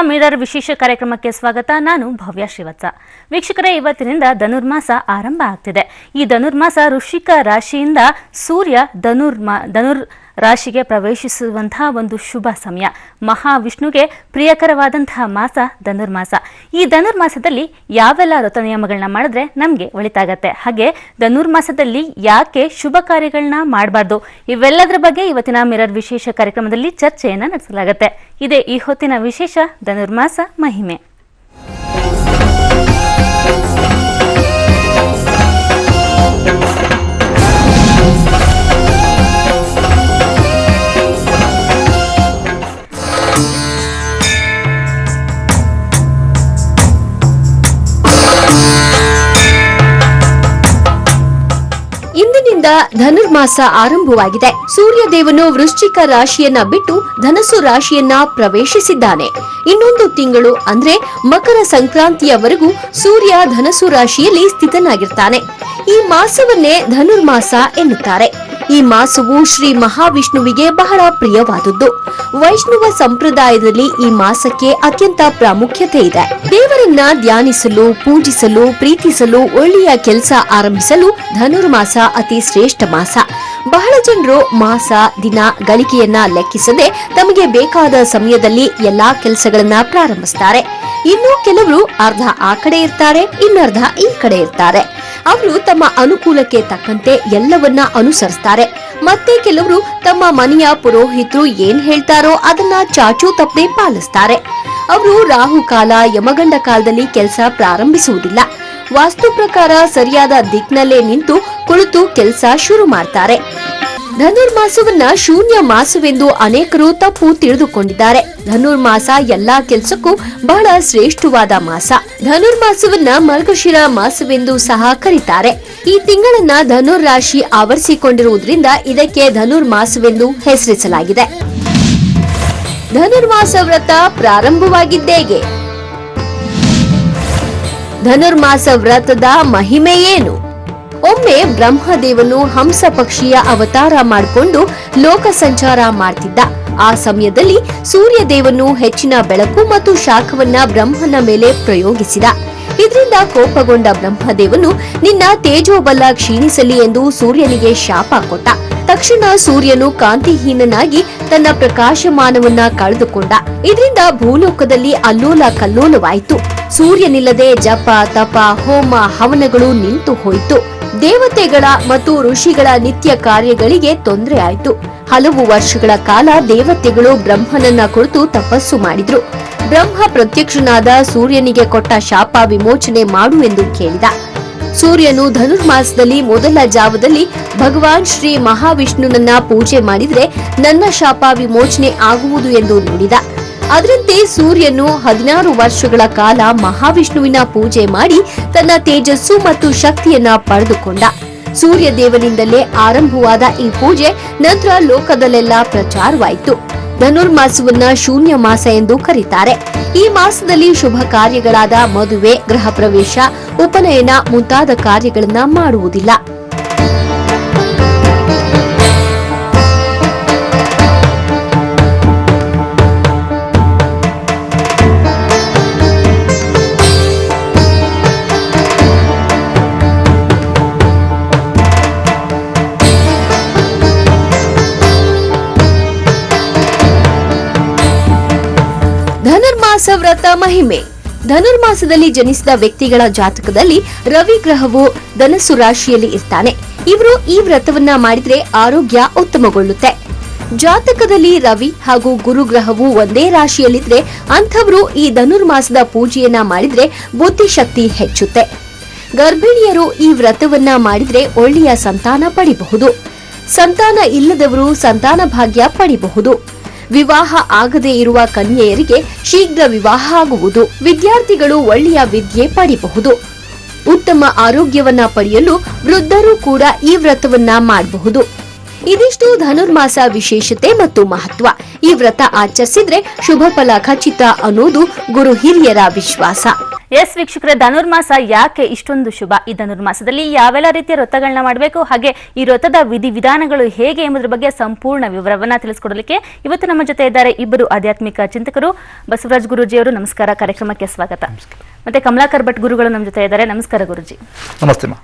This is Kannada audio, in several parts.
ಮಿರರ್ ವಿಶೇಷ ಕಾರ್ಯಕ್ರಮಕ್ಕೆ ಸ್ವಾಗತ. ನಾನು ಭವ್ಯ ಶ್ರೀವತ್ಸ. ವೀಕ್ಷಕರೇ, ಇವತ್ತಿನಿಂದ ಧನುರ್ಮಾಸ ಆರಂಭ ಆಗ್ತಿದೆ. ಈ ಧನುರ್ಮಾಸ ವೃಶ್ಚಿಕ ರಾಶಿಯಿಂದ ಸೂರ್ಯ ಧನುರ್ ರಾಶಿಗೆ ಪ್ರವೇಶಿಸುವಂತಹ ಒಂದು ಶುಭ ಸಮಯ. ಮಹಾವಿಷ್ಣುಗೆ ಪ್ರಿಯಕರವಾದಂತಹ ಮಾಸ ಧನುರ್ಮಾಸ. ಈ ಧನುರ್ಮಾಸದಲ್ಲಿ ಯಾವೆಲ್ಲ ವ್ರತ ನಿಯಮಗಳನ್ನ ಮಾಡಿದ್ರೆ ನಮಗೆ ಒಳಿತಾಗತ್ತೆ, ಹಾಗೆ ಧನುರ್ಮಾಸದಲ್ಲಿ ಯಾಕೆ ಶುಭ ಕಾರ್ಯಗಳನ್ನ ಮಾಡಬಾರ್ದು, ಇವೆಲ್ಲದರ ಬಗ್ಗೆ ಇವತ್ತಿನ ಮಿರರ್ ವಿಶೇಷ ಕಾರ್ಯಕ್ರಮದಲ್ಲಿ ಚರ್ಚೆಯನ್ನ ನಡೆಸಲಾಗುತ್ತೆ. ಇದೇ ಈ ಹೊತ್ತಿನ ವಿಶೇಷ ಧನುರ್ಮಾಸ ಮಹಿಮೆ. ಇಂದಿನಿಂದ ಧನುರ್ಮಾಸ ಆರಂಭವಾಗಿದೆ. ಸೂರ್ಯದೇವನು ವೃಶ್ಚಿಕ ರಾಶಿಯನ್ನ ಬಿಟ್ಟು ಧನಸ್ಸು ರಾಶಿಯನ್ನ ಪ್ರವೇಶಿಸಿದ್ದಾನೆ. ಇನ್ನೊಂದು ತಿಂಗಳು ಅಂದ್ರೆ ಮಕರ ಸಂಕ್ರಾಂತಿಯವರೆಗೂ ಸೂರ್ಯ ಧನಸ್ಸು ರಾಶಿಯಲ್ಲಿ ಸ್ಥಿತನಾಗಿರ್ತಾನೆ. ಈ ಮಾಸವನ್ನೇ ಧನುರ್ಮಾಸ ಎನ್ನುತ್ತಾರೆ. ಈ ಮಾಸವು ಶ್ರೀ ಮಹಾವಿಷ್ಣುವಿಗೆ ಬಹಳ ಪ್ರಿಯವಾದದ್ದು. ವೈಷ್ಣವ ಸಂಪ್ರದಾಯದಲ್ಲಿ ಈ ಮಾಸಕ್ಕೆ ಅತ್ಯಂತ ಪ್ರಾಮುಖ್ಯತೆ ಇದೆ. ದೇವರನ್ನ ಧ್ಯಾನಿಸಲು, ಪೂಜಿಸಲು, ಪ್ರೀತಿಸಲು, ಒಳ್ಳೆಯ ಕೆಲಸ ಆರಂಭಿಸಲು ಧನುರ್ಮಾಸ ಅತಿ ಶ್ರೇಷ್ಠ ಮಾಸ. ಬಹಳ ಜನರು ಮಾಸ ದಿನ ಗಳಿಕೆಯನ್ನ ಲೆಕ್ಕಿಸದೆ ತಮಗೆ ಬೇಕಾದ ಸಮಯದಲ್ಲಿ ಎಲ್ಲಾ ಕೆಲಸಗಳನ್ನ ಪ್ರಾರಂಭಿಸ್ತಾರೆ. ಇನ್ನು ಕೆಲವರು ಅರ್ಧ ಆ ಕಡೆ ಇರ್ತಾರೆ, ಇನ್ನರ್ಧ ಈ ಕಡೆ ಇರ್ತಾರೆ. ಅವರು ತಮ್ಮ ಅನುಕೂಲಕ್ಕೆ ತಕ್ಕಂತೆ ಎಲ್ಲವನ್ನ ಅನುಸರಿಸ್ತಾರೆ. ಮತ್ತೆ ಕೆಲವರು ತಮ್ಮ ಮನೆಯ ಪುರೋಹಿತರು ಏನ್ ಹೇಳ್ತಾರೋ ಅದನ್ನ ಚಾಚೂ ತಪ್ಪದೆ ಪಾಲಿಸ್ತಾರೆ. ಅವರು ರಾಹುಕಾಲ, ಯಮಗಂಡ ಕಾಲದಲ್ಲಿ ಕೆಲಸ ಪ್ರಾರಂಭಿಸುವುದಿಲ್ಲ. ವಾಸ್ತು ಪ್ರಕಾರ ಸರಿಯಾದ ದಿಕ್ಕಿನಲ್ಲೇ ನಿಂತು ಕುಳಿತು ಕೆಲಸ ಶುರು ಮಾಡ್ತಾರೆ. ಧನುರ್ಮಾಸವನ್ನ ಶೂನ್ಯ ಮಾಸವೆಂದು ಅನೇಕರು ತಪ್ಪು ತಿಳಿದುಕೊಂಡಿದ್ದಾರೆ. ಧನುರ್ಮಾಸ ಎಲ್ಲಾ ಕೆಲಸಕ್ಕೂ ಬಹಳ ಶ್ರೇಷ್ಠವಾದ ಮಾಸ. ಧನುರ್ಮಾಸವನ್ನ ಮಾರ್ಗಶಿರ ಮಾಸವೆಂದು ಸಹ ಕರೀತಾರೆ. ಈ ತಿಂಗಳನ್ನ ಧನುರ್ ರಾಶಿ ಆವರಿಸಿಕೊಂಡಿರುವುದರಿಂದ ಇದಕ್ಕೆ ಧನುರ್ಮಾಸವೆಂದು ಹೆಸರಿಸಲಾಗಿದೆ. ಧನುರ್ಮಾಸ ವ್ರತ ಪ್ರಾರಂಭವಾಗಿದ್ದೇಗೆ? ಧನುರ್ಮಾಸ ವ್ರತದ ಮಹಿಮೆ ಏನು? ಒಮ್ಮೆ ಬ್ರಹ್ಮದೇವನು ಹಂಸ ಪಕ್ಷಿಯ ಅವತಾರ ಮಾಡಿಕೊಂಡು ಲೋಕ ಸಂಚಾರ ಮಾಡ್ತಿದ್ದ. ಆ ಸಮಯದಲ್ಲಿ ಸೂರ್ಯದೇವನು ಹೆಚ್ಚಿನ ಬೆಳಕು ಮತ್ತು ಶಾಖವನ್ನ ಬ್ರಹ್ಮನ ಮೇಲೆ ಪ್ರಯೋಗಿಸಿದ. ಇದರಿಂದ ಕೋಪಗೊಂಡ ಬ್ರಹ್ಮದೇವನು ನಿನ್ನ ತೇಜೋಬಲ ಕ್ಷೀಣಿಸಲಿ ಎಂದು ಸೂರ್ಯನಿಗೆ ಶಾಪ ಕೊಟ್ಟ. ತಕ್ಷಣ ಸೂರ್ಯನು ಕಾಂತಿಹೀನನಾಗಿ ತನ್ನ ಪ್ರಕಾಶಮಾನವನ್ನ ಕಳೆದುಕೊಂಡ. ಇದರಿಂದ ಭೂಲೋಕದಲ್ಲಿ ಅಲ್ಲೋಲ ಕಲ್ಲೋಲವಾಯಿತು. ಸೂರ್ಯನಿಲ್ಲದೆ ಜಪ, ತಪ, ಹೋಮ, ಹವನಗಳು ನಿಂತು ಹೋಯಿತು. ದೇವತೆಗಳ ಮತ್ತು ಋಷಿಗಳ ನಿತ್ಯ ಕಾರ್ಯಗಳಿಗೆ ತೊಂದರೆ ಆಯಿತು. ಹಲವು ವರ್ಷಗಳ ಕಾಲ ದೇವತೆಗಳು ಬ್ರಹ್ಮನನ್ನ ಕುರಿತು ತಪಸ್ಸು ಮಾಡಿದ್ರು. ಬ್ರಹ್ಮ ಪ್ರತ್ಯಕ್ಷನಾದ ಸೂರ್ಯನಿಗೆ ಕೊಟ್ಟ ಶಾಪ ವಿಮೋಚನೆ ಮಾಡು ಎಂದು ಕೇಳಿದ. ಸೂರ್ಯನು ಧನುರ್ಮಾಸದಲ್ಲಿ ಮೊದಲ ಜಾವದಲ್ಲಿ ಭಗವಾನ್ ಶ್ರೀ ಮಹಾವಿಷ್ಣುನನ್ನ ಪೂಜೆ ಮಾಡಿದ್ರೆ ನನ್ನ ಶಾಪ ವಿಮೋಚನೆ ಆಗುವುದು ಎಂದು ನುಡಿದ. ಅದರಂತೆ ಸೂರ್ಯನು 16 ವರ್ಷಗಳ ಕಾಲ ಮಹಾವಿಷ್ಣುವಿನ ಪೂಜೆ ಮಾಡಿ ತನ್ನ ತೇಜಸ್ಸು ಮತ್ತು ಶಕ್ತಿಯನ್ನ ಪಡೆದುಕೊಂಡ. ಸೂರ್ಯ ದೇವನಿಂದಲೇ ಆರಂಭವಾದ ಈ ಪೂಜೆ ನಂತರ ಲೋಕದಲ್ಲೆಲ್ಲ ಪ್ರಚಾರವಾಯಿತು. ಧನುರ್ಮಾಸವನ್ನ ಶೂನ್ಯ ಮಾಸ ಎಂದು ಕರೀತಾರೆ. ಈ ಮಾಸದಲ್ಲಿ ಶುಭ ಕಾರ್ಯಗಳಾದ ಮದುವೆ, ಗೃಹ ಪ್ರವೇಶ, ಉಪನಯನ ಮುಂತಾದ ಕಾರ್ಯಗಳನ್ನ ಮಾಡುವುದಿಲ್ಲ. ಧನುರ್ಮಾಸ ವ್ರತ ಮಹಿಮೆ. ಧನುರ್ಮಾಸದಲ್ಲಿ ಜನಿಸಿದ ವ್ಯಕ್ತಿಗಳ ಜಾತಕದಲ್ಲಿ ರವಿ ಗ್ರಹವು ಧನಸ್ಸು ರಾಶಿಯಲ್ಲಿ ಇರ್ತಾನೆ. ಇವರು ಈ ವ್ರತವನ್ನ ಮಾಡಿದ್ರೆ ಆರೋಗ್ಯ ಉತ್ತಮಗೊಳ್ಳುತ್ತೆ. ಜಾತಕದಲ್ಲಿ ರವಿ ಹಾಗೂ ಗುರು ಗ್ರಹವು ಒಂದೇ ರಾಶಿಯಲ್ಲಿದ್ರೆ ಅಂಥವರು ಈ ಧನುರ್ಮಾಸದ ಪೂಜೆಯನ್ನ ಮಾಡಿದ್ರೆ ಬುದ್ಧಿಶಕ್ತಿ ಹೆಚ್ಚುತ್ತೆ. ಗರ್ಭಿಣಿಯರು ಈ ವ್ರತವನ್ನ ಮಾಡಿದ್ರೆ ಒಳ್ಳೆಯ ಸಂತಾನ ಪಡಿಬಹುದು. ಸಂತಾನ ಇಲ್ಲದವರು ಸಂತಾನ ಭಾಗ್ಯ ಪಡಿಬಹುದು. ವಿವಾಹ ಆಗದೇ ಇರುವ ಕನ್ಯೆಯರಿಗೆ ಶೀಘ್ರ ವಿವಾಹ ಆಗುವುದು. ವಿದ್ಯಾರ್ಥಿಗಳು ಒಳ್ಳೆಯ ವಿದ್ಯೆ ಪಡೆಯಬಹುದು. ಉತ್ತಮ ಆರೋಗ್ಯವನ್ನ ಪಡೆಯಲು ವೃದ್ಧರು ಕೂಡ ಈ ವ್ರತವನ್ನ ಮಾಡಬಹುದು. ಇದಿಷ್ಟು ಧನುರ್ಮಾಸ ವಿಶೇಷತೆ ಮತ್ತು ಮಹತ್ವ. ಈ ವ್ರತ ಆಚರಿಸಿದ್ರೆ ಶುಭ ಫಲ ಖಚಿತ ಅನ್ನೋದು ಗುರು ಹಿರಿಯರ ವಿಶ್ವಾಸ. ಎಸ್ ವೀಕ್ಷಕರೇ, ಧನುರ್ಮಾಸ ಯಾಕೆ ಇಷ್ಟೊಂದು ಶುಭ? ಈ ಧನುರ್ಮಾಸದಲ್ಲಿ ಯಾವೆಲ್ಲ ರೀತಿಯ ವ್ರತಗಳನ್ನ ಮಾಡಬೇಕು, ಹಾಗೆ ಈ ವ್ರತದ ವಿಧಿವಿಧಾನಗಳು ಹೇಗೆ ಎಂಬುದರ ಬಗ್ಗೆ ಸಂಪೂರ್ಣ ವಿವರವನ್ನ ತಿಳಿಸಿಕೊಡಲಿಕ್ಕೆ ಇವತ್ತು ನಮ್ಮ ಜೊತೆ ಇದ್ದಾರೆ ಇಬ್ಬರು ಆಧ್ಯಾತ್ಮಿಕ ಚಿಂತಕರು. ಬಸವರಾಜ್ ಗುರೂಜಿಯವರು, ನಮಸ್ಕಾರ, ಕಾರ್ಯಕ್ರಮಕ್ಕೆ ಸ್ವಾಗತ. ಮತ್ತೆ ಕಮಲಾಕರ್ ಭಟ್ ಗುರುಗಳು ನಮ್ಮ ಜೊತೆ ಇದ್ದಾರೆ. ನಮಸ್ಕಾರ ಗುರುಜಿ. ನಮಸ್ತೆ.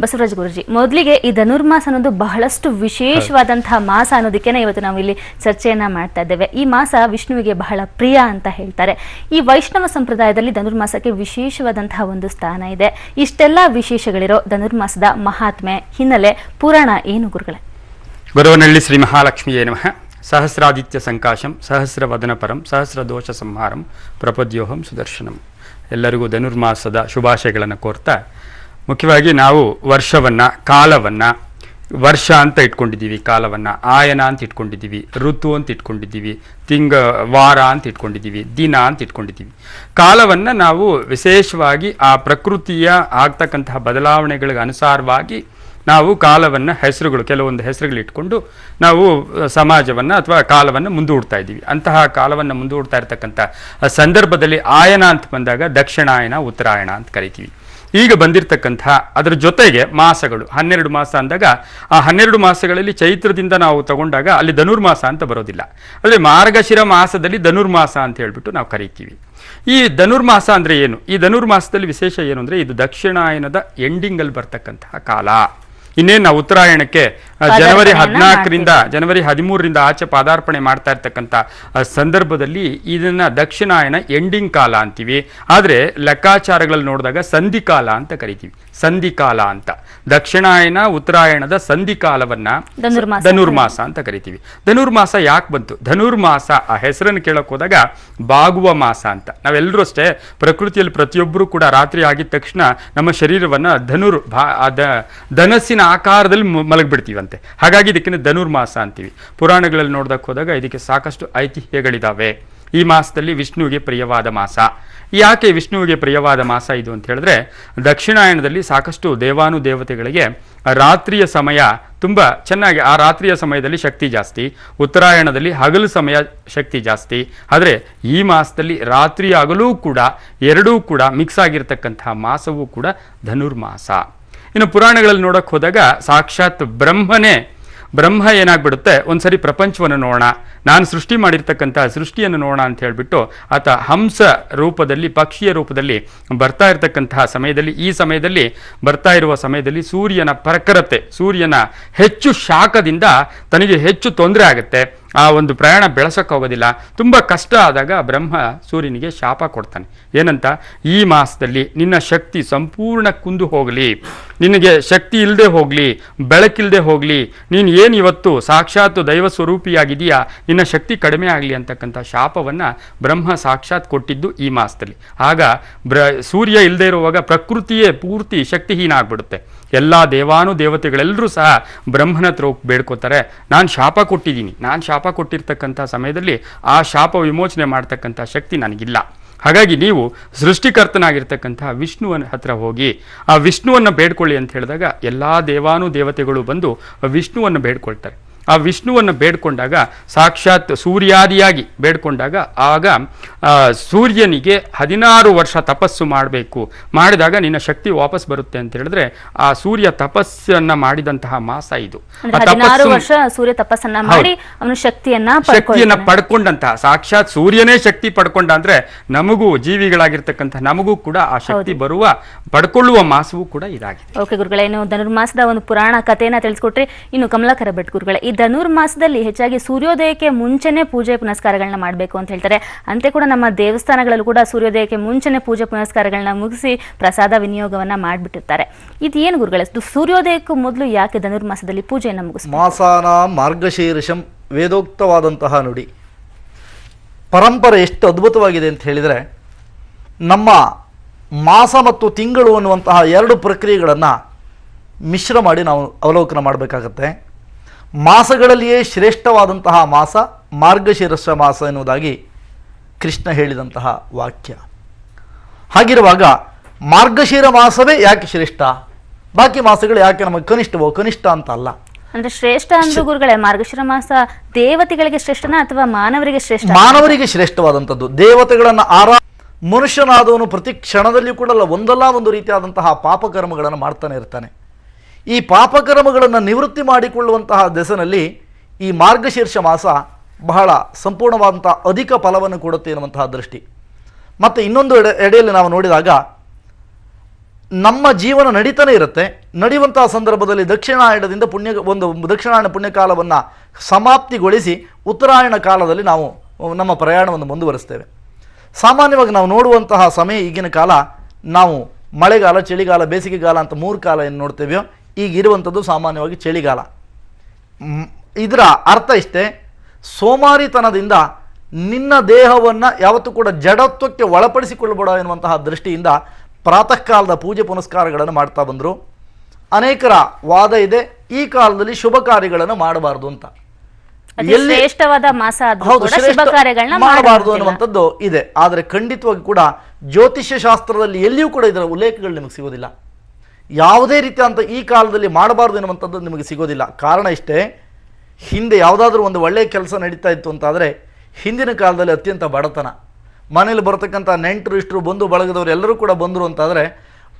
ಬಸವರಾಜ್ ಗುರುಜಿ, ಮೊದಲಿಗೆ ಈ ಧನುರ್ಮಾಸ ಅನ್ನೋದು ಬಹಳಷ್ಟು ವಿಶೇಷವಾದಂತಹ ಮಾಸ ಅನ್ನೋದಕ್ಕೆ ಇವತ್ತು ನಾವು ಇಲ್ಲಿ ಚರ್ಚೆಯನ್ನ ಮಾಡ್ತಾ ಇದ್ದೇವೆ. ಈ ಮಾಸ ವಿಷ್ಣುವಿಗೆ ಬಹಳ ಪ್ರಿಯ ಅಂತ ಹೇಳ್ತಾರೆ. ಈ ವೈಷ್ಣವ ಸಂಪ್ರದಾಯದಲ್ಲಿ ಧನುರ್ಮಾಸಕ್ಕೆ ವಿಶೇಷವಾದಂತಹ ಒಂದು ಸ್ಥಾನ ಇದೆ. ಇಷ್ಟೆಲ್ಲ ವಿಶೇಷಗಳಿರೋ ಧನುರ್ಮಾಸದ ಮಹಾತ್ಮೆ, ಹಿನ್ನೆಲೆ, ಪುರಾಣ ಏನು ಗುರುಗಳೇ? ಗುರುವನಹಳ್ಳಿ ಶ್ರೀ ಮಹಾಲಕ್ಷ್ಮಿಯೇ ನಮಃ. ಸಹಸ್ರಾದಿತ್ಯ ಸಂಕಾಶಂ ಸಹಸ್ರವದನ ಪರಂ ಸಹಸ್ರ ದೋಷ ಸಂಹಾರಂ ಪ್ರಪದ್ಯೋಹಂ ಸುದರ್ಶನಂ. ಎಲ್ಲರಿಗೂ ಧನುರ್ಮಾಸದ ಶುಭಾಶಯಗಳನ್ನು ಕೋರ್ತಾ, ಮುಖ್ಯವಾಗಿ ನಾವು ವರ್ಷವನ್ನು, ಕಾಲವನ್ನು, ವರ್ಷ ಅಂತ ಇಟ್ಕೊಂಡಿದ್ದೀವಿ, ಕಾಲವನ್ನು ಆಯನ ಅಂತ ಇಟ್ಕೊಂಡಿದ್ದೀವಿ, ಋತು ಅಂತ ಇಟ್ಕೊಂಡಿದ್ದೀವಿ, ವಾರ ಅಂತ ಇಟ್ಕೊಂಡಿದ್ದೀವಿ, ದಿನ ಅಂತ ಇಟ್ಕೊಂಡಿದ್ದೀವಿ. ಕಾಲವನ್ನು ನಾವು ವಿಶೇಷವಾಗಿ ಆ ಪ್ರಕೃತಿಯ ಆಗ್ತಕ್ಕಂತಹ ಬದಲಾವಣೆಗಳಿಗೆ ಅನುಸಾರವಾಗಿ ನಾವು ಕಾಲವನ್ನು ಕೆಲವೊಂದು ಹೆಸರುಗಳು ಇಟ್ಕೊಂಡು ನಾವು ಸಮಾಜವನ್ನು ಅಥವಾ ಕಾಲವನ್ನು ಮುಂದೂಡ್ತಾ ಇದ್ದೀವಿ. ಅಂತಹ ಕಾಲವನ್ನು ಮುಂದೂಡ್ತಾ ಇರತಕ್ಕಂಥ ಸಂದರ್ಭದಲ್ಲಿ ಆಯನ ಅಂತ ಬಂದಾಗ ದಕ್ಷಿಣಾಯನ, ಉತ್ತರಾಯಣ ಅಂತ ಕರಿತೀವಿ. ಈಗ ಬಂದಿರತಕ್ಕಂತಹ ಅದರ ಜೊತೆಗೆ ಮಾಸಗಳು 12 ಮಾಸ ಅಂದಾಗ ಆ 12 ಮಾಸಗಳಲ್ಲಿ ಚೈತ್ರದಿಂದ ನಾವು ತಗೊಂಡಾಗ ಅಲ್ಲಿ ಧನುರ್ಮಾಸ ಅಂತ ಬರೋದಿಲ್ಲ. ಅಂದರೆ ಮಾರ್ಗಶಿರ ಮಾಸದಲ್ಲಿ ಧನುರ್ಮಾಸ ಅಂತ ಹೇಳ್ಬಿಟ್ಟು ನಾವು ಕರಿತೀವಿ. ಈ ಧನುರ್ಮಾಸ ಅಂದರೆ ಏನು? ಈ ಧನುರ್ಮಾಸದಲ್ಲಿ ವಿಶೇಷ ಏನು ಅಂದರೆ ಇದು ದಕ್ಷಿಣಾಯನದ ಎಂಡಿಂಗಲ್ಲಿ ಬರ್ತಕ್ಕಂತಹ ಕಾಲ. ಇನ್ನೇನು ನಾವು ಉತ್ತರಾಯಣಕ್ಕೆ ಜನವರಿ 14ರಿಂದ ಜನವರಿ 13ರಿಂದ ಆಚೆ ಪಾದಾರ್ಪಣೆ ಮಾಡ್ತಾ ಇರ್ತಕ್ಕಂಥ ಸಂದರ್ಭದಲ್ಲಿ ಇದನ್ನ ದಕ್ಷಿಣಾಯನ ಎಂಡಿಂಗ್ ಕಾಲ ಅಂತೀವಿ. ಆದರೆ ಲೆಕ್ಕಾಚಾರಗಳಲ್ಲಿ ನೋಡಿದಾಗ ಸಂಧಿಕಾಲ ಅಂತ ಕರಿತೀವಿ. ಸಂಧಿಕಾಲ ಅಂತ ದಕ್ಷಿಣಾಯನ ಉತ್ತರಾಯಣದ ಸಂಧಿಕಾಲವನ್ನ ಧನುರ್ಮಾಸ ಅಂತ ಕರಿತೀವಿ. ಧನುರ್ಮಾಸ ಯಾಕೆ ಬಂತು? ಧನುರ್ಮಾಸ ಆ ಹೆಸರನ್ನು ಕೇಳಕ್ ಹೋದಾಗ ಬಾಗುವ ಮಾಸ ಅಂತ. ನಾವೆಲ್ಲರೂ ಅಷ್ಟೇ ಪ್ರಕೃತಿಯಲ್ಲಿ ಪ್ರತಿಯೊಬ್ಬರು ಕೂಡ ರಾತ್ರಿ ಆಗಿದ ತಕ್ಷಣ ನಮ್ಮ ಶರೀರವನ್ನ ಧನಸ್ಸಿನ ಆಕಾರದಲ್ಲಿ ಮಲಗಿಬಿಡ್ತೀವಂತೆ. ಹಾಗಾಗಿ ಇದಕ್ಕೆ ಧನುರ್ಮಾಸ ಅಂತೀವಿ. ಪುರಾಣಗಳಲ್ಲಿ ನೋಡ್ದಕ್ಕೆ ಹೋದಾಗ ಇದಕ್ಕೆ ಸಾಕಷ್ಟು ಐತಿಹ್ಯಗಳಿದಾವೆ. ಈ ಮಾಸದಲ್ಲಿ ವಿಷ್ಣುವಿಗೆ ಪ್ರಿಯವಾದ ಮಾಸ. ಯಾಕೆ ವಿಷ್ಣುವಿಗೆ ಪ್ರಿಯವಾದ ಮಾಸ ಇದು ಅಂತ ಹೇಳಿದ್ರೆ, ದಕ್ಷಿಣಾಯನದಲ್ಲಿ ಸಾಕಷ್ಟು ದೇವಾನುದೇವತೆಗಳಿಗೆ ರಾತ್ರಿಯ ಸಮಯ ತುಂಬ ಚೆನ್ನಾಗಿ, ಆ ರಾತ್ರಿಯ ಸಮಯದಲ್ಲಿ ಶಕ್ತಿ ಜಾಸ್ತಿ, ಉತ್ತರಾಯಣದಲ್ಲಿ ಹಗಲು ಸಮಯ ಶಕ್ತಿ ಜಾಸ್ತಿ. ಆದರೆ ಈ ಮಾಸದಲ್ಲಿ ರಾತ್ರಿ ಹಗಲೂ ಕೂಡ ಎರಡೂ ಕೂಡ ಮಿಕ್ಸ್ ಆಗಿರ್ತಕ್ಕಂತಹ ಮಾಸವೂ ಕೂಡ ಧನುರ್ಮಾಸ. ಇನ್ನು ಪುರಾಣಗಳಲ್ಲಿ ನೋಡಕ್ಕೆ ಹೋದಾಗ ಸಾಕ್ಷಾತ್ ಬ್ರಹ್ಮ ಏನಾಗ್ಬಿಡುತ್ತೆ, ಒಂದ್ಸರಿ ಪ್ರಪಂಚವನ್ನು ನೋಡೋಣ, ನಾನು ಸೃಷ್ಟಿ ಮಾಡಿರ್ತಕ್ಕಂಥ ಸೃಷ್ಟಿಯನ್ನು ನೋಡೋಣ ಅಂತ ಹೇಳ್ಬಿಟ್ಟು ಆತ ಹಂಸ ರೂಪದಲ್ಲಿ, ಪಕ್ಷಿಯ ರೂಪದಲ್ಲಿ ಬರ್ತಾ ಇರತಕ್ಕಂತಹ ಸಮಯದಲ್ಲಿ, ಈ ಸಮಯದಲ್ಲಿ ಬರ್ತಾ ಇರುವ ಸಮಯದಲ್ಲಿ ಸೂರ್ಯನ ಪ್ರಖರತೆ, ಸೂರ್ಯನ ಹೆಚ್ಚು ಶಾಖದಿಂದ ತನಗೆ ಹೆಚ್ಚು ತೊಂದರೆ ಆಗುತ್ತೆ. ಆ ಒಂದು ಪ್ರಯಾಣ ಬೆಳೆಸೋಕ್ಕಾಗೋದಿಲ್ಲ. ತುಂಬ ಕಷ್ಟ ಆದಾಗ ಬ್ರಹ್ಮ ಸೂರ್ಯನಿಗೆ ಶಾಪ ಕೊಡ್ತಾನೆ. ಏನಂತ? ಈ ಮಾಸದಲ್ಲಿ ನಿನ್ನ ಶಕ್ತಿ ಸಂಪೂರ್ಣ ಕುಂದು ಹೋಗಲಿ, ನಿನಗೆ ಶಕ್ತಿ ಇಲ್ಲದೆ ಹೋಗಲಿ, ಬೆಳಕಿಲ್ಲದೆ ಹೋಗಲಿ, ನೀನು ಏನು ಇವತ್ತು ಸಾಕ್ಷಾತ್ ದೈವ ಸ್ವರೂಪಿಯಾಗಿದೆಯಾ, ನಿನ್ನ ಶಕ್ತಿ ಕಡಿಮೆ ಆಗಲಿ ಅಂತಕ್ಕಂಥ ಶಾಪವನ್ನು ಬ್ರಹ್ಮ ಸಾಕ್ಷಾತ್ ಕೊಟ್ಟಿದ್ದು ಈ ಮಾಸದಲ್ಲಿ. ಆಗ ಸೂರ್ಯ ಇಲ್ಲದೆ ಇರುವಾಗ ಪ್ರಕೃತಿಯೇ ಪೂರ್ತಿ ಶಕ್ತಿಹೀನ ಆಗ್ಬಿಡುತ್ತೆ. ಎಲ್ಲ ದೇವಾನುದೇವತೆಗಳೆಲ್ಲರೂ ಸಹ ಬ್ರಹ್ಮನ ಹತ್ರ ಹೋಗಿ ಬೇಡ್ಕೋತಾರೆ, ನಾನು ಶಾಪ ಕೊಟ್ಟಿದ್ದೀನಿ, ನಾನು ಶಾಪ ಕೊಟ್ಟಿರ್ತಕ್ಕಂಥ ಸಮಯದಲ್ಲಿ ಆ ಶಾಪ ವಿಮೋಚನೆ ಮಾಡ್ತಕ್ಕಂಥ ಶಕ್ತಿ ನನಗಿಲ್ಲ. ಹಾಗಾಗಿ ನೀವು ಸೃಷ್ಟಿಕರ್ತನಾಗಿರ್ತಕ್ಕಂತಹ ವಿಷ್ಣುವನ ಹತ್ರ ಹೋಗಿ ಆ ವಿಷ್ಣುವನ್ನು ಬೇಡ್ಕೊಳ್ಳಿ ಅಂತ ಹೇಳಿದಾಗ ಎಲ್ಲ ದೇವಾನುದೇವತೆಗಳು ಬಂದು ವಿಷ್ಣುವನ್ನು ಬೇಡ್ಕೊಳ್ತಾರೆ. ಆ ವಿಷ್ಣುವನ್ನು ಬೇಡ್ಕೊಂಡಾಗ ಸಾಕ್ಷಾತ್ ಸೂರ್ಯಾದಿಯಾಗಿ ಬೇಡ್ಕೊಂಡಾಗ ಆಗ ಸೂರ್ಯನಿಗೆ 16 ವರ್ಷ ತಪಸ್ಸು ಮಾಡಬೇಕು, ಮಾಡಿದಾಗ ನಿನ್ನ ಶಕ್ತಿ ವಾಪಸ್ ಬರುತ್ತೆ ಅಂತ ಹೇಳಿದ್ರೆ ಆ ಸೂರ್ಯ ತಪಸ್ಸನ್ನ ಮಾಡಿದಂತಹ ಮಾಸ ಇದು. 16 ವರ್ಷ ಸೂರ್ಯ ತಪಸ್ಸನ್ನ ಮಾಡಿ ಅವನು ಶಕ್ತಿಯನ್ನ ಪಡ್ಕೊಂಡಂತಹ ಸಾಕ್ಷಾತ್ ಸೂರ್ಯನೇ ಶಕ್ತಿ ಪಡ್ಕೊಂಡ ಅಂದ್ರೆ ನಮಗೂ ಜೀವಿಗಳಾಗಿರ್ತಕ್ಕಂಥ ನಮಗೂ ಕೂಡ ಆ ಶಕ್ತಿ ಪಡ್ಕೊಳ್ಳುವ ಮಾಸವೂ ಕೂಡ ಇದಾಗಿದೆ. ಓಕೆ ಗುರುಗಳೇ, ಇನ್ನು ಧನುರ್ಮಾಸದ ಒಂದು ಪುರಾಣ ಕಥೆಯನ್ನ ತಿಳಿಸ್ಕೊಟ್ರಿ. ಇನ್ನು ಕಮಲಾಕರ ಭಟ್ ಗುರುಗಳೇ, ಈ ಧನುರ್ಮಾಸದಲ್ಲಿ ಹೆಚ್ಚಾಗಿ ಸೂರ್ಯೋದಯಕ್ಕೆ ಮುಂಚೆನೆ ಪೂಜೆ ಪುನಸ್ಕಾರಗಳನ್ನ ಮಾಡಬೇಕು ಅಂತ ಹೇಳ್ತಾರೆ. ಅಂತೆ ಕೂಡ ನಮ್ಮ ದೇವಸ್ಥಾನಗಳಲ್ಲೂ ಕೂಡ ಸೂರ್ಯೋದಯಕ್ಕೆ ಮುಂಚೆನೆ ಪೂಜೆ ಪುನಸ್ಕಾರಗಳನ್ನ ಮುಗಿಸಿ ಪ್ರಸಾದ ವಿನಿಯೋಗವನ್ನ ಮಾಡಿಬಿಟ್ಟಿರ್ತಾರೆ. ಇದು ಏನು ಗುರುಗಳೇ, ಸೂರ್ಯೋದಯಕ್ಕೂ ಮೊದಲು ಯಾಕೆ ಧನುರ್ಮಾಸದಲ್ಲಿ ಪೂಜೆಯನ್ನು ಮುಗಿಸ್ತಾರೆ? ಮಾಸಾನ ಮಾರ್ಗಶೀರ್ಷಂ ವೇದೋಕ್ತವಾದಂತಹ ನುಡಿ. ಪರಂಪರೆ ಎಷ್ಟು ಅದ್ಭುತವಾಗಿದೆ ಅಂತ ಹೇಳಿದರೆ, ನಮ್ಮ ಮಾಸ ಮತ್ತು ತಿಂಗಳು ಅನ್ನುವಂತಹ ಎರಡು ಪ್ರಕ್ರಿಯೆಗಳನ್ನು ಮಿಶ್ರ ಮಾಡಿ ನಾವು ಅವಲೋಕನ ಮಾಡಬೇಕಾಗತ್ತೆ. ಮಾಸಗಳಲ್ಲಿಯೇ ಶ್ರೇಷ್ಠವಾದಂತಹ ಮಾಸ ಮಾರ್ಗಶೀರ್ಷ ಮಾಸ ಎನ್ನುವುದಾಗಿ ಕೃಷ್ಣ ಹೇಳಿದಂತಹ ವಾಕ್ಯ. ಹಾಗಿರುವಾಗ ಮಾರ್ಗಶಿರ ಮಾಸವೇ ಯಾಕೆ ಶ್ರೇಷ್ಠ, ಬಾಕಿ ಮಾಸಗಳು ಯಾಕೆ ನಮಗೆ ಕನಿಷ್ಠವೋ? ಕನಿಷ್ಠ ಅಂತ ಅಲ್ಲ, ಅಂದ್ರೆ ಶ್ರೇಷ್ಠ ಅಂದ್ರೆ ಗುರುಗಳೇ, ಮಾರ್ಗಶಿರ ಮಾಸ ದೇವತೆಗಳಿಗೆ ಶ್ರೇಷ್ಠನಾ ಅಥವಾ ಮಾನವರಿಗೆ ಶ್ರೇಷ್ಠ? ಮಾನವರಿಗೆ ಶ್ರೇಷ್ಠವಾದಂಥದ್ದು. ಮನುಷ್ಯನಾದವನು ಪ್ರತಿ ಕ್ಷಣದಲ್ಲಿಯೂ ಕೂಡ ಒಂದಲ್ಲ ಒಂದು ರೀತಿಯಾದಂತಹ ಪಾಪಕರ್ಮಗಳನ್ನು ಮಾಡ್ತಾನೆ ಇರ್ತಾನೆ. ಈ ಪಾಪಕರ್ಮಗಳನ್ನು ನಿವೃತ್ತಿ ಮಾಡಿಕೊಳ್ಳುವಂತಹ ದೆಸೆನಲ್ಲಿ ಈ ಮಾರ್ಗಶೀರ್ಷ ಮಾಸ ಬಹಳ ಸಂಪೂರ್ಣವಾದಂಥ ಅಧಿಕ ಫಲವನ್ನು ಕೊಡುತ್ತೆ ಎನ್ನುವಂತಹ ದೃಷ್ಟಿ. ಮತ್ತು ಇನ್ನೊಂದು ಎಡೆಯಲ್ಲಿ ನಾವು ನೋಡಿದಾಗ ನಮ್ಮ ಜೀವನ ನಡೀತಾನೆ ಇರುತ್ತೆ. ನಡೆಯುವಂತಹ ಸಂದರ್ಭದಲ್ಲಿ ದಕ್ಷಿಣಾಯಣದಿಂದ ದಕ್ಷಿಣಾಯಣ ಪುಣ್ಯಕಾಲವನ್ನು ಸಮಾಪ್ತಿಗೊಳಿಸಿ ಉತ್ತರಾಯಣ ಕಾಲದಲ್ಲಿ ನಾವು ನಮ್ಮ ಪ್ರಯಾಣವನ್ನು ಮುಂದುವರಿಸ್ತೇವೆ. ಸಾಮಾನ್ಯವಾಗಿ ನಾವು ನೋಡುವಂತಹ ಸಮಯ ಈಗಿನ ಕಾಲ ನಾವು ಮಳೆಗಾಲ, ಚಳಿಗಾಲ, ಬೇಸಿಗೆಗಾಲ ಅಂತ 3 ಕಾಲ ಏನು ನೋಡ್ತೇವೆಯೋ ಈಗ ಇರುವಂಥದ್ದು ಸಾಮಾನ್ಯವಾಗಿ ಚಳಿಗಾಲ. ಇದರ ಅರ್ಥ ಇಷ್ಟೇ, ಸೋಮಾರಿತನದಿಂದ ನಿನ್ನ ದೇಹವನ್ನು ಯಾವತ್ತೂ ಕೂಡ ಜಡತ್ವಕ್ಕೆ ಒಳಪಡಿಸಿಕೊಳ್ಳಬೇಡ ಎನ್ನುವಂತಹ ದೃಷ್ಟಿಯಿಂದ ಪ್ರಾತಃ ಕಾಲದ ಪೂಜೆ ಪುನಸ್ಕಾರಗಳನ್ನು ಮಾಡ್ತಾ ಬಂದರು. ಅನೇಕರ ವಾದ ಇದೆ, ಈ ಕಾಲದಲ್ಲಿ ಶುಭ ಕಾರ್ಯಗಳನ್ನು ಮಾಡಬಾರದು ಅಂತ. ಶ್ರೇಷ್ಠವಾದ ಮಾಸ ಮಾಡಬಾರದು ಅನ್ನುವಂಥದ್ದು ಇದೆ. ಆದರೆ ಖಂಡಿತವಾಗಿ ಕೂಡ ಜ್ಯೋತಿಷ್ಯ ಶಾಸ್ತ್ರದಲ್ಲಿ ಎಲ್ಲಿಯೂ ಕೂಡ ಇದರ ಉಲ್ಲೇಖಗಳು ನಿಮಗೆ ಸಿಗೋದಿಲ್ಲ. ಯಾವುದೇ ರೀತಿಯಂತ ಈ ಕಾಲದಲ್ಲಿ ಮಾಡಬಾರ್ದು ಎನ್ನುವಂಥದ್ದು ನಿಮಗೆ ಸಿಗೋದಿಲ್ಲ. ಕಾರಣ ಇಷ್ಟೇ, ಹಿಂದೆ ಯಾವುದಾದ್ರೂ ಒಂದು ಒಳ್ಳೆಯ ಕೆಲಸ ನಡೀತಾ ಇತ್ತು ಅಂತಾದರೆ ಹಿಂದಿನ ಕಾಲದಲ್ಲಿ ಅತ್ಯಂತ ಬಡತನ, ಮನೇಲಿ ಬರತಕ್ಕಂಥ ನೆಂಟರು ಇಷ್ಟರು ಬಂಧು ಬಳಗದವರು ಎಲ್ಲರೂ ಕೂಡ ಬಂದರು ಅಂತಾದರೆ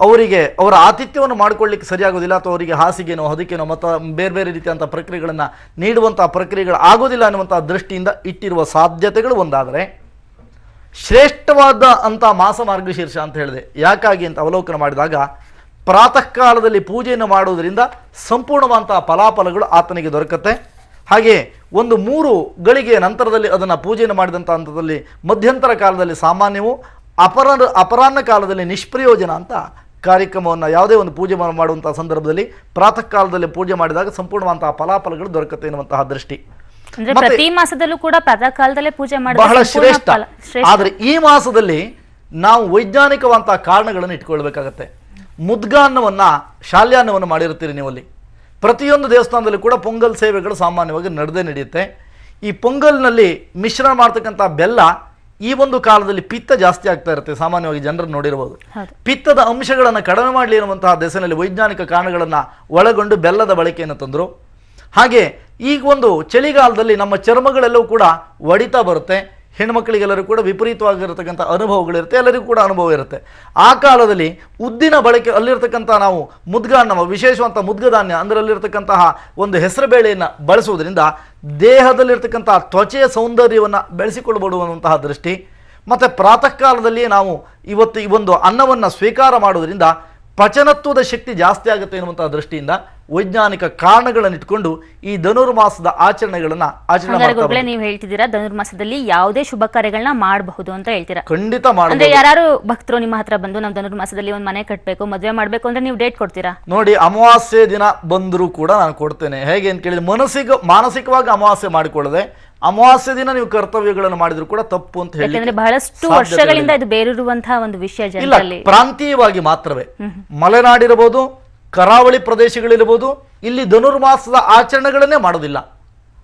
ಅವರಿಗೆ ಅವರ ಆತಿಥ್ಯವನ್ನು ಮಾಡಿಕೊಳ್ಳಿಕ್ಕೆ ಸರಿಯಾಗೋದಿಲ್ಲ, ಅಥವಾ ಅವರಿಗೆ ಹಾಸಿಗೆನೋ ಹೊದಿಕೆನೋ ಮತ್ತು ಬೇರೆ ಬೇರೆ ರೀತಿಯಂಥ ಪ್ರಕ್ರಿಯೆಗಳನ್ನು ನೀಡುವಂಥ ಪ್ರಕ್ರಿಯೆಗಳು ಆಗೋದಿಲ್ಲ ಅನ್ನುವಂಥ ದೃಷ್ಟಿಯಿಂದ ಇಟ್ಟಿರುವ ಸಾಧ್ಯತೆಗಳು ಒಂದಾದರೆ, ಶ್ರೇಷ್ಠವಾದ ಅಂಥ ಮಾಸ ಮಾರ್ಗಶೀರ್ಷ ಅಂತ ಹೇಳಿದೆ. ಯಾಕಾಗಿ ಅಂತ ಅವಲೋಕನ ಮಾಡಿದಾಗ ಪ್ರಾತಃ ಕಾಲದಲ್ಲಿ ಪೂಜೆಯನ್ನು ಮಾಡುವುದರಿಂದ ಸಂಪೂರ್ಣವಾದಂತಹ ಫಲಾಫಲಗಳು ಆತನಿಗೆ ದೊರಕುತ್ತೆ. ಹಾಗೆ ಒಂದು 3 ಗಳಿಗೆ ನಂತರದಲ್ಲಿ ಅದನ್ನು ಪೂಜೆಯನ್ನು ಮಾಡಿದಂಥ ಹಂತದಲ್ಲಿ ಮಧ್ಯಂತರ ಕಾಲದಲ್ಲಿ ಸಾಮಾನ್ಯವು, ಅಪರಾಹ್ನ ಕಾಲದಲ್ಲಿ ನಿಷ್ಪ್ರಯೋಜನ ಅಂತ ಕಾರ್ಯಕ್ರಮವನ್ನು ಯಾವುದೇ ಒಂದು ಪೂಜೆ ಮಾಡುವಂಥ ಸಂದರ್ಭದಲ್ಲಿ ಪ್ರಾತಃ ಕಾಲದಲ್ಲಿ ಪೂಜೆ ಮಾಡಿದಾಗ ಸಂಪೂರ್ಣವಾದಂತಹ ಫಲಾಫಲಗಳು ದೊರಕುತ್ತೆ ಎನ್ನುವಂತಹ ದೃಷ್ಟಿ. ಪ್ರತಿ ಮಾಸದಲ್ಲೂ ಕೂಡ ಪ್ರಾತಃ ಕಾಲದಲ್ಲೇ ಪೂಜೆ ಬಹಳ ಶ್ರೇಷ್ಠ. ಆದರೆ ಈ ಮಾಸದಲ್ಲಿ ನಾವು ವೈಜ್ಞಾನಿಕವಂತಹ ಕಾರಣಗಳನ್ನು ಇಟ್ಕೊಳ್ಬೇಕಾಗತ್ತೆ. ಮುದ್ಗಾನ್ನವನ್ನು, ಶಾಲ್ಯಾನ್ನವನ್ನು ಮಾಡಿರ್ತೀರಿ ನೀವಲ್ಲಿ. ಪ್ರತಿಯೊಂದು ದೇವಸ್ಥಾನದಲ್ಲಿ ಕೂಡ ಪೊಂಗಲ್ ಸೇವೆಗಳು ಸಾಮಾನ್ಯವಾಗಿ ನಡೆಯುತ್ತೆ. ಈ ಪೊಂಗಲ್ನಲ್ಲಿ ಮಿಶ್ರಣ ಮಾಡ್ತಕ್ಕಂಥ ಬೆಲ್ಲ ಈ ಒಂದು ಕಾಲದಲ್ಲಿ ಪಿತ್ತ ಜಾಸ್ತಿ ಆಗ್ತಾ ಇರುತ್ತೆ. ಸಾಮಾನ್ಯವಾಗಿ ಜನರನ್ನು ನೋಡಿರಬಹುದು. ಪಿತ್ತದ ಅಂಶಗಳನ್ನು ಕಡಿಮೆ ಮಾಡಲಿ ಎನ್ನುವಂತಹ ದೆಸೆಯಲ್ಲಿ ವೈಜ್ಞಾನಿಕ ಕಾರಣಗಳನ್ನು ಒಳಗೊಂಡು ಬೆಲ್ಲದ ಬಳಕೆಯನ್ನು ತಂದರು. ಹಾಗೆ ಈಗ ಒಂದು ಚಳಿಗಾಲದಲ್ಲಿ ನಮ್ಮ ಚರ್ಮಗಳೆಲ್ಲವೂ ಕೂಡ ಒಡಿತಾ ಬರುತ್ತೆ. ಹೆಣ್ಮಕ್ಳಿಗೆಲ್ಲರೂ ಕೂಡ ವಿಪರೀತವಾಗಿರತಕ್ಕಂಥ ಅನುಭವಗಳಿರುತ್ತೆ, ಎಲ್ಲರಿಗೂ ಕೂಡ ಅನುಭವ ಇರುತ್ತೆ. ಆ ಕಾಲದಲ್ಲಿ ಉದ್ದಿನ ಬಳಕೆ, ಅಲ್ಲಿರ್ತಕ್ಕಂಥ ನಾವು ಮುದ್ಗಾನ್ನ, ವಿಶೇಷವಂತ ಮುದ್ಗಧಾನ್ಯ ಅಂದರೆ ಅಲ್ಲಿರ್ತಕ್ಕಂತಹ ಒಂದು ಹೆಸರು ಬೇಳೆಯನ್ನು ಬಳಸುವುದರಿಂದ ದೇಹದಲ್ಲಿರ್ತಕ್ಕಂತಹ ತ್ವಚೆಯ ಸೌಂದರ್ಯವನ್ನು ಬೆಳೆಸಿಕೊಳ್ಳಬಹುದಂತಹ ದೃಷ್ಟಿ. ಮತ್ತು ಪ್ರಾತಃ ಕಾಲದಲ್ಲಿ ನಾವು ಇವತ್ತು ಈ ಒಂದು ಅನ್ನವನ್ನು ಸ್ವೀಕಾರ ಮಾಡುವುದರಿಂದ ಪಚನತ್ವದ ಶಕ್ತಿ ಜಾಸ್ತಿ ಆಗುತ್ತೆ ಎನ್ನುವಂತಹ ದೃಷ್ಟಿಯಿಂದ ವೈಜ್ಞಾನಿಕ ಕಾರಣಗಳನ್ನು ಇಟ್ಕೊಂಡು ಈ ಧನುರ್ಮಾಸದ ಆಚರಣೆಗಳನ್ನ ಆಚರಣೆ. ನೀವು ಹೇಳ್ತಿದ್ದೀರಾ ಧನುರ್ಮಾಸದಲ್ಲಿ ಯಾವುದೇ ಶುಭ ಕಾರ್ಯಗಳನ್ನ ಮಾಡಬಹುದು ಅಂತ ಹೇಳ್ತೀರಾ? ಖಂಡಿತ ಮಾಡಬಹುದು. ಅಂದ್ರೆ ಯಾರು ಭಕ್ತರು ನಿಮ್ಮ ಹತ್ರ ಬಂದು ನಾವು ಧನುರ್ಮಾಸದಲ್ಲಿ ಒಂದು ಮನೆ ಕಟ್ಟಬೇಕು, ಮದುವೆ ಮಾಡಬೇಕು ಅಂದ್ರೆ ನೀವು ಡೇಟ್ ಕೊಡ್ತೀರಾ? ನೋಡಿ, ಅಮಾವಾಸ್ಯೆ ದಿನ ಬಂದರೂ ಕೂಡ ನಾನು ಕೊಡ್ತೇನೆ. ಹೇಗೆ ಅಂತ ಕೇಳಿದ್ರೆ ಮಾನಸಿಕವಾಗಿ ಅಮಾವಾಸ್ಯೆ ಮಾಡಿಕೊಳ್ಳದೆ ಅಮಾವಾಸ್ಯೆ ದಿನ ನೀವು ಕರ್ತವ್ಯಗಳನ್ನು ಮಾಡಿದ್ರು ಕೂಡ ತಪ್ಪು ಅಂತ ಹೇಳಿ. ಯಾಕಂದ್ರೆ ಬಹಳಷ್ಟು ವರ್ಷಗಳಿಂದ ಇದು ಬೇರೂರುವಂತಹ ಒಂದು ವಿಷಯ. ಇಲ್ಲ, ಪ್ರಾಂತೀಯವಾಗಿ ಮಾತ್ರವೇ. ಮಲೆನಾಡಿರಬಹುದು, ಕರಾವಳಿ ಪ್ರದೇಶಗಳಿರಬಹುದು, ಇಲ್ಲಿ ಧನುರ್ಮಾಸದ ಆಚರಣೆಗಳನ್ನೇ ಮಾಡೋದಿಲ್ಲ.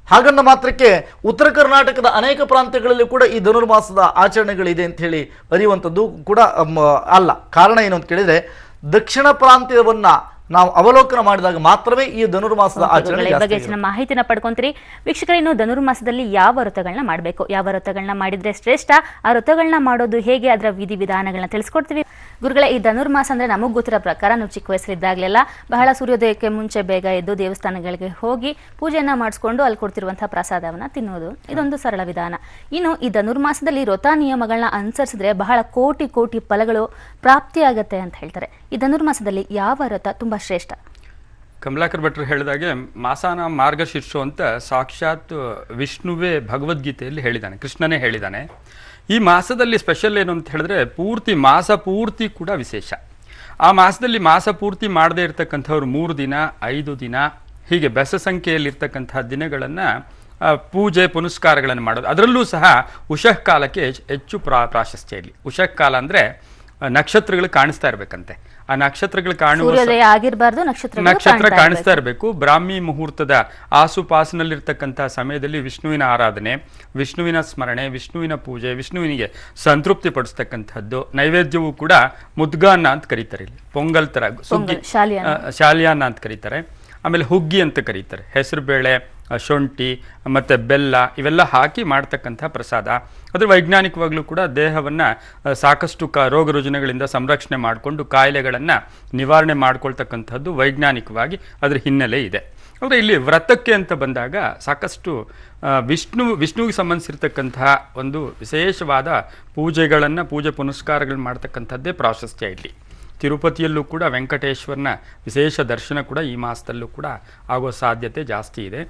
ಹಾಗನ್ನ ಮಾತ್ರಕ್ಕೆ ಉತ್ತರ ಕರ್ನಾಟಕದ ಅನೇಕ ಪ್ರಾಂತ್ಯಗಳಲ್ಲಿ ಕೂಡ ಈ ಧನುರ್ಮಾಸದ ಆಚರಣೆಗಳಿದೆ ಅಂತ ಹೇಳಿ ಅರಿಯುವಂಥದ್ದು ಕೂಡ ಅಲ್ಲ. ಕಾರಣ ಏನು ಅಂತ ಕೇಳಿದ್ರೆ, ದಕ್ಷಿಣ ಪ್ರಾಂತ್ಯವನ್ನ ನಾವು ಅವಲೋಕನ ಮಾಡಿದಾಗ ಮಾತ್ರವೇ ಈ ಧನುರ್ಮಾಸದ ಆಚರಣೆ ಬಗ್ಗೆ ಹೆಚ್ಚಿನ ಮಾಹಿತಿನ ಪಡ್ಕೊಂತೀರಿ. ವೀಕ್ಷಕರೇ, ಇನ್ನು ಧನುರ್ಮಾಸದಲ್ಲಿ ಯಾವ ವ್ರತಗಳನ್ನ ಮಾಡಬೇಕು, ಯಾವ ವ್ರತಗಳನ್ನ ಮಾಡಿದ್ರೆ ಶ್ರೇಷ್ಠ, ಆ ವ್ರತಗಳನ್ನ ಮಾಡೋದು ಹೇಗೆ, ಅದರ ವಿಧಿವಿಧಾನಗಳನ್ನ ತಿಳಿಸ್ಕೊಡ್ತೀವಿ. ಗುರುಗಳೇ, ಈ ಧನುರ್ಮಾಸ ಅಂದ್ರೆ ನಮಗ್ ಗೊತ್ತಿರೋ ಪ್ರಕಾರ ನಾವು ಚಿಕ್ಕ ವಯಸ್ಸಲ್ಲಿದ್ದಾಗಲೆಲ್ಲ ಬಹಳ ಸೂರ್ಯೋದಯಕ್ಕೆ ಮುಂಚೆ ಬೇಗ ಎದ್ದು ದೇವಸ್ಥಾನಗಳಿಗೆ ಹೋಗಿ ಪೂಜೆಯನ್ನ ಮಾಡಿಸ್ಕೊಂಡು ಅಲ್ಲಿ ಕೊಡ್ತಿರುವಂತಹ ಪ್ರಸಾದವನ್ನ ತಿನ್ನೋದು, ಇದೊಂದು ಸರಳ ವಿಧಾನ. ಇನ್ನು ಈ ಧನುರ್ಮಾಸದಲ್ಲಿ ವ್ರತ ನಿಯಮಗಳನ್ನ ಅನುಸರಿಸಿದ್ರೆ ಬಹಳ ಕೋಟಿ ಕೋಟಿ ಫಲಗಳು ಪ್ರಾಪ್ತಿಯಾಗತ್ತೆ ಅಂತ ಹೇಳ್ತಾರೆ. ಈ ಧನುರ್ಮಾಸದಲ್ಲಿ ಯಾವ ವ್ರತ ತುಂಬಾ ಶ್ರೇಷ್ಠ? ಕಮಲಾಕರ್ ಭಟ್ರು ಹೇಳಿದಾಗೆ ಮಾಸಾನ ಮಾರ್ಗಶೀರ್ಷ ಅಂತ ಸಾಕ್ಷಾತ್ ವಿಷ್ಣುವೇ ಭಗವದ್ಗೀತೆಯಲ್ಲಿ ಹೇಳಿದ್ದಾನೆ, ಕೃಷ್ಣನೇ ಹೇಳಿದ್ದಾನೆ. ಈ ಮಾಸದಲ್ಲಿ ಸ್ಪೆಷಲ್ ಏನು ಅಂತ ಹೇಳಿದ್ರೆ ಮಾಸ ಪೂರ್ತಿ ಕೂಡ ವಿಶೇಷ. ಆ ಮಾಸದಲ್ಲಿ ಮಾಸ ಪೂರ್ತಿ ಮಾಡದೇ ಇರತಕ್ಕಂಥವ್ರು 3 ದಿನ 5 ದಿನ ಹೀಗೆ ಬೆಸ ಸಂಖ್ಯೆಯಲ್ಲಿರ್ತಕ್ಕಂಥ ದಿನಗಳನ್ನು ಪೂಜೆ ಪುನಸ್ಕಾರಗಳನ್ನು ಮಾಡೋದು. ಅದರಲ್ಲೂ ಸಹ ಉಷಃ ಕಾಲಕ್ಕೆ ಹೆಚ್ಚು ಪ್ರಾಶಸ್ತ್ಯ ಇಲ್ಲಿ. ಉಷಃ ಕಾಲ ಅಂದರೆ ನಕ್ಷತ್ರಗಳು ಕಾಣಿಸ್ತಾ ಇರಬೇಕಂತೆ. ಆ ನಕ್ಷತ್ರಗಳು ನಕ್ಷತ್ರ ಕಾಣಿಸ್ತಾ ಇರಬೇಕು. ಬ್ರಾಹ್ಮಿ ಮುಹೂರ್ತದ ಆಸುಪಾಸಿನಲ್ಲಿರ್ತಕ್ಕಂಥ ಸಮಯದಲ್ಲಿ ವಿಷ್ಣುವಿನ ಆರಾಧನೆ, ವಿಷ್ಣುವಿನ ಸ್ಮರಣೆ, ವಿಷ್ಣುವಿನ ಪೂಜೆ, ವಿಷ್ಣುವಿನಿಗೆ ಸಂತೃಪ್ತಿ ಪಡಿಸ್ತಕ್ಕಂಥದ್ದು. ನೈವೇದ್ಯವೂ ಕೂಡ ಮುದ್ಗಾನ್ನ ಅಂತ ಕರೀತಾರೆ, ಇಲ್ಲಿ ಪೊಂಗಲ್ ತರ, ಸುಗ್ಗಿ ಶಾಲ್ಯಾನ್ನ ಅಂತ ಕರೀತಾರೆ. ಆಮೇಲೆ ಹುಗ್ಗಿ ಅಂತ ಕರೀತಾರೆ. ಹೆಸರು ಬೇಳೆ ಶುಂಠಿ ಮತ್ತು ಬೆಲ್ಲ ಇವೆಲ್ಲ ಹಾಕಿ ಮಾಡ್ತಕ್ಕಂಥ ಪ್ರಸಾದ. ಅದ್ರ ವೈಜ್ಞಾನಿಕವಾಗಲೂ ಕೂಡ ದೇಹವನ್ನು ಸಾಕಷ್ಟು ರೋಗ ರುಜಿನಗಳಿಂದ ಸಂರಕ್ಷಣೆ ಮಾಡಿಕೊಂಡು ಕಾಯಿಲೆಗಳನ್ನು ನಿವಾರಣೆ ಮಾಡ್ಕೊಳ್ತಕ್ಕಂಥದ್ದು ವೈಜ್ಞಾನಿಕವಾಗಿ ಅದರ ಹಿನ್ನೆಲೆ ಇದೆ. ಅಂದರೆ ಇಲ್ಲಿ ವ್ರತಕ್ಕೆ ಅಂತ ಬಂದಾಗ ಸಾಕಷ್ಟು ವಿಷ್ಣುವಿಗೆ ಸಂಬಂಧಿಸಿರ್ತಕ್ಕಂತಹ ಒಂದು ವಿಶೇಷವಾದ ಪೂಜೆ ಪುನಸ್ಕಾರಗಳು ಮಾಡ್ತಕ್ಕಂಥದ್ದೇ ಪ್ರಾಶಸ್ತ್ಯ ಇಲ್ಲಿ. ತಿರುಪತಿಯಲ್ಲೂ ಕೂಡ ವೆಂಕಟೇಶ್ವರನ ವಿಶೇಷ ದರ್ಶನ ಕೂಡ ಈ ಮಾಸದಲ್ಲೂ ಕೂಡ ಆಗೋ ಸಾಧ್ಯತೆ ಜಾಸ್ತಿ ಇದೆ.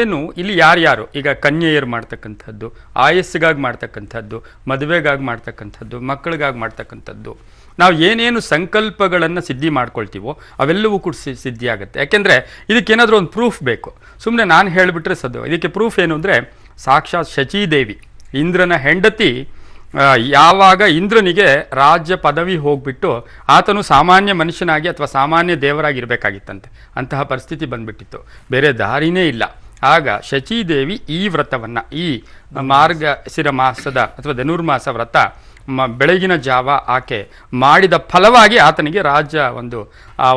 ಏನು ಇಲ್ಲಿ ಯಾರ್ಯಾರು ಈಗ ಕನ್ಯೆಯರು ಮಾಡ್ತಕ್ಕಂಥದ್ದು, ಆಯಸ್ಸಿಗಾಗಿ ಮಾಡ್ತಕ್ಕಂಥದ್ದು, ಮದುವೆಗಾಗಿ ಮಾಡ್ತಕ್ಕಂಥದ್ದು, ಮಕ್ಕಳಿಗಾಗಿ ಮಾಡ್ತಕ್ಕಂಥದ್ದು, ನಾವು ಏನೇನು ಸಂಕಲ್ಪಗಳನ್ನು ಸಿದ್ಧಿ ಮಾಡ್ಕೊಳ್ತೀವೋ ಅವೆಲ್ಲವೂ ಕೂಡ ಸಿದ್ಧಿ ಆಗುತ್ತೆ. ಯಾಕೆಂದರೆ ಇದಕ್ಕೇನಾದರೂ ಒಂದು ಪ್ರೂಫ್ ಬೇಕು. ಸುಮ್ಮನೆ ನಾನು ಹೇಳಿಬಿಟ್ರೆ ಸದ್ದು. ಇದಕ್ಕೆ ಪ್ರೂಫ್ ಏನು ಅಂದರೆ ಸಾಕ್ಷಾತ್ ಶಚೀದೇವಿ, ಇಂದ್ರನ ಹೆಂಡತಿ, ಯಾವಾಗ ಇಂದ್ರನಿಗೆ ರಾಜ್ಯ ಪದವಿ ಹೋಗ್ಬಿಟ್ಟು ಆತನು ಸಾಮಾನ್ಯ ಮನುಷ್ಯನಾಗಿ ಅಥವಾ ಸಾಮಾನ್ಯ ದೇವರಾಗಿರ್ಬೇಕಾಗಿತ್ತಂತೆ. ಅಂತಹ ಪರಿಸ್ಥಿತಿ ಬಂದ್ಬಿಟ್ಟಿತ್ತು, ಬೇರೆ ದಾರಿನೇ ಇಲ್ಲ. ಆಗ ಶಚೀದೇವಿ ಈ ವ್ರತವನ್ನು, ಈ ಮಾರ್ಗಶಿರ ಮಾಸದ ಅಥವಾ ಧನುರ್ಮಾಸ ವ್ರತ ಬೆಳಗಿನ ಜಾವ ಆಕೆ ಮಾಡಿದ ಫಲವಾಗಿ ಆತನಿಗೆ ರಾಜ್ಯ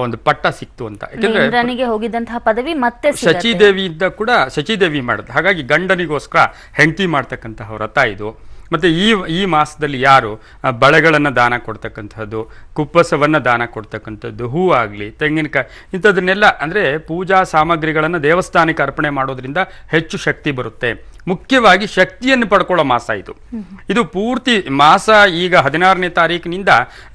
ಒಂದು ಪಟ್ಟ ಸಿಕ್ತು ಅಂತ. ಯಾಕೆಂದ್ರೆ ಹೋಗಿದ್ದಂತಹ ಪದವಿ ಮತ್ತೆ ಶಚೀದೇವಿಯಿಂದ ಕೂಡ ಶಚೀದೇವಿ ಮಾಡಿದ. ಹಾಗಾಗಿ ಗಂಡನಿಗೋಸ್ಕರ ಹೆಂಡತಿ ಮಾಡ್ತಕ್ಕಂತಹ ವ್ರತ ಇದು. ಮತ್ತು ಈ ಮಾಸದಲ್ಲಿ ಯಾರು ಬಳೆಗಳನ್ನು ದಾನ ಕೊಡ್ತಕ್ಕಂಥದ್ದು, ಕುಪ್ಪಸವನ್ನು ದಾನ ಕೊಡ್ತಕ್ಕಂಥದ್ದು, ಹೂವಾಗಲಿ, ತೆಂಗಿನಕಾಯಿ, ಇಂಥದನ್ನೆಲ್ಲ ಅಂದರೆ ಪೂಜಾ ಸಾಮಗ್ರಿಗಳನ್ನು ದೇವಸ್ಥಾನಕ್ಕೆ ಅರ್ಪಣೆ ಮಾಡೋದ್ರಿಂದ ಹೆಚ್ಚು ಶಕ್ತಿ ಬರುತ್ತೆ. ಮುಖ್ಯವಾಗಿ ಶಕ್ತಿಯನ್ನು ಪಡ್ಕೊಳ್ಳೋ ಮಾಸ ಇದು ಪೂರ್ತಿ ಮಾಸ. ಈಗ 16ನೇ ತಾರೀಕಿನಿಂದ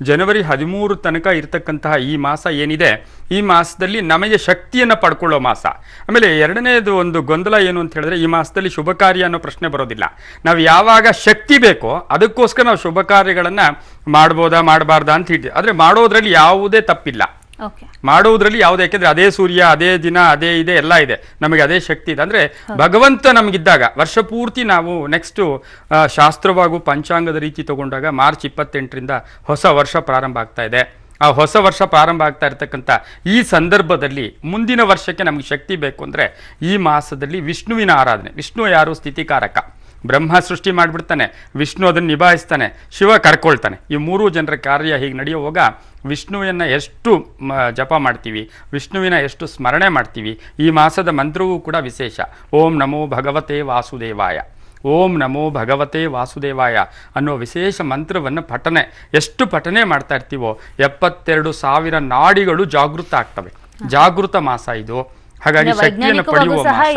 ಜನವರಿ 13 ತನಕ ಇರತಕ್ಕಂತಹ ಈ ಮಾಸ ಏನಿದೆ, ಈ ಮಾಸದಲ್ಲಿ ನಮಗೆ ಶಕ್ತಿಯನ್ನು ಪಡ್ಕೊಳ್ಳೋ ಮಾಸ. ಆಮೇಲೆ ಎರಡನೇದು ಒಂದು ಗೊಂದಲ ಏನು ಅಂತ ಹೇಳಿದ್ರೆ, ಈ ಮಾಸದಲ್ಲಿ ಶುಭ ಕಾರ್ಯ ಅನ್ನೋ ಪ್ರಶ್ನೆ ಬರೋದಿಲ್ಲ. ನಾವು ಯಾವಾಗ ಶಕ್ತಿ ಬೇಕೋ ಅದಕ್ಕೋಸ್ಕರ ನಾವು ಶುಭ ಕಾರ್ಯಗಳನ್ನು ಮಾಡ್ಬೋದಾ ಮಾಡಬಾರ್ದಾ ಅಂತ ಹೇಳ್ತೀವಿ. ಆದರೆ ಮಾಡೋದ್ರಲ್ಲಿ ಯಾವುದೇ ತಪ್ಪಿಲ್ಲ, ಮಾಡುವುದರಲ್ಲಿ ಯಾವುದೇ. ಯಾಕೆಂದ್ರೆ ಅದೇ ಸೂರ್ಯ, ಅದೇ ದಿನ, ಅದೇ ಇದೆ, ಎಲ್ಲ ಇದೆ, ನಮಗೆ ಅದೇ ಶಕ್ತಿ ಇದೆ. ಅಂದ್ರೆ ಭಗವಂತ ನಮಗಿದ್ದಾಗ ವರ್ಷ ಪೂರ್ತಿ ನಾವು ನೆಕ್ಸ್ಟ್ ಶಾಸ್ತ್ರವಾಗೂ ಪಂಚಾಂಗದ ರೀತಿ ತಗೊಂಡಾಗ ಮಾರ್ಚ್ 28ರಿಂದ ಹೊಸ ವರ್ಷ ಪ್ರಾರಂಭ ಆಗ್ತಾ ಇದೆ. ಆ ಹೊಸ ವರ್ಷ ಪ್ರಾರಂಭ ಆಗ್ತಾ ಇರತಕ್ಕಂಥ ಈ ಸಂದರ್ಭದಲ್ಲಿ ಮುಂದಿನ ವರ್ಷಕ್ಕೆ ನಮಗೆ ಶಕ್ತಿ ಬೇಕು ಅಂದರೆ ಈ ಮಾಸದಲ್ಲಿ ವಿಷ್ಣುವಿನ ಆರಾಧನೆ. ವಿಷ್ಣು ಯಾರು? ಸ್ಥಿತಿಕಾರಕ. ಬ್ರಹ್ಮ ಸೃಷ್ಟಿ ಮಾಡಿಬಿಡ್ತಾನೆ, ವಿಷ್ಣು ಅದನ್ನು ನಿಭಾಯಿಸ್ತಾನೆ, ಶಿವ ಕರ್ಕೊಳ್ತಾನೆ. ಈ ಮೂರು ಜನರ ಕಾರ್ಯ ಹೀಗೆ ನಡೆಯುವಾಗ ವಿಷ್ಣುವಿನ ಎಷ್ಟು ಜಪ ಮಾಡ್ತೀವಿ, ವಿಷ್ಣುವಿನ ಎಷ್ಟು ಸ್ಮರಣೆ ಮಾಡ್ತೀವಿ. ಈ ಮಾಸದ ಮಂತ್ರವೂ ಕೂಡ ವಿಶೇಷ. ಓಂ ನಮೋ ಭಗವತೆ ವಾಸುದೇವಾಯ, ಓಂ ನಮೋ ಭಗವತೆ ವಾಸುದೇವಾಯ ಅನ್ನೋ ವಿಶೇಷ ಮಂತ್ರವನ್ನು ಎಷ್ಟು ಪಠನೆ ಮಾಡ್ತಾ ಇರ್ತೀವೋ 72,000 ನಾಡಿಗಳು ಜಾಗೃತ ಆಗ್ತವೆ. ಜಾಗೃತ ಮಾಸ ಇದು. ಹಾಗಾಗಿ ಶಕ್ತಿಯನ್ನು ಪಡೆಯುವ ಮಾಸ.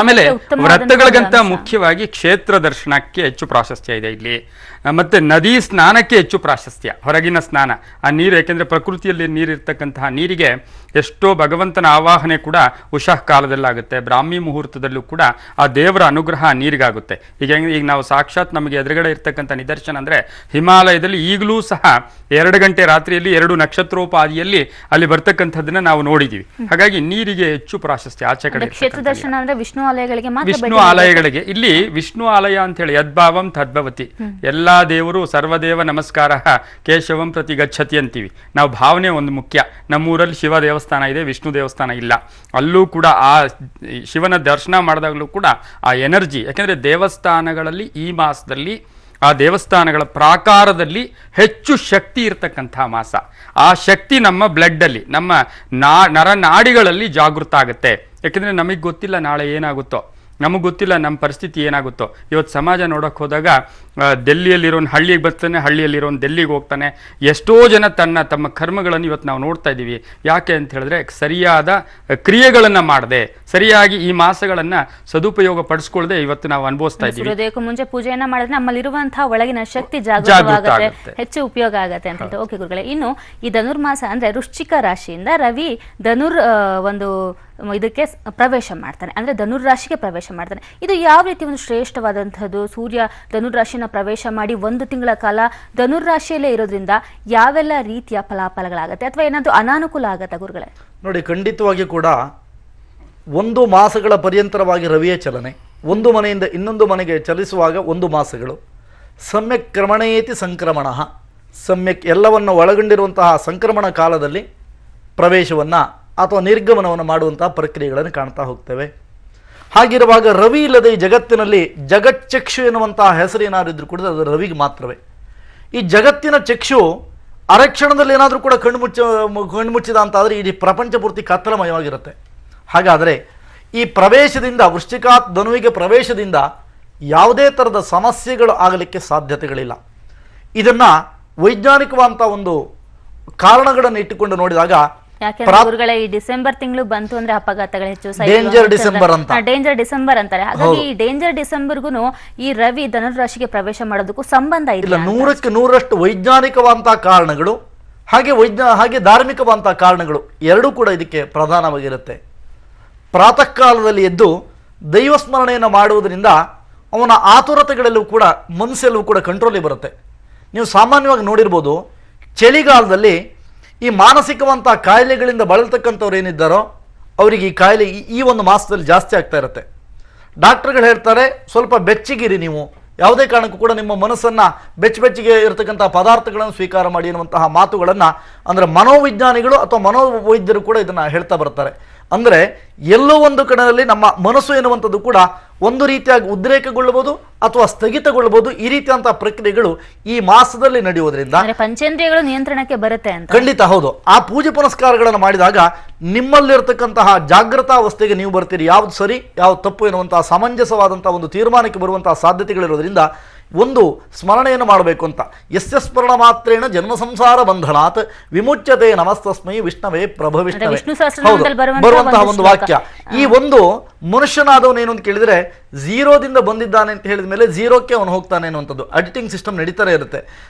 ಆಮೇಲೆ ವ್ರತಗಳಿಗಂತ ಮುಖ್ಯವಾಗಿ ಕ್ಷೇತ್ರ ದರ್ಶನಕ್ಕೆ ಹೆಚ್ಚು ಪ್ರಾಶಸ್ತ್ಯ ಇದೆ ಇಲ್ಲಿ. ಮತ್ತೆ ನದಿ ಸ್ನಾನಕ್ಕೆ ಹೆಚ್ಚು ಪ್ರಾಶಸ್ತ್ಯ. ಹೊರಗಿನ ಸ್ನಾನ, ಆ ನೀರು, ಯಾಕೆಂದ್ರೆ ಪ್ರಕೃತಿಯಲ್ಲಿ ನೀರಿರ್ತಕ್ಕಂತಹ ನೀರಿಗೆ ಎಷ್ಟೋ ಭಗವಂತನ ಆವಾಹನೆ ಕೂಡ ಉಷಃ ಕಾಲದಲ್ಲಾಗುತ್ತೆ. ಬ್ರಾಹ್ಮಿ ಮುಹೂರ್ತದಲ್ಲೂ ಕೂಡ ಆ ದೇವರ ಅನುಗ್ರಹ ನೀರಿಗಾಗುತ್ತೆ. ಈಗ ನಾವು ಸಾಕ್ಷಾತ್ ನಮಗೆ ಎದುರುಗಡೆ ಇರ್ತಕ್ಕಂಥ ನಿದರ್ಶನ ಅಂದ್ರೆ ಹಿಮಾಲಯದಲ್ಲಿ ಈಗಲೂ ಸಹ 2 ಗಂಟೆ ರಾತ್ರಿಯಲ್ಲಿ 2 ನಕ್ಷತ್ರೋಪಾದಿಯಲ್ಲಿ ಅಲ್ಲಿ ಬರ್ತಕ್ಕಂಥದ್ದನ್ನ ನಾವು ನೋಡಿದೀವಿ. ಹಾಗಾಗಿ ನೀರಿಗೆ ಹೆಚ್ಚು ಪ್ರಾಶಸ್ತ್ಯ ಆಚೆ ಕಡೆ. ವಿಷ್ಣು ಆಲಯಗಳಿಗೆ ವಿಷ್ಣು ಆಲಯಗಳಿಗೆ ಇಲ್ಲಿ ವಿಷ್ಣು ಆಲಯ ಅಂತ ಹೇಳಿ ಯದ್ಭಾವಂ ತದ್ಭವತಿ. ಎಲ್ಲಾ ದೇವರು ಸರ್ವದೇವ ನಮಸ್ಕಾರ ಕೇಶವಂ ಪ್ರತಿ ಗಚ್ಚತಿ ಅಂತೀವಿ ನಾವು. ಭಾವನೆ ಒಂದು ಮುಖ್ಯ. ನಮ್ಮೂರಲ್ಲಿ ಶಿವ ದೇವಸ್ಥಾನ ಇದೆ, ವಿಷ್ಣು ದೇವಸ್ಥಾನ ಇಲ್ಲ. ಅಲ್ಲೂ ಕೂಡ ಆ ಶಿವನ ದರ್ಶನ ಮಾಡಿದಾಗಲೂ ಕೂಡ ಆ ಎನರ್ಜಿ, ಯಾಕೆಂದ್ರೆ ದೇವಸ್ಥಾನಗಳಲ್ಲಿ ಈ ಮಾಸದಲ್ಲಿ ಆ ದೇವಸ್ಥಾನಗಳ ಪ್ರಾಕಾರದಲ್ಲಿ ಹೆಚ್ಚು ಶಕ್ತಿ ಇರತಕ್ಕಂಥ ಮಾಸ. ಆ ಶಕ್ತಿ ನಮ್ಮ ಬ್ಲಡ್ಡಲ್ಲಿ, ನಮ್ಮ ನರನಾಡಿಗಳಲ್ಲಿ ಜಾಗೃತ ಆಗುತ್ತೆ. ಯಾಕೆಂದರೆ ನಮಗೆ ಗೊತ್ತಿಲ್ಲ ನಾಳೆ ಏನಾಗುತ್ತೋ, ನಮಗೆ ಗೊತ್ತಿಲ್ಲ ನಮ್ಮ ಪರಿಸ್ಥಿತಿ ಏನಾಗುತ್ತೋ. ಇವತ್ತು ಸಮಾಜ ನೋಡೋಕೆ ಹೋದಾಗ ಡೆಲ್ಲಿಯಲ್ಲಿರೋನು ಹಳ್ಳಿಗೆ ಬರ್ತಾನೆ, ಹಳ್ಳಿಯಲ್ಲಿರೋನು ಡೆಲ್ಲಿಗೆ ಹೋಗ್ತಾನೆ. ಎಷ್ಟೋ ಜನ ತಮ್ಮ ಕರ್ಮಗಳನ್ನು ಇವತ್ತು ನಾವು ನೋಡ್ತಾ ಇದ್ದೀವಿ. ಯಾಕೆ ಅಂತ ಹೇಳಿದ್ರೆ ಸರಿಯಾದ ಕ್ರಿಯೆಗಳನ್ನು ಮಾಡದೆ, ಸರಿಯಾಗಿ ಈ ಮಾಸಗಳನ್ನು ಸದುಪಯೋಗ ಪಡಿಸ್ಕೊಳ್ಳದೆ ಇವತ್ತು ನಾವು ಅನುಭವಿಸ್ತಾ ಇದ್ದೀವಿ. ಸೂರ್ಯೋದಯಕ್ಕೂ ಮುಂಚೆ ಪೂಜೆಯನ್ನ ಮಾಡಿದ್ರೆ ನಮ್ಮಲ್ಲಿರುವಂತಹ ಒಳಗಿನ ಶಕ್ತಿ ಜಾಗೃತವಾಗುತ್ತೆ, ಹೆಚ್ಚು ಉಪಯೋಗ ಆಗುತ್ತೆ ಅಂತ ಹೇಳ್ತಾರೆ. ಓಕೆ ಗುರುಗಳೇ, ಇನ್ನು ಈ ಧನುರ್ಮಾಸ ಅಂದ್ರೆ ವೃಶ್ಚಿಕ ರಾಶಿಯಿಂದ ರವಿ ಒಂದು ಇದಕ್ಕೆ ಪ್ರವೇಶ ಮಾಡ್ತಾನೆ, ಅಂದ್ರೆ ಧನುರ್ರಾಶಿಗೆ ಪ್ರವೇಶ ಮಾಡ್ತಾನೆ. ಇದು ಯಾವ ರೀತಿ ಒಂದು ಶ್ರೇಷ್ಠವಾದಂಥದ್ದು? ಸೂರ್ಯ ಧನುರ್ರಾಶಿನ ಪ್ರವೇಶ ಮಾಡಿ 1 ತಿಂಗಳ ಕಾಲ ಧನುರ್ರಾಶಿಯಲ್ಲೇ ಇರೋದ್ರಿಂದ ಯಾವೆಲ್ಲ ರೀತಿಯ ಫಲಾಫಲಗಳಾಗತ್ತೆ ಅಥವಾ ಏನಾದರೂ ಅನಾನುಕೂಲ ಆಗತ್ತಾ ಗುರುಗಳೇ? ನೋಡಿ, ಖಂಡಿತವಾಗಿ ಕೂಡ 1 ಮಾಸಗಳ ಪರ್ಯಂತರವಾಗಿ ರವಿಯ ಚಲನೆ, ಒಂದು ಮನೆಯಿಂದ ಇನ್ನೊಂದು ಮನೆಗೆ ಚಲಿಸುವಾಗ 1 ಮಾಸಗಳು. ಸಮ್ಯಕ್ ಕ್ರಮಣೇತಿ ಸಂಕ್ರಮಣ, ಸಮ್ಯಕ್ ಎಲ್ಲವನ್ನು ಒಳಗೊಂಡಿರುವಂತಹ ಸಂಕ್ರಮಣ ಕಾಲದಲ್ಲಿ ಪ್ರವೇಶವನ್ನು ಅಥವಾ ನಿರ್ಗಮನವನ್ನು ಮಾಡುವಂತಹ ಪ್ರಕ್ರಿಯೆಗಳನ್ನು ಕಾಣ್ತಾ ಹೋಗ್ತೇವೆ. ಹಾಗಿರುವಾಗ ರವಿ ಇಲ್ಲದೆ ಈ ಜಗತ್ತಿನಲ್ಲಿ ಜಗಚ್ಚಕ್ಷು ಎನ್ನುವಂತಹ ಹೆಸರೇನಾದ್ರೂ ಕೂಡ ಅದು ರವಿಗೆ ಮಾತ್ರವೇ. ಈ ಜಗತ್ತಿನ ಚಕ್ಷು ಅರಕ್ಷಣದಲ್ಲಿ ಏನಾದರೂ ಕೂಡ ಕಣ್ಮುಚ್ಚಿದ ಅಂತಾದರೆ ಇಡೀ ಪ್ರಪಂಚ ಪೂರ್ತಿ ಕತ್ತಲಮಯವಾಗಿರುತ್ತೆ. ಹಾಗಾದರೆ ಈ ಪ್ರವೇಶದಿಂದ ವೃಶ್ಚಿಕಾತ್ ಧನುವಿಗೆ ಪ್ರವೇಶದಿಂದ ಯಾವುದೇ ಥರದ ಸಮಸ್ಯೆಗಳು ಆಗಲಿಕ್ಕೆ ಸಾಧ್ಯತೆಗಳಿಲ್ಲ. ಇದನ್ನು ವೈಜ್ಞಾನಿಕವಾದಂಥ ಒಂದು ಕಾರಣಗಳನ್ನು ಇಟ್ಟುಕೊಂಡು ನೋಡಿದಾಗ ಯಾಕೆಂದ್ರೆ ಈ ಡಿಸೆಂಬರ್ ತಿಂಗಳು ಬಂತು ಅಂದ್ರೆ ಅಪಘಾತಗಳು ಹೆಚ್ಚು, ಡೇಂಜರ್ ಡಿಸೆಂಬರ್ ಅಂತ ಡೇಂಜರ್ ಡಿಸೆಂಬರ್ ಅಂತಾರೆ. ಹಾಗಾಗಿ ಈ ಡೇಂಜರ್ ಡಿಸೆಂಬರ್ಗೂ ಈ ರವಿ ಧನುರಾಶಿಗೆ ಪ್ರವೇಶ ಮಾಡೋದಕ್ಕೂ ಸಂಬಂಧ ಇಲ್ಲ. 100ಕ್ಕೆ 100ರಷ್ಟು ವೈಜ್ಞಾನಿಕವಾದಂತಹ ಕಾರಣಗಳು ಹಾಗೆ ಧಾರ್ಮಿಕವಾದಂತಹ ಕಾರಣಗಳು ಎರಡೂ ಕೂಡ ಇದಕ್ಕೆ ಪ್ರಧಾನವಾಗಿರುತ್ತೆ. ಪ್ರಾತಃ ಕಾಲದಲ್ಲಿ ಎದ್ದು ದೈವ ಸ್ಮರಣೆಯನ್ನು ಮಾಡುವುದರಿಂದ ಅವನ ಆತುರತೆಗಳೆಲ್ಲವೂ ಕೂಡ ಮನಸ್ಸೆಲ್ಲವೂ ಕೂಡ ಕಂಟ್ರೋಲಿಗೆ ಬರುತ್ತೆ. ನೀವು ಸಾಮಾನ್ಯವಾಗಿ ನೋಡಿರ್ಬೋದು, ಚಳಿಗಾಲದಲ್ಲಿ ಈ ಮಾನಸಿಕವಂಥ ಕಾಯಿಲೆಗಳಿಂದ ಬಳಲ್ತಕ್ಕಂಥವ್ರು ಏನಿದ್ದಾರೋ ಅವರಿಗೆ ಈ ಕಾಯಿಲೆ ಈ ಒಂದು ಮಾಸದಲ್ಲಿ ಜಾಸ್ತಿ ಆಗ್ತಾ ಇರುತ್ತೆ. ಡಾಕ್ಟರ್ಗಳು ಹೇಳ್ತಾರೆ ಸ್ವಲ್ಪ ಬೆಚ್ಚಗಿರಿ, ನೀವು ಯಾವುದೇ ಕಾರಣಕ್ಕೂ ಕೂಡ ನಿಮ್ಮ ಮನಸ್ಸನ್ನು ಬೆಚ್ಚಗೆ ಇರತಕ್ಕಂಥ ಪದಾರ್ಥಗಳನ್ನು ಸ್ವೀಕಾರ ಮಾಡಿ ಎನ್ನುವಂತಹ ಮಾತುಗಳನ್ನು ಅಂದರೆ ಮನೋವಿಜ್ಞಾನಿಗಳು ಅಥವಾ ಮನೋವೈದ್ಯರು ಕೂಡ ಇದನ್ನು ಹೇಳ್ತಾ ಬರ್ತಾರೆ. ಅಂದರೆ ಎಲ್ಲೋ ಒಂದು ಕಡೆಯಲ್ಲಿ ನಮ್ಮ ಮನಸ್ಸು ಎನ್ನುವಂಥದ್ದು ಕೂಡ ಒಂದು ರೀತಿಯಾಗಿ ಉದ್ರೇಕಗೊಳ್ಳಬಹುದು ಅಥವಾ ಸ್ಥಗಿತಗೊಳ್ಳಬಹುದು. ಈ ರೀತಿಯಂತಹ ಪ್ರಕ್ರಿಯೆಗಳು ಈ ಮಾಸದಲ್ಲಿ ನಡೆಯುವುದರಿಂದ ಪಂಚೇಂದ್ರಿಯಗಳು ನಿಯಂತ್ರಣಕ್ಕೆ ಬರುತ್ತೆ ಅಂತ. ಖಂಡಿತ ಹೌದು. ಆ ಪೂಜೆ ಪುನಸ್ಕಾರಗಳನ್ನು ಮಾಡಿದಾಗ ನಿಮ್ಮಲ್ಲಿರತಕ್ಕಂತಹ ಜಾಗೃತಾವಸ್ಥೆಗೆ ನೀವು ಬರ್ತೀರಿ. ಯಾವ್ದು ಸರಿ ಯಾವ್ದು ತಪ್ಪು ಎನ್ನುವಂತಹ ಸಮಂಜಸವಾದಂತಹ ಒಂದು ತೀರ್ಮಾನಕ್ಕೆ ಬರುವಂತಹ ಸಾಧ್ಯತೆಗಳಿರೋದ್ರಿಂದ ಒಂದು ಸ್ಮರಣೆಯನ್ನು ಮಾಡಬೇಕು ಅಂತ. ಯಸ್ಯ ಸ್ಮರಣ ಮಾತ್ರೇಣ ಜನ್ಮ ಸಂಸಾರ ಬಂಧನಾತ್ ವಿಮುಚ್ಯತೆ ನಮಸ್ತಸ್ಮೈ ವಿಷ್ಣವೇ ಪ್ರಭವಿಷ್ಣವೇ. ಬರುವಂತಹ ಒಂದು ವಾಕ್ಯ. ಈ ಒಂದು ಮನುಷ್ಯನಾದವನು ಏನು ಅಂತ ಕೇಳಿದ್ರೆ ಝೀರೋದಿಂದ ಬಂದಿದ್ದಾನೆ ಅಂತ ಹೇಳಿದ ಮೇಲೆ ಝೀರೋಕ್ಕೆ ಅವನು ಹೋಗ್ತಾನೆ ಅನ್ನುವಂಥದ್ದು ಅಡಿಟಿಂಗ್ ಸಿಸ್ಟಮ್ ನಡೀತಾನೆ ಇರುತ್ತೆ.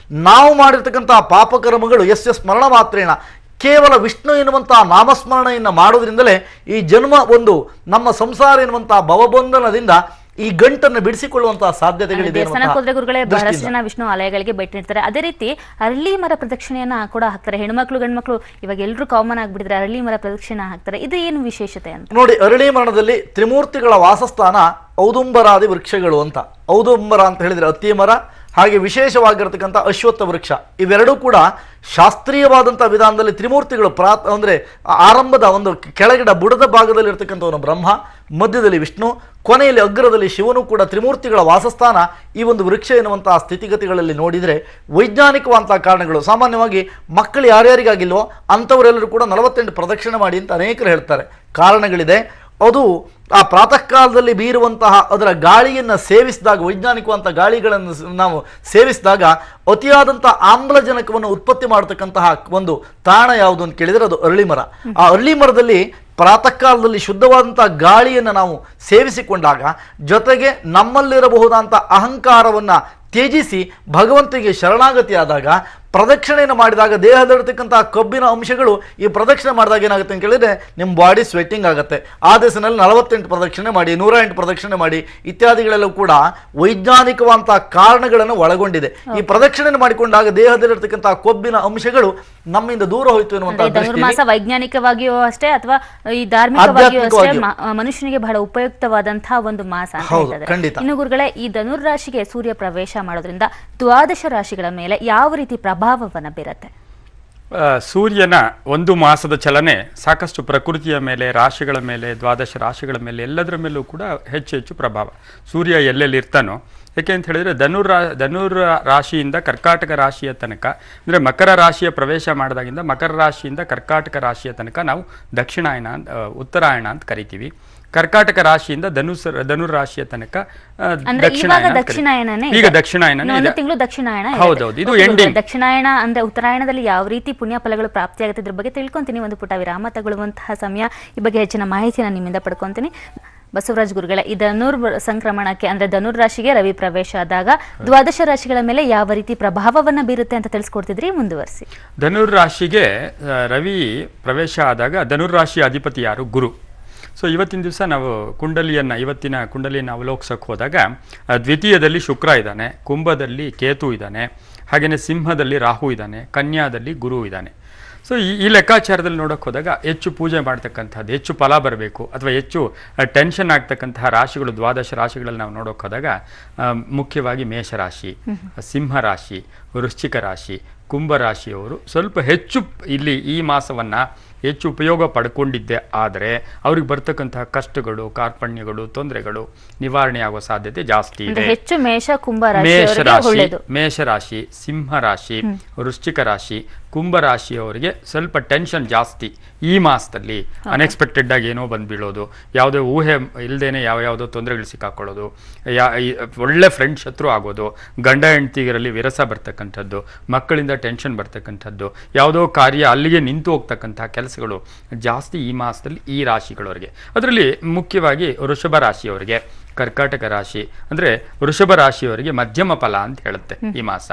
ನಾವು ಮಾಡಿರ್ತಕ್ಕಂತಹ ಪಾಪಕರ್ಮಗಳು ಯಸ್ಯ ಸ್ಮರಣ ಮಾತ್ರೇಣ ಕೇವಲ ವಿಷ್ಣು ಎನ್ನುವಂತಹ ನಾಮಸ್ಮರಣೆಯನ್ನು ಮಾಡೋದ್ರಿಂದಲೇ ಈ ಜನ್ಮ ಒಂದು ನಮ್ಮ ಸಂಸಾರ ಎನ್ನುವಂತಹ ಭವಬಂಧನದಿಂದ ಈ ಗಂಟನ್ನು ಬಿಡಿಸಿಕೊಳ್ಳುವಂತಹ ಸಾಧ್ಯತೆಗಳಿದೆ. ಬಹಳಷ್ಟು ಜನ ವಿಷ್ಣು ಆಲಯಗಳಿಗೆ ಭೇಟಿ ನೀಡ್ತಾರೆ. ಅದೇ ರೀತಿ ಅರಳಿ ಮರ ಪ್ರದಕ್ಷಿಣೆಯನ್ನ ಕೂಡ ಹಾಕ್ತಾರೆ. ಹೆಣ್ಮಕ್ಳು ಗಂಡ್ಮಕ್ಳು ಇವಾಗ ಎಲ್ಲರೂ ಕಾಮನ್ ಆಗ್ಬಿಟ್ಟಿದ್ರೆ ಅರಳಿ ಮರ ಪ್ರದಕ್ಷಿಣೆ ಹಾಕ್ತಾರೆ. ಇದು ಏನು ವಿಶೇಷತೆ ಅಂತ ನೋಡಿ. ಅರಳಿ ಮರದಲ್ಲಿ ತ್ರಿಮೂರ್ತಿಗಳ ವಾಸಸ್ಥಾನ ಔದುಂಬರಾದಿ ವೃಕ್ಷಗಳು ಅಂತ. ಔದುಂಬರ ಅಂತ ಹೇಳಿದ್ರೆ ಅತ್ತಿ ಮರ, ಹಾಗೆ ವಿಶೇಷವಾಗಿರತಕ್ಕಂಥ ಅಶ್ವತ್ಥ ವೃಕ್ಷ, ಇವೆರಡೂ ಕೂಡ ಶಾಸ್ತ್ರೀಯವಾದಂಥ ವಿಧಾನದಲ್ಲಿ ತ್ರಿಮೂರ್ತಿಗಳು ಅಂದರೆ ಆರಂಭದ ಒಂದು ಕೆಳಗಿಡ ಬುಡದ ಭಾಗದಲ್ಲಿ ಇರತಕ್ಕಂಥವನು ಬ್ರಹ್ಮ, ಮಧ್ಯದಲ್ಲಿ ವಿಷ್ಣು, ಕೊನೆಯಲ್ಲಿ ಅಗ್ರದಲ್ಲಿ ಶಿವನು ಕೂಡ ತ್ರಿಮೂರ್ತಿಗಳ ವಾಸಸ್ಥಾನ ಈ ಒಂದು ವೃಕ್ಷ ಎನ್ನುವಂತಹ ಸ್ಥಿತಿಗತಿಗಳಲ್ಲಿ ನೋಡಿದರೆ ವೈಜ್ಞಾನಿಕವಂತಹ ಕಾರಣಗಳು. ಸಾಮಾನ್ಯವಾಗಿ ಮಕ್ಕಳು ಯಾರ್ಯಾರಿಗಾಗಿಲ್ವೋ ಅಂಥವರೆಲ್ಲರೂ ಕೂಡ 48 ಪ್ರದಕ್ಷಿಣೆ ಮಾಡಿ ಅಂತ ಅನೇಕರು ಹೇಳ್ತಾರೆ. ಕಾರಣಗಳಿದೆ. ಅದು ಆ ಪ್ರಾತಃ ಕಾಲದಲ್ಲಿ ಬೀರುವಂತಹ ಅದರ ಗಾಳಿಯನ್ನು ಸೇವಿಸಿದಾಗ, ವೈಜ್ಞಾನಿಕವಂಥ ಗಾಳಿಗಳನ್ನು ನಾವು ಸೇವಿಸಿದಾಗ ಅತಿಯಾದಂಥ ಆಮ್ಲಜನಕವನ್ನು ಉತ್ಪತ್ತಿ ಮಾಡತಕ್ಕಂತಹ ಒಂದು ತಾಣ ಯಾವುದು ಅಂತ ಕೇಳಿದರೆ ಅದು ಅರಳಿ ಮರ. ಆ ಅರಳಿ ಮರದಲ್ಲಿ ಪ್ರಾತಃ ಕಾಲದಲ್ಲಿ ಶುದ್ಧವಾದಂತಹ ಗಾಳಿಯನ್ನು ನಾವು ಸೇವಿಸಿಕೊಂಡಾಗ ಜೊತೆಗೆ ನಮ್ಮಲ್ಲಿರಬಹುದಂಥ ಅಹಂಕಾರವನ್ನು ತ್ಯಜಿಸಿ ಭಗವಂತನಿಗೆ ಶರಣಾಗತಿಯಾದಾಗ ಪ್ರದಕ್ಷಿಣೆಯನ್ನು ಮಾಡಿದಾಗ ದೇಹದಲ್ಲಿರತಕ್ಕಂತಹ ಕೊಬ್ಬಿನ ಅಂಶಗಳು ಈ ಪ್ರದಕ್ಷಿಣೆ ಮಾಡಿದಾಗ ಏನಾಗುತ್ತೆ ಅಂತ ಕೇಳಿದ್ರೆ ನಿಮ್ಮ ಬಾಡಿ ಸ್ವೆಟ್ಟಿಂಗ್ ಆಗುತ್ತೆ. ಆ ದಿವಸದಲ್ಲಿ 48 ಪ್ರದಕ್ಷಿಣೆ ಮಾಡಿ, 108 ಪ್ರದಕ್ಷಿಣೆ ಮಾಡಿ ಇತ್ಯಾದಿಗಳೆಲ್ಲವೂ ಕೂಡ ವೈಜ್ಞಾನಿಕವಂತಹ ಕಾರಣಗಳನ್ನು ಒಳಗೊಂಡಿದೆ. ಈ ಪ್ರದಕ್ಷಿಣೆ ಮಾಡಿಕೊಂಡಾಗ ದೇಹದಲ್ಲಿರತಕ್ಕಂತಹ ಕೊಬ್ಬಿನ ಅಂಶಗಳು ನಮ್ಮಿಂದ ದೂರ ಹೋಯಿತು ಎನ್ನುವಂತಹ ವೈಜ್ಞಾನಿಕವಾಗಿಯೂ ಅಷ್ಟೇ ಅಥವಾ ಈ ಧಾರ್ಮಿಕವಾಗಿಯೂ ಅಷ್ಟೇ ಮನುಷ್ಯನಿಗೆ ಬಹಳ ಉಪಯುಕ್ತವಾದಂತಹ ಒಂದು ಮಾಸ ಅಂತ ಹೇಳ್ತಾರೆ. ಇನ್ನು ಗುರುಗಳೇ, ಈ ಧನುರ್ರಾಶಿಗೆ ಸೂರ್ಯ ಪ್ರವೇಶ ಮಾಡೋದ್ರಿಂದ ದ್ವಾದಶ ರಾಶಿಗಳ ಮೇಲೆ ಯಾವ ರೀತಿ ಪ್ರಭಾವವನ್ನು ಬೀರುತ್ತೆ? ಸೂರ್ಯನ ಒಂದು ಮಾಸದ ಚಲನೆ ಸಾಕಷ್ಟು ಪ್ರಕೃತಿಯ ಮೇಲೆ, ರಾಶಿಗಳ ಮೇಲೆ, ದ್ವಾದಶ ರಾಶಿಗಳ ಮೇಲೆ ಎಲ್ಲದರ ಮೇಲೂ ಕೂಡ ಹೆಚ್ಚು ಪ್ರಭಾವ. ಸೂರ್ಯ ಎಲ್ಲೆಲ್ಲಿ ಇರ್ತಾನೋ, ಯಾಕೆ ಅಂತ ಹೇಳಿದರೆ ಧನುರ್ ರಾಶಿಯಿಂದ ಕರ್ಕಾಟಕ ರಾಶಿಯ ತನಕ, ಅಂದರೆ ಮಕರ ರಾಶಿಯ ಪ್ರವೇಶ ಮಾಡಿದಾಗಿಂದ ಮಕರ ರಾಶಿಯಿಂದ ಕರ್ಕಾಟಕ ರಾಶಿಯ ತನಕ ನಾವು ದಕ್ಷಿಣಾಯನ ಉತ್ತರಾಯಣ ಅಂತ ಕರಿತೀವಿ. ಕರ್ಕಾಟಕ ರಾಶಿಯಿಂದ ಧನುರ್ ರಾಶಿಯ ತನಕ ದಕ್ಷಿಣಾಯನ. ಈಗ ದಕ್ಷಿಣಾಯನ ತಿಂಗಳು ದಕ್ಷಿಣಾಯನ. ಹೌದೌದು, ಇದು ಎಂಡಿಂಗ್. ದಕ್ಷಿಣಾಯನ ಅಂದ್ರೆ ಉತ್ತರಾಯಣದಲ್ಲಿ ಯಾವ ರೀತಿ ಪುಣ್ಯ ಫಲಗಳು ಪ್ರಾಪ್ತಿ ಆಗುತ್ತೆ ಇದ್ರ ಬಗ್ಗೆ ತಿಳ್ಕೊಂತೀನಿ. ಒಂದು ಪುಟ ವಿರಾಮ ತಗೊಳ್ಳುವಂತಹ ಸಮಯ. ಈ ಬಗ್ಗೆ ಹೆಚ್ಚಿನ ಮಾಹಿತಿನ ನಿಮ್ಮಿಂದ ಪಡ್ಕೊಂತೀನಿ. ಬಸವರಾಜ್ ಗುರುಗಳೇ, ಈ ಧನುರ್ ಸಂಕ್ರಮಣಕ್ಕೆ ಅಂದ್ರೆ ಧನುರ್ ರಾಶಿಗೆ ರವಿ ಪ್ರವೇಶ ಆದಾಗ ದ್ವಾದಶ ರಾಶಿಗಳ ಮೇಲೆ ಯಾವ ರೀತಿ ಪ್ರಭಾವವನ್ನ ಬೀರುತ್ತೆ ಅಂತ ತಿಳಿಸ್ಕೊಡ್ತಿದ್ರಿ, ಮುಂದುವರಿಸಿ. ದ್ವಾದಶ ರಾಶಿಗೆ ರವಿ ಪ್ರವೇಶ ಆದಾಗ ಧನುರ್ ರಾಶಿಯ ಅಧಿಪತಿ ಯಾರು? ಗುರು. ಸೊ ಇವತ್ತಿನ ದಿವಸ ನಾವು ಇವತ್ತಿನ ಕುಂಡಲಿಯನ್ನು ಅವಲೋಕಿಸೋಕೆ ಹೋದಾಗ ದ್ವಿತೀಯದಲ್ಲಿ ಶುಕ್ರ ಇದ್ದಾನೆ, ಕುಂಭದಲ್ಲಿ ಕೇತು ಇದ್ದಾನೆ, ಹಾಗೆಯೇ ಸಿಂಹದಲ್ಲಿ ರಾಹು ಇದ್ದಾನೆ, ಕನ್ಯಾದಲ್ಲಿ ಗುರು ಇದ್ದಾನೆ. ಸೊ ಈ ಲೆಕ್ಕಾಚಾರದಲ್ಲಿ ನೋಡೋಕೆ ಹೋದಾಗ ಹೆಚ್ಚು ಪೂಜೆ ಮಾಡ್ತಕ್ಕಂಥದ್ದು, ಹೆಚ್ಚು ಫಲ ಬರಬೇಕು ಅಥವಾ ಹೆಚ್ಚು ಟೆನ್ಷನ್ ಆಗ್ತಕ್ಕಂತಹ ರಾಶಿಗಳು ದ್ವಾದಶ ರಾಶಿಗಳಲ್ಲಿ ನಾವು ನೋಡೋಕೆ ಹೋದಾಗ ಮುಖ್ಯವಾಗಿ ಮೇಷರಾಶಿ, ಸಿಂಹರಾಶಿ, ವೃಶ್ಚಿಕ ರಾಶಿ, ಕುಂಭರಾಶಿಯವರು ಸ್ವಲ್ಪ ಹೆಚ್ಚು ಇಲ್ಲಿ ಈ ಮಾಸವನ್ನು ಹೆಚ್ಚು ಉಪಯೋಗ ಪಡ್ಕೊಂಡಿದ್ದೆ ಆದರೆ ಅವ್ರಿಗೆ ಬರ್ತಕ್ಕಂತಹ ಕಷ್ಟಗಳು, ಕಾರ್ಪಣ್ಯಗಳು, ತೊಂದರೆಗಳು ನಿವಾರಣೆ ಆಗುವ ಸಾಧ್ಯತೆ ಜಾಸ್ತಿ ಇದೆ. ಹೆಚ್ಚು ಮೇಷರಾಶಿ, ಸಿಂಹರಾಶಿ, ವೃಶ್ಚಿಕ ರಾಶಿ, ಕುಂಭರಾಶಿಯವರಿಗೆ ಸ್ವಲ್ಪ ಟೆನ್ಷನ್ ಜಾಸ್ತಿ ಈ ಮಾಸದಲ್ಲಿ. ಅನ್ಎಕ್ಸ್ಪೆಕ್ಟೆಡ್ ಆಗಿ ಏನೋ ಬಂದು ಬೀಳೋದು, ಯಾವುದೇ ಊಹೆ ಇಲ್ಲದೇನೆ ಯಾವುದೋ ತೊಂದರೆಗಳು ಸಿಕ್ಕಾಕೊಳ್ಳೋದು, ಒಳ್ಳೆ ಫ್ರೆಂಡ್ ಶತ್ರು ಆಗೋದು, ಗಂಡ ಹೆಂಡತಿಗರಲ್ಲಿ ವಿರಸ ಬರ್ತಕ್ಕಂಥದ್ದು, ಮಕ್ಕಳಿಂದ ಟೆನ್ಷನ್ ಬರ್ತಕ್ಕಂಥದ್ದು, ಯಾವುದೋ ಕಾರ್ಯ ಅಲ್ಲಿಗೆ ನಿಂತು ಹೋಗ್ತಕ್ಕಂತಹ ಕೆಲಸಗಳು ಜಾಸ್ತಿ ಈ ಮಾಸದಲ್ಲಿ ಈ ರಾಶಿಗಳವರಿಗೆ. ಅದರಲ್ಲಿ ಮುಖ್ಯವಾಗಿ ವೃಷಭ ರಾಶಿಯವರಿಗೆ, ಕರ್ಕಾಟಕ ರಾಶಿ ಅಂದರೆ ವೃಷಭ ರಾಶಿಯವರಿಗೆ ಮಧ್ಯಮ ಫಲ ಅಂತ ಹೇಳುತ್ತೆ ಈ ಮಾಸ.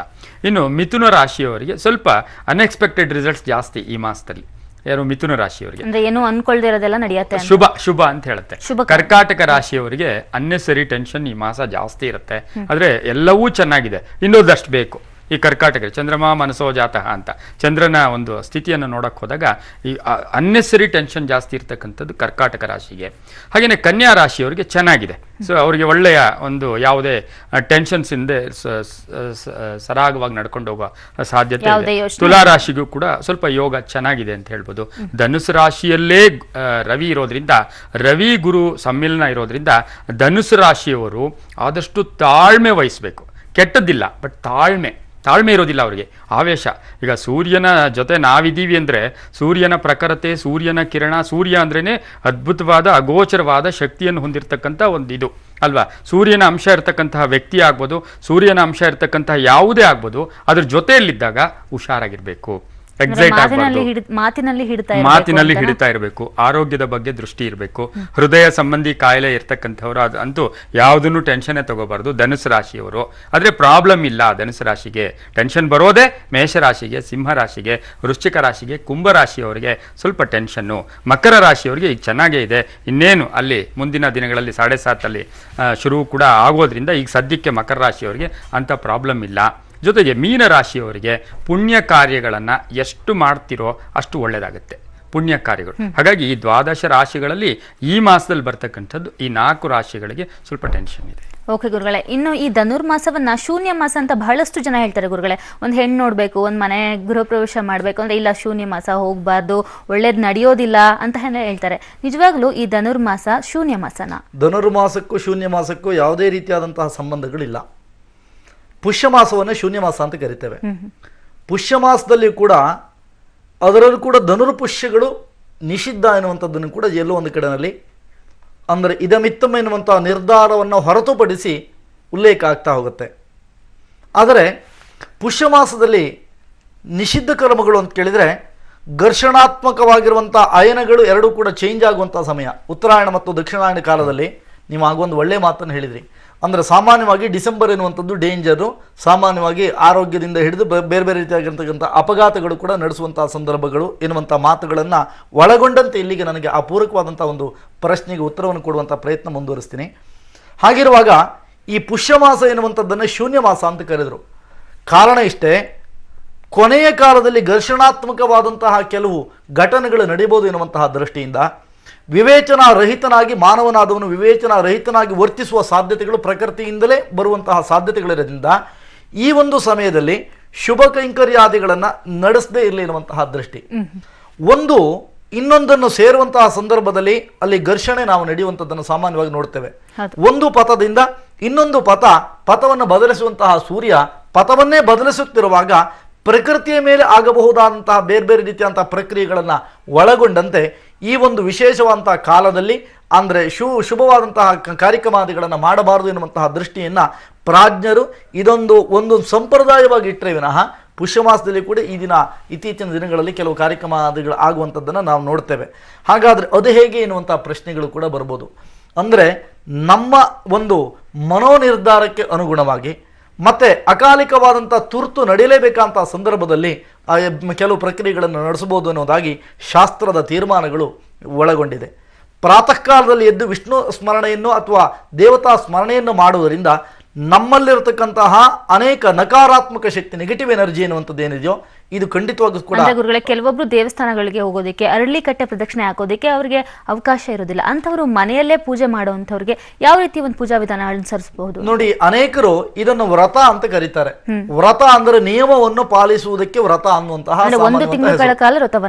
ಇನ್ನು ಮಿಥುನ ರಾಶಿಯವರಿಗೆ ಸ್ವಲ್ಪ ಅನ್ಎಕ್ಸ್ಪೆಕ್ಟೆಡ್ ರಿಸಲ್ಟ್ಸ್ ಜಾಸ್ತಿ ಈ ಮಾಸದಲ್ಲಿ. ಯಾರು ಮಿಥುನ ರಾಶಿಯವರಿಗೆ ಏನು ಅನ್ಕೊಳ್ದಿರೋದೆಲ್ಲ ನಡೆಯುತ್ತೆ, ಶುಭ ಅಂತ ಹೇಳುತ್ತೆ. ಕರ್ಕಾಟಕ ರಾಶಿಯವರಿಗೆ ಅನ್ನೆಸರಿ ಟೆನ್ಷನ್ ಈ ಮಾಸ ಜಾಸ್ತಿ ಇರುತ್ತೆ. ಆದ್ರೆ ಎಲ್ಲವೂ ಚೆನ್ನಾಗಿದೆ, ಇನ್ನೊಂದಷ್ಟು ಬೇಕು. ಈ ಕರ್ಕಾಟಕ ಚಂದ್ರಮ ಮನಸೋ ಜಾತಃ ಅಂತ ಚಂದ್ರನ ಒಂದು ಸ್ಥಿತಿಯನ್ನು ನೋಡಕ್ ಹೋದಾಗ ಈ ಅನ್ನೆಸರಿ ಟೆನ್ಷನ್ ಜಾಸ್ತಿ ಇರ್ತಕ್ಕಂಥದ್ದು ಕರ್ಕಾಟಕ ರಾಶಿಗೆ. ಹಾಗೇನೆ ಕನ್ಯಾ ರಾಶಿಯವರಿಗೆ ಚೆನ್ನಾಗಿದೆ. ಸೊ ಅವರಿಗೆ ಒಳ್ಳೆಯ ಒಂದು ಯಾವುದೇ ಟೆನ್ಷನ್ಸ್ ಇಂದ ಸರಾಗವಾಗಿ ನಡ್ಕೊಂಡು ಹೋಗೋ ಸಾಧ್ಯತೆ ಇದೆ. ತುಲಾ ರಾಶಿಗೂ ಕೂಡ ಸ್ವಲ್ಪ ಯೋಗ ಚೆನ್ನಾಗಿದೆ ಅಂತ ಹೇಳ್ಬೋದು. ಧನುಸು ರಾಶಿಯಲ್ಲೇ ರವಿ ಇರೋದ್ರಿಂದ, ರವಿ ಗುರು ಸಮ್ಮಿಲನ ಇರೋದ್ರಿಂದ ಧನುಸು ರಾಶಿಯವರು ಆದಷ್ಟು ತಾಳ್ಮೆ ವಹಿಸಬೇಕು. ಕೆಟ್ಟದ್ದಿಲ್ಲ, ಬಟ್ ತಾಳ್ಮೆ ಇರೋದಿಲ್ಲ ಅವರಿಗೆ, ಆವೇಶ. ಈಗ ಸೂರ್ಯನ ಜೊತೆ ನಾವಿದ್ದೀವಿ ಅಂದರೆ ಸೂರ್ಯನ ಪ್ರಖರತೆ, ಸೂರ್ಯನ ಕಿರಣ, ಸೂರ್ಯ ಅಂದ್ರೇ ಅದ್ಭುತವಾದ ಅಗೋಚರವಾದ ಶಕ್ತಿಯನ್ನು ಹೊಂದಿರತಕ್ಕಂಥ ಒಂದು ಇದು ಅಲ್ವಾ. ಸೂರ್ಯನ ಅಂಶ ಇರತಕ್ಕಂತಹ ವ್ಯಕ್ತಿ ಆಗ್ಬೋದು, ಸೂರ್ಯನ ಅಂಶ ಇರತಕ್ಕಂತಹ ಯಾವುದೇ ಆಗ್ಬೋದು, ಅದ್ರ ಜೊತೆಯಲ್ಲಿದ್ದಾಗ ಹುಷಾರಾಗಿರ್ಬೇಕು. ಎಕ್ಸೈಟ್ ಮಾತಿನಲ್ಲಿ ಹಿಡಿತಾ ಇರಬೇಕು. ಆರೋಗ್ಯದ ಬಗ್ಗೆ ದೃಷ್ಟಿ ಇರಬೇಕು. ಹೃದಯ ಸಂಬಂಧಿ ಕಾಯಿಲೆ ಇರ್ತಕ್ಕಂಥವ್ರು ಅಂತೂ ಯಾವುದನ್ನು ಟೆನ್ಷನ್ನೇ ತಗೋಬಾರ್ದು ಧನುಸು ರಾಶಿಯವರು. ಆದ್ರೆ ಪ್ರಾಬ್ಲಮ್ ಇಲ್ಲ ಧನುಸು ರಾಶಿಗೆ. ಟೆನ್ಷನ್ ಬರೋದೇ ಮೇಷರಾಶಿಗೆ, ಸಿಂಹರಾಶಿಗೆ, ವೃಶ್ಚಿಕ ರಾಶಿಗೆ, ಕುಂಭರಾಶಿಯವರಿಗೆ ಸ್ವಲ್ಪ ಟೆನ್ಷನ್ನು. ಮಕರ ರಾಶಿಯವರಿಗೆ ಈಗ ಚೆನ್ನಾಗೇ ಇದೆ. ಇನ್ನೇನು ಅಲ್ಲಿ ಮುಂದಿನ ದಿನಗಳಲ್ಲಿ 7.5 ಶುರು ಕೂಡ ಆಗೋದ್ರಿಂದ ಈಗ ಸದ್ಯಕ್ಕೆ ಮಕರ ರಾಶಿಯವರಿಗೆ ಅಂತ ಪ್ರಾಬ್ಲಮ್ ಇಲ್ಲ. ಜೊತೆಗೆ ಮೀನ ರಾಶಿಯವರಿಗೆ ಪುಣ್ಯ ಕಾರ್ಯಗಳನ್ನು ಎಷ್ಟು ಮಾಡ್ತಿರೋ ಅಷ್ಟು ಒಳ್ಳೆಯದಾಗುತ್ತೆ ಪುಣ್ಯ ಕಾರ್ಯಗಳು. ಹಾಗಾಗಿ ಈ 12 ರಾಶಿಗಳಲ್ಲಿ ಈ ಮಾಸದಲ್ಲಿ ಬರ್ತಕ್ಕಂಥದ್ದು ಈ 4 ರಾಶಿಗಳಿಗೆ ಸ್ವಲ್ಪ ಟೆನ್ಷನ್ ಇದೆ. ಓಕೆ ಗುರುಗಳೇ, ಇನ್ನು ಈ ಧನುರ್ಮಾಸವನ್ನ ಶೂನ್ಯ ಮಾಸ ಅಂತ ಬಹಳಷ್ಟು ಜನ ಹೇಳ್ತಾರೆ ಗುರುಗಳೇ. ಒಂದು ಹೆಣ್ಣು ನೋಡ್ಬೇಕು, ಒಂದು ಮನೆ ಗೃಹ ಪ್ರವೇಶ ಮಾಡಬೇಕು ಅಂದ್ರೆ ಇಲ್ಲ ಶೂನ್ಯ ಮಾಸ ಹೋಗ್ಬಾರ್ದು, ಒಳ್ಳೇದು ನಡೆಯೋದಿಲ್ಲ ಅಂತ ಹೇಳ್ತಾರೆ. ನಿಜವಾಗ್ಲೂ ಈ ಧನುರ್ಮಾಸ ಶೂನ್ಯ ಮಾಸನ? ಧನುರ್ಮಾಸಕ್ಕೂ ಶೂನ್ಯ ಮಾಸಕ್ಕೂ ಯಾವುದೇ ರೀತಿಯಾದಂತಹ ಸಂಬಂಧಗಳಿಲ್ಲ. ಪುಷ್ಯ ಮಾಸವನ್ನೇ ಶೂನ್ಯ ಮಾಸ ಅಂತ ಕರಿತೇವೆ. ಪುಷ್ಯ ಮಾಸದಲ್ಲಿ ಕೂಡ ಅದರಲ್ಲೂ ಕೂಡ ಧನುರ್ಪುಷ್ಯಗಳು ನಿಷಿದ್ಧ ಎನ್ನುವಂಥದ್ದನ್ನು ಕೂಡ ಎಲ್ಲೋ ಒಂದು ಕಡೆಯಲ್ಲಿ ಅಂದರೆ ಇದಮಿತ್ತಮ ಎನ್ನುವಂಥ ನಿರ್ಧಾರವನ್ನು ಹೊರತುಪಡಿಸಿ ಉಲ್ಲೇಖ ಆಗ್ತಾ ಹೋಗುತ್ತೆ. ಆದರೆ ಪುಷ್ಯ ಮಾಸದಲ್ಲಿ ನಿಷಿದ್ಧ ಕರ್ಮಗಳು ಅಂತ ಕೇಳಿದರೆ ಘರ್ಷಣಾತ್ಮಕವಾಗಿರುವಂಥ ಅಯನಗಳು ಎರಡೂ ಕೂಡ ಚೇಂಜ್ ಆಗುವಂಥ ಸಮಯ. ಉತ್ತರಾಯಣ ಮತ್ತು ದಕ್ಷಿಣಾಯಣ ಕಾಲದಲ್ಲಿ ನೀವು ಆಗೊಂದು ಒಳ್ಳೆಯ ಮಾತನ್ನು ಹೇಳಿದ್ರಿ. ಅಂದರೆ ಸಾಮಾನ್ಯವಾಗಿ ಡಿಸೆಂಬರ್ ಎನ್ನುವಂಥದ್ದು ಡೇಂಜರು. ಸಾಮಾನ್ಯವಾಗಿ ಆರೋಗ್ಯದಿಂದ ಹಿಡಿದು ಬೇರೆ ಬೇರೆ ರೀತಿಯಾಗಿರ್ತಕ್ಕಂಥ ಅಪಘಾತಗಳು ಕೂಡ ನಡೆಸುವಂಥ ಸಂದರ್ಭಗಳು ಎನ್ನುವಂಥ ಮಾತುಗಳನ್ನು ಒಳಗೊಂಡಂತೆ ಇಲ್ಲಿಗೆ ನನಗೆ ಆ ಪೂರಕವಾದಂಥ ಒಂದು ಪ್ರಶ್ನೆಗೆ ಉತ್ತರವನ್ನು ಕೊಡುವಂಥ ಪ್ರಯತ್ನ ಮುಂದುವರಿಸ್ತೀನಿ. ಹಾಗಿರುವಾಗ ಈ ಪುಷ್ಯಮಾಸ ಎನ್ನುವಂಥದ್ದನ್ನು ಶೂನ್ಯ ಮಾಸ ಅಂತ ಕರೆದರು. ಕಾರಣ ಇಷ್ಟೇ, ಕೊನೆಯ ಕಾಲದಲ್ಲಿ ಘರ್ಷಣಾತ್ಮಕವಾದಂತಹ ಕೆಲವು ಘಟನೆಗಳು ನಡೆಯಬಹುದು ಎನ್ನುವಂತಹ ದೃಷ್ಟಿಯಿಂದ ವಿವೇಚನಾ ರಹಿತನಾಗಿ ಮಾನವನಾದವನು ವಿವೇಚನಾ ರಹಿತನಾಗಿ ವರ್ತಿಸುವ ಸಾಧ್ಯತೆಗಳು ಪ್ರಕೃತಿಯಿಂದಲೇ ಬರುವಂತಹ ಸಾಧ್ಯತೆಗಳಿರೋದ್ರಿಂದ ಈ ಒಂದು ಸಮಯದಲ್ಲಿ ಶುಭ ಕೈಂಕರ್ಯಾದಿಗಳನ್ನು ನಡೆಸದೇ ಇರಲಿ ಎನ್ನುವಂತಹ ದೃಷ್ಟಿ. ಒಂದು ಇನ್ನೊಂದನ್ನು ಸೇರುವಂತಹ ಸಂದರ್ಭದಲ್ಲಿ ಅಲ್ಲಿ ಘರ್ಷಣೆ ನಾವು ನಡೆಯುವಂಥದ್ದನ್ನು ಸಾಮಾನ್ಯವಾಗಿ ನೋಡ್ತೇವೆ. ಒಂದು ಪಥದಿಂದ ಇನ್ನೊಂದು ಪಥವನ್ನು ಬದಲಿಸುವಂತಹ ಸೂರ್ಯ ಪಥವನ್ನೇ ಬದಲಿಸುತ್ತಿರುವಾಗ ಪ್ರಕೃತಿಯ ಮೇಲೆ ಆಗಬಹುದಾದಂತಹ ಬೇರೆ ಬೇರೆ ರೀತಿಯಾದಂತಹ ಪ್ರಕ್ರಿಯೆಗಳನ್ನು ಒಳಗೊಂಡಂತೆ ಈ ಒಂದು ವಿಶೇಷವಾದಂತಹ ಕಾಲದಲ್ಲಿ ಅಂದರೆ ಶುಭವಾದಂತಹ ಕಾರ್ಯಕ್ರಮಾದಿಗಳನ್ನು ಮಾಡಬಾರದು ಎನ್ನುವಂತಹ ದೃಷ್ಟಿಯನ್ನು ಪ್ರಾಜ್ಞರು ಒಂದು ಸಂಪ್ರದಾಯವಾಗಿ ಇಟ್ಟರೆ ವಿನಃ ಪುಷ್ಯಮಾಸದಲ್ಲಿ ಕೂಡ ಈ ದಿನ ಇತ್ತೀಚಿನ ದಿನಗಳಲ್ಲಿ ಕೆಲವು ಕಾರ್ಯಕ್ರಮಾದಿಗಳು ಆಗುವಂಥದ್ದನ್ನು ನಾವು ನೋಡ್ತೇವೆ. ಹಾಗಾದರೆ ಅದು ಹೇಗೆ ಎನ್ನುವಂಥ ಪ್ರಶ್ನೆಗಳು ಕೂಡ ಬರ್ಬೋದು. ಅಂದರೆ ನಮ್ಮ ಒಂದು ಮನೋನಿರ್ಧಾರಕ್ಕೆ ಅನುಗುಣವಾಗಿ ಮತ್ತೆ ಅಕಾಲಿಕವಾದಂಥ ತುರ್ತು ನಡೆಯಲೇಬೇಕಂತ ಸಂದರ್ಭದಲ್ಲಿ ಕೆಲವು ಪ್ರಕ್ರಿಯೆಗಳನ್ನು ನಡೆಸಬಹುದು ಅನ್ನೋದಾಗಿ ಶಾಸ್ತ್ರದ ತೀರ್ಮಾನಗಳು ಒಳಗೊಂಡಿದೆ. ಪ್ರಾತಃ ಕಾಲದಲ್ಲಿ ಎದ್ದು ವಿಷ್ಣು ಸ್ಮರಣೆಯನ್ನು ಅಥವಾ ದೇವತಾ ಸ್ಮರಣೆಯನ್ನು ಮಾಡುವುದರಿಂದ ನಮ್ಮಲ್ಲಿರತಕ್ಕಂತಹ ಅನೇಕ ನಕಾರಾತ್ಮಕ ಶಕ್ತಿ, ನೆಗೆಟಿವ್ ಎನರ್ಜಿ ಎನ್ನುವಂಥದ್ದು ಏನಿದೆಯೋ ಇದು ಖಂಡಿತವಾಗೂ ಕೂಡ ಅಂದ್ರೆ ಗುರುಗಳೇ, ಕೆಲವೊಬ್ರು ದೇವಸ್ಥಾನಗಳಿಗೆ ಹೋಗೋದಕ್ಕೆ, ಅರಳಿ ಕಟ್ಟೆ ಪ್ರದಕ್ಷಿಣೆ ಹಾಕೋದಕ್ಕೆ ಅವರಿಗೆ ಅವಕಾಶ ಇರೋದಿಲ್ಲ. ಅಂತವರು ಮನೆಯಲ್ಲೇ ಪೂಜೆ ಮಾಡುವಂತವ್ರಿಗೆ ಯಾವ ರೀತಿ ಒಂದು ಪೂಜಾ ವಿಧಾನ ಅನುಸರಿಸಬಹುದು? ನೋಡಿ, ಅನೇಕರು ಇದನ್ನು ವ್ರತ ಅಂತ ಕರೀತಾರೆ. ವ್ರತ ಅಂದ್ರೆ ನಿಯಮವನ್ನು ಪಾಲಿಸುವುದಕ್ಕೆ ವ್ರತ ಅನ್ನುವಂತಹ ಒಂದು ತಿಂಗಳ ಕಾಲ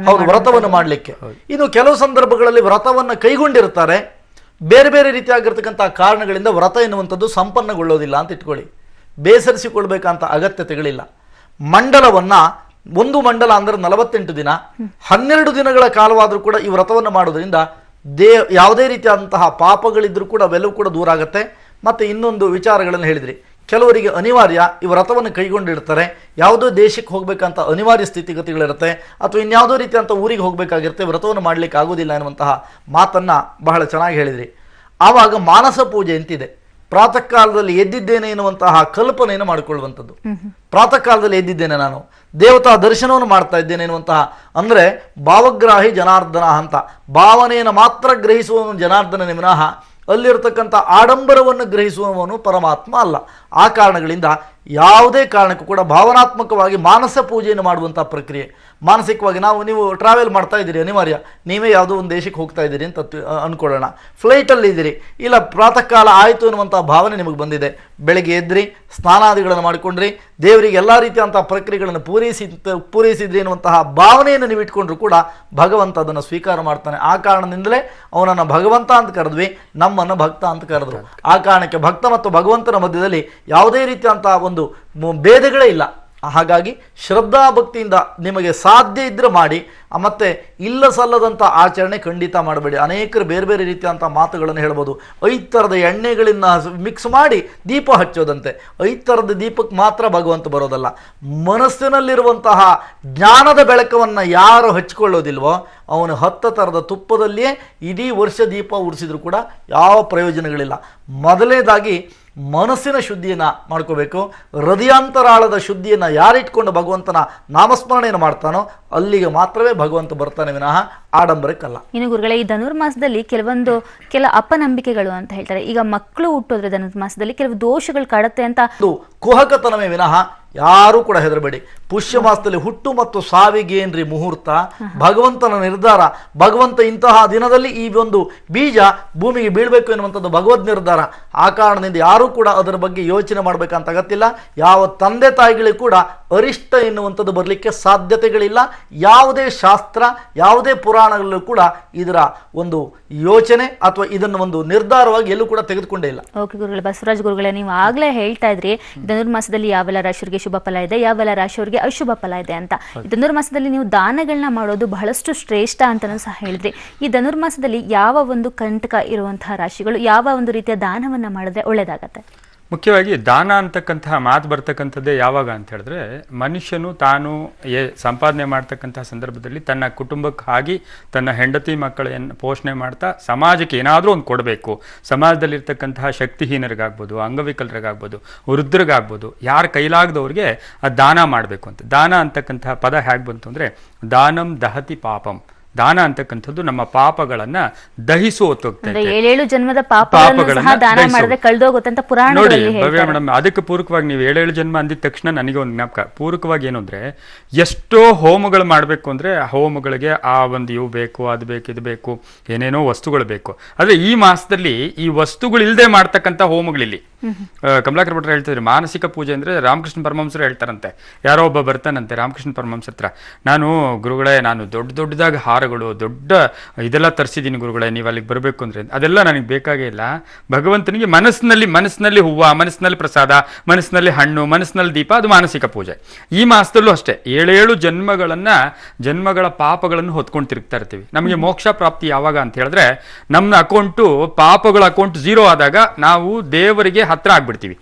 ವ್ರತವನ್ನು ಮಾಡ್ಲಿಕ್ಕೆ. ಇನ್ನು ಕೆಲವು ಸಂದರ್ಭಗಳಲ್ಲಿ ವ್ರತವನ್ನು ಕೈಗೊಂಡಿರ್ತಾರೆ, ಬೇರೆ ಬೇರೆ ರೀತಿಯಾಗಿರ್ತಕ್ಕಂತಹ ಕಾರಣಗಳಿಂದ ವ್ರತ ಎನ್ನುವಂಥದ್ದು ಸಂಪನ್ನಗೊಳ್ಳೋದಿಲ್ಲ ಅಂತ ಇಟ್ಕೊಳ್ಳಿ. ಬೇಸರಿಸಿಕೊಳ್ಬೇಕಂತ ಅಗತ್ಯತೆಗಳಿಲ್ಲ. ಮಂಡಲವನ್ನ, ಒಂದು ಮಂಡಲ ಅಂದ್ರೆ 48 ದಿನ, 12 ದಿನಗಳ ಕಾಲವಾದರೂ ಕೂಡ ಈ ವ್ರತವನ್ನು ಮಾಡೋದ್ರಿಂದ ಯಾವುದೇ ರೀತಿಯಾದಂತಹ ಪಾಪಗಳಿದ್ರೂ ಕೂಡ ಅವೆಲ್ಲವೂ ಕೂಡ ದೂರ ಆಗುತ್ತೆ. ಮತ್ತೆ ಇನ್ನೊಂದು ವಿಚಾರಗಳನ್ನು ಹೇಳಿದ್ರಿ, ಕೆಲವರಿಗೆ ಅನಿವಾರ್ಯ ಈ ವ್ರತವನ್ನು ಕೈಗೊಂಡಿರ್ತಾರೆ, ಯಾವುದೋ ದೇಶಕ್ಕೆ ಹೋಗ್ಬೇಕಂತ ಅನಿವಾರ್ಯ ಸ್ಥಿತಿಗತಿಗಳಿರುತ್ತೆ, ಅಥವಾ ಇನ್ಯಾವುದೋ ರೀತಿಯಂಥ ಊರಿಗೆ ಹೋಗಬೇಕಾಗಿರುತ್ತೆ, ವ್ರತವನ್ನು ಮಾಡಲಿಕ್ಕೆ ಆಗೋದಿಲ್ಲ ಎನ್ನುವಂತಹ ಮಾತನ್ನ ಬಹಳ ಚೆನ್ನಾಗಿ ಹೇಳಿದ್ರಿ. ಆವಾಗ ಮಾನಸ ಪೂಜೆ ಅಂತಿದೆ. ಪ್ರಾತಃ ಕಾಲದಲ್ಲಿ ಎದ್ದಿದ್ದೇನೆ ಎನ್ನುವಂತಹ ಕಲ್ಪನೆಯನ್ನು ಮಾಡಿಕೊಳ್ಳುವಂಥದ್ದು. ಪ್ರಾತಃ ಕಾಲದಲ್ಲಿ ಎದ್ದಿದ್ದೇನೆ, ನಾನು ದೇವತಾ ದರ್ಶನವನ್ನು ಮಾಡ್ತಾ ಇದ್ದೇನೆ ಎನ್ನುವಂತಹ, ಅಂದ್ರೆ ಭಾವಗ್ರಾಹಿ ಜನಾರ್ದನ ಅಂತ, ಭಾವನೆಯನ್ನು ಮಾತ್ರ ಗ್ರಹಿಸುವವನು ಜನಾರ್ದನನೇ ವಿನಃ ಅಲ್ಲಿರತಕ್ಕಂಥ ಆಡಂಬರವನ್ನು ಗ್ರಹಿಸುವವನು ಪರಮಾತ್ಮ ಅಲ್ಲ. ಆ ಕಾರಣಗಳಿಂದ ಯಾವುದೇ ಕಾರಣಕ್ಕೂ ಕೂಡ ಭಾವನಾತ್ಮಕವಾಗಿ ಮಾನಸ ಪೂಜೆಯನ್ನು ಮಾಡುವಂತಹ ಪ್ರಕ್ರಿಯೆ. ಮಾನಸಿಕವಾಗಿ ನೀವು ಟ್ರಾವೆಲ್ ಮಾಡ್ತಾ ಇದ್ದೀರಿ, ಅನಿವಾರ್ಯ, ನೀವೇ ಯಾವುದೋ ಒಂದು ದೇಶಕ್ಕೆ ಹೋಗ್ತಾ ಇದ್ದೀರಿ ಅಂತ ಅನ್ಕೊಳ್ಳೋಣ, ಫ್ಲೈಟಲ್ಲಿ ಇದ್ದೀರಿ, ಇಲ್ಲ ಪ್ರಾತಃ ಕಾಲ ಆಯಿತು ಅನ್ನುವಂಥ ಭಾವನೆ ನಿಮಗೆ ಬಂದಿದೆ, ಬೆಳಗ್ಗೆ ಎದ್ರಿ, ಸ್ನಾನಾದಿಗಳನ್ನು ಮಾಡಿಕೊಂಡ್ರಿ, ದೇವರಿಗೆ ಎಲ್ಲ ರೀತಿಯಂತಹ ಪ್ರಕ್ರಿಯೆಗಳನ್ನು ಪೂರೈಸಿದ್ರಿ ಎನ್ನುವಂತಹ ಭಾವನೆಯನ್ನು ನೀವು ಇಟ್ಕೊಂಡ್ರು ಕೂಡ ಭಗವಂತ ಅದನ್ನು ಸ್ವೀಕಾರ ಮಾಡ್ತಾನೆ. ಆ ಕಾರಣದಿಂದಲೇ ಅವನನ್ನು ಭಗವಂತ ಅಂತ ಕರೆದ್ವಿ, ನಮ್ಮನ್ನು ಭಕ್ತ ಅಂತ ಕರೆದ್ರು. ಆ ಕಾರಣಕ್ಕೆ ಭಕ್ತ ಮತ್ತು ಭಗವಂತನ ಮಧ್ಯದಲ್ಲಿ ಯಾವುದೇ ರೀತಿಯಂತಹ ಒಂದು ಭೇದಗಳೇ ಇಲ್ಲ. ಹಾಗಾಗಿ ಶ್ರದ್ಧಾ ಭಕ್ತಿಯಿಂದ ನಿಮಗೆ ಸಾಧ್ಯ ಇದ್ರೆ ಮಾಡಿ, ಮತ್ತೆ ಇಲ್ಲ ಸಲ್ಲದಂಥ ಆಚರಣೆ ಖಂಡಿತ ಮಾಡಬೇಡಿ. ಅನೇಕರು ಬೇರೆ ಬೇರೆ ರೀತಿಯಂಥ ಮಾತುಗಳನ್ನು ಹೇಳ್ಬೋದು. 5 ಥರದ ಎಣ್ಣೆಗಳಿಂದ ಮಿಕ್ಸ್ ಮಾಡಿ ದೀಪ ಹಚ್ಚೋದಂತೆ. 5 ಥರದ ದೀಪಕ್ಕೆ ಮಾತ್ರ ಭಗವಂತ ಬರೋದಲ್ಲ, ಮನಸ್ಸಿನಲ್ಲಿರುವಂತಹ ಜ್ಞಾನದ ಬೆಳಕವನ್ನು ಯಾರು ಹಚ್ಕೊಳ್ಳೋದಿಲ್ವೋ ಅವನು 10 ಥರದ ತುಪ್ಪದಲ್ಲಿಯೇ ಇಡೀ ವರ್ಷ ದೀಪ ಉರಿಸಿದ್ರು ಕೂಡ ಯಾವ ಪ್ರಯೋಜನಗಳಿಲ್ಲ. ಮೊದಲನೇದಾಗಿ ಮನಸ್ಸಿನ ಶುದ್ಧಿಯನ್ನು ಮಾಡ್ಕೋಬೇಕು. ಹೃದಯಾಂತರಾಳದ ಶುದ್ಧಿಯನ್ನು ಯಾರಿಟ್ಕೊಂಡು ಭಗವಂತನ ನಾಮಸ್ಮರಣೆಯನ್ನು ಮಾಡ್ತಾನೋ ಅಲ್ಲಿಗೆ ಮಾತ್ರವೇ ಭಗವಂತ ಬರ್ತಾನೆ ವಿನಃ ಆಡಂಬರಕ್ಕಲ್ಲ. ಇನ್ನು ಗುರುಗಳೇ, ಈ ಧನುರ್ಮಾಸದಲ್ಲಿ ಕೆಲ ಅಪನಂಬಿಕೆಗಳು ಅಂತ ಹೇಳ್ತಾರೆ. ಈಗ ಮಕ್ಕಳು ಹುಟ್ಟೋದ್ರೆ ಧನುರ್ಮಾಸದಲ್ಲಿ ಕೆಲವು ದೋಷಗಳು ಕಾಡುತ್ತೆ ಅಂತ, ಕುಹಕತನವೇ ವಿನಃ ಯಾರೂ ಕೂಡ ಹೆದರಬೇಡಿ. ಪುಷ್ಯ ಮಾಸದಲ್ಲಿ ಹುಟ್ಟು ಮತ್ತು ಸಾವಿಗೇನ್ರಿ ಮುಹೂರ್ತ, ಭಗವಂತನ ನಿರ್ಧಾರ. ಭಗವಂತ ಇಂತಹ ದಿನದಲ್ಲಿ ಈ ಒಂದು ಬೀಜ ಭೂಮಿಗೆ ಬೀಳಬೇಕು ಎನ್ನುವಂಥದ್ದು ಭಗವದ್ ನಿರ್ಧಾರ. ಆ ಕಾರಣದಿಂದ ಯಾರೂ ಕೂಡ ಅದರ ಬಗ್ಗೆ ಯೋಚನೆ ಮಾಡಬೇಕಂತ ಅಗತ್ಯಿಲ್ಲ. ಯಾವ ತಂದೆ ತಾಯಿಗಳಿಗೂ ಕೂಡ ಅರಿಷ್ಟ ಎನ್ನುವಂಥದ್ದು ಬರಲಿಕ್ಕೆ ಸಾಧ್ಯತೆಗಳಿಲ್ಲ. ಯಾವುದೇ ಶಾಸ್ತ್ರ, ಯಾವುದೇ ಪುರಾಣಗಳಲ್ಲೂ ಕೂಡ ಇದರ ಒಂದು ಯೋಚನೆ ಅಥವಾ ಇದನ್ನು ಒಂದು ನಿರ್ಧಾರವಾಗಿ ಎಲ್ಲೂ ಕೂಡ ತೆಗೆದುಕೊಂಡೇ ಇಲ್ಲ. ಓಕೆ ಗುರುಗಳೇ, ಬಸವರಾಜ್ ಗುರುಗಳೇ, ನೀವು ಆಗ್ಲೇ ಹೇಳ್ತಾ ಇದ್ರಿ ಧನುರ್ಮಾಸದಲ್ಲಿ ಯಾವೆಲ್ಲ ರಾಶಿಯವರಿಗೆ ಶುಭ ಫಲ ಇದೆ, ಯಾವೆಲ್ಲ ರಾಶಿಯವರಿಗೆ ಅಶುಭ ಫಲ ಇದೆ ಅಂತ. ಈ ಧನುರ್ಮಾಸದಲ್ಲಿ ನೀವು ದಾನಗಳನ್ನ ಮಾಡೋದು ಬಹಳಷ್ಟು ಶ್ರೇಷ್ಠ ಅಂತಲೂ ಸಹ ಹೇಳಿದ್ರಿ. ಈ ಧನುರ್ಮಾಸದಲ್ಲಿ ಯಾವ ಒಂದು ಕಂಟಕ ಇರುವಂತಹ ರಾಶಿಗಳು ಯಾವ ಒಂದು ರೀತಿಯ ದಾನವನ್ನ ಮಾಡಿದ್ರೆ ಒಳ್ಳೇದಾಗತ್ತೆ? ಮುಖ್ಯವಾಗಿ ದಾನ ಅಂತಕ್ಕಂತಹ ಮಾತು ಬರ್ತಕ್ಕಂಥದ್ದೇ ಯಾವಾಗ ಅಂತ ಹೇಳಿದ್ರೆ, ಮನುಷ್ಯನು ತಾನು ಸಂಪಾದನೆ ಮಾಡ್ತಕ್ಕಂತಹ ಸಂದರ್ಭದಲ್ಲಿ ತನ್ನ ಕುಟುಂಬಕ್ಕಾಗಿ ತನ್ನ ಹೆಂಡತಿ ಮಕ್ಕಳನ್ನು ಪೋಷಣೆ ಮಾಡ್ತಾ ಸಮಾಜಕ್ಕೆ ಏನಾದರೂ ಒಂದು ಕೊಡಬೇಕು. ಸಮಾಜದಲ್ಲಿರ್ತಕ್ಕಂತಹ ಶಕ್ತಿಹೀನರಿಗಾಗ್ಬೋದು, ಅಂಗವಿಕಲರಿಗಾಗ್ಬೋದು, ವೃದ್ಧರಿಗಾಗ್ಬೋದು, ಯಾರ ಕೈಲಾಗದವ್ರಿಗೆ ಆ ದಾನ ಮಾಡಬೇಕು ಅಂತ. ದಾನ ಅಂತಕ್ಕಂತಹ ಪದ ಹೇಗೆ ಬಂತು ಅಂದರೆ, ದಾನಂ ದಹತಿ ಪಾಪಂ. ದಾನ ಅಂತಕ್ಕಂಥದ್ದು ನಮ್ಮ ಪಾಪಗಳನ್ನ ದಹಿಸೋಗುತ್ತೆ. 7 ಜನ್ಮದ ಪಾಪಗಳನ್ನ ದಾನ ಮಾಡಿದ್ರೆ ಕಳೆದೋಗುತ್ತೆ ಅಂತ ಪುರಾಣಗಳಲ್ಲಿ ಹೇಳ್ತಾರೆ. ಭವ್ಯ ಮೇಡಮ್, ಅದಕ್ಕೆ ಪೂರಕವಾಗಿ ನೀವು 7 ಜನ್ಮ ಅಂದಿದ ತಕ್ಷಣ ನನಗೆ ಒಂದು ಜ್ಞಾಪಕ. ಪೂರಕವಾಗಿ ಏನು ಅಂದ್ರೆ, ಎಷ್ಟೋ ಹೋಮಗಳು ಮಾಡಬೇಕು ಅಂದ್ರೆ ಹೋಮಗಳಿಗೆ ಆ ಒಂದು ಇವು ಬೇಕು, ಅದು ಬೇಕು, ಇದು ಬೇಕು, ಏನೇನೋ ವಸ್ತುಗಳು ಬೇಕು. ಆದ್ರೆ ಈ ಮಾಸದಲ್ಲಿ ಈ ವಸ್ತುಗಳು ಇಲ್ಲದೆ ಮಾಡ್ತಕ್ಕಂಥ ಹೋಮಗಳಿಲ್ಲಿ. ಕಮಲಾಕರ ಭಟ್ರು ಹೇಳ್ತಿದ್ರು, ಮಾನಸಿಕ ಪೂಜೆ ಅಂದ್ರೆ ರಾಮಕೃಷ್ಣ ಪರಮಹಂಸರು ಹೇಳ್ತಾರಂತೆ. ಯಾರೋ ಒಬ್ಬ ಬರ್ತಾನಂತೆ ರಾಮಕೃಷ್ಣ ಪರಮಹಂಸ ಹತ್ರ, ನಾನು ಗುರುಗಳೇ, ನಾನು ದೊಡ್ಡದಾಗಿ ಹಾರಗಳು, ದೊಡ್ಡ ಇದೆಲ್ಲ ತರಿಸಿದ್ದೀನಿ ಗುರುಗಳೇ, ನೀವು ಅಲ್ಲಿಗೆ ಬರಬೇಕು ಅಂದ್ರೆ. ಅದೆಲ್ಲ ನನಗೆ ಬೇಕಾಗೇ ಇಲ್ಲ. ಭಗವಂತನಿಗೆ ಮನಸ್ಸಿನಲ್ಲಿ ಹೂವು, ಮನಸ್ಸಿನಲ್ಲಿ ಪ್ರಸಾದ, ಮನಸ್ಸಿನಲ್ಲಿ ಹಣ್ಣು, ಮನಸ್ಸಿನಲ್ಲಿ ದೀಪ, ಅದು ಮಾನಸಿಕ ಪೂಜೆ. ಈ ಮಾಸದಲ್ಲೂ ಅಷ್ಟೇ 7 ಜನ್ಮಗಳ ಪಾಪಗಳನ್ನು ಹೊತ್ಕೊಂಡು ತಿರುಗ್ತಾ ಇರ್ತೀವಿ. ನಮಗೆ ಮೋಕ್ಷ ಪ್ರಾಪ್ತಿ ಯಾವಾಗ ಅಂತ ಹೇಳಿದ್ರೆ, ನಮ್ಮ ಅಕೌಂಟು, ಪಾಪಗಳ ಅಕೌಂಟ್ 0 ಆದಾಗ ನಾವು ದೇವರಿಗೆ ಹತ್ರ ಆಗ್ಬಿಡ್ತೀವಿ.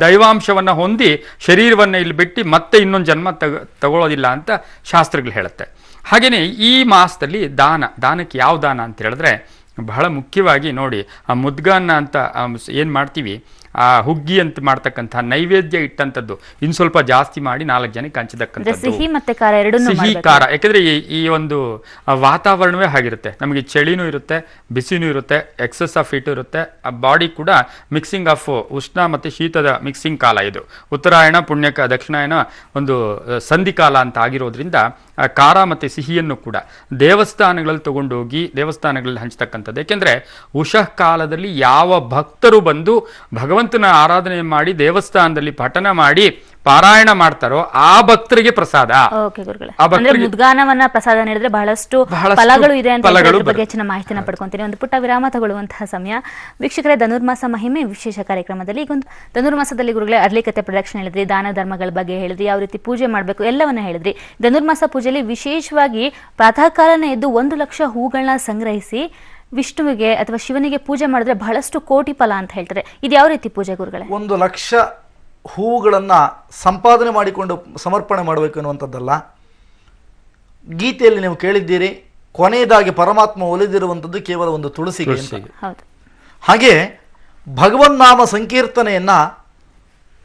ದೈವಾಂಶವನ್ನ ಹೊಂದಿ ಶರೀರವನ್ನ ಇಲ್ಲಿ ಬಿಟ್ಟು ಮತ್ತೆ ಇನ್ನೊಂದು ಜನ್ಮ ತಗೊಳ್ಳೋದಿಲ್ಲ ಅಂತ ಶಾಸ್ತ್ರಗಳು ಹೇಳುತ್ತೆ. ಹಾಗೇನೆ ಈ ಮಾಸದಲ್ಲಿ ದಾನಕ್ಕೆ ಯಾವ ದಾನ ಅಂತ ಹೇಳಿದ್ರೆ, ಬಹಳ ಮುಖ್ಯವಾಗಿ ನೋಡಿ, ಆ ಮುದ್ಗಾನ್ನ ಅಂತ ಏನು ಮಾಡ್ತೀವಿ, ಹುಗ್ಗಿ ಅಂತ ಮಾಡ್ತಕ್ಕಂಥ ನೈವೇದ್ಯ ಇಟ್ಟಂಥದ್ದು ಇನ್ನು ಸ್ವಲ್ಪ ಜಾಸ್ತಿ ಮಾಡಿ 4 ಜನಕ್ಕೆ ಹಂಚತಕ್ಕಂಥದ್ದು. ಸಿಹಿ ಮತ್ತೆ ಖಾರ ಎರಡನ್ನೂ ಸಿಹಿ ಖಾರ, ಯಾಕೆಂದ್ರೆ ಈ ಒಂದು ವಾತಾವರಣವೇ ಆಗಿರುತ್ತೆ. ನಮಗೆ ಚಳಿನೂ ಇರುತ್ತೆ, ಬಿಸಿನೂ ಇರುತ್ತೆ, ಎಕ್ಸಸ್ ಆಫ್ ಹೀಟ್ ಇರುತ್ತೆ. ಆ ಬಾಡಿ ಕೂಡ ಮಿಕ್ಸಿಂಗ್ ಆಫ್ ಉಷ್ಣ ಮತ್ತು ಶೀತದ ಮಿಕ್ಸಿಂಗ್ ಕಾಲ ಇದು. ಉತ್ತರಾಯಣ ಪುಣ್ಯಕ ದಕ್ಷಿಣಾಯನ ಒಂದು ಸಂಧಿಕಾಲ ಅಂತ ಆಗಿರೋದ್ರಿಂದ ಖಾರ ಮತ್ತು ಸಿಹಿಯನ್ನು ಕೂಡ ದೇವಸ್ಥಾನಗಳಲ್ಲಿ ತಗೊಂಡೋಗಿ ದೇವಸ್ಥಾನಗಳಲ್ಲಿ ಹಂಚತಕ್ಕಂಥದ್ದು. ಯಾಕೆಂದರೆ ಉಷಃ ಕಾಲದಲ್ಲಿ ಯಾವ ಭಕ್ತರು ಬಂದು ಭಗವಂತನ ಆರಾಧನೆ ಮಾಡಿ ದೇವಸ್ಥಾನದಲ್ಲಿ ಪಠನ ಮಾಡಿ ಪಾರಾಯಣ ಮಾಡ್ತಾರೋ ಆ ಭಕ್ತರಿಗೆ ಪ್ರಸಾದ. ಓಕೆ ಗುರುಗಳೇ, ಅಂದ್ರೆ ಮುದ್ಗಾನವನ್ನ ಪ್ರಸಾದ ನೀಡಿದ್ರೆ ಬಹಳಷ್ಟು ಫಲಗಳು ಇದೆ ಅಂತ ಬಗ್ಗೆ ಹೆಚ್ಚಿನ ಮಾಹಿತಿನ ಪಡ್ಕೊಂತೀನಿ. ಒಂದು ಪುಟ್ಟ ವಿರಾಮ ತಗೊಳ್ಳುವಂತಹ ಸಮಯ. ವೀಕ್ಷಕರೇ, ಧನುರ್ಮಾಸ ಮಹಿಮೆ ವಿಶೇಷ ಕಾರ್ಯಕ್ರಮದಲ್ಲಿ ಈಗ ಒಂದು ಧನುರ್ಮಾಸದಲ್ಲಿ ಗುರುಗಳೇ ಅರ್ಲಿಕತೆ ಪ್ರದಕ್ಷಿಣೆ ಹೇಳಿದ್ರಿ, ದಾನ ಧರ್ಮಗಳ ಬಗ್ಗೆ ಹೇಳಿದ್ರಿ, ಯಾವ ರೀತಿ ಪೂಜೆ ಮಾಡಬೇಕು ಎಲ್ಲವನ್ನ ಹೇಳಿದ್ರಿ. ಧನುರ್ಮಾಸ ಪೂಜೆಯಲ್ಲಿ ವಿಶೇಷವಾಗಿ ಪ್ರಾತಃ ಕಾಲನೇ ಎದ್ದು 1 ಲಕ್ಷ ಹೂಗಳನ್ನ ಸಂಗ್ರಹಿಸಿ ವಿಷ್ಣುವಿಗೆ ಅಥವಾ ಶಿವನಿಗೆ ಪೂಜೆ ಮಾಡಿದ್ರೆ ಬಹಳಷ್ಟು ಕೋಟಿ ಫಲ ಅಂತ ಹೇಳ್ತಾರೆ. ಇದು ಯಾವ ರೀತಿ ಪೂಜೆ ಗುರುಗಳೇ? 1 ಲಕ್ಷ ಹೂಗಳನ್ನು ಸಂಪಾದನೆ ಮಾಡಿಕೊಂಡು ಸಮರ್ಪಣೆ ಮಾಡಬೇಕು ಎನ್ನುವಂಥದ್ದಲ್ಲ. ಗೀತೆಯಲ್ಲಿ ನೀವು ಕೇಳಿದ್ದೀರಿ, ಕೊನೆಯದಾಗಿ ಪರಮಾತ್ಮ ಒಲಿದಿರುವಂಥದ್ದು ಕೇವಲ ಒಂದು ತುಳಸಿಗೆ ಅಂತ. ಹಾಗೆ ಭಗವನ್ನಾಮ ಸಂಕೀರ್ತನೆಯನ್ನ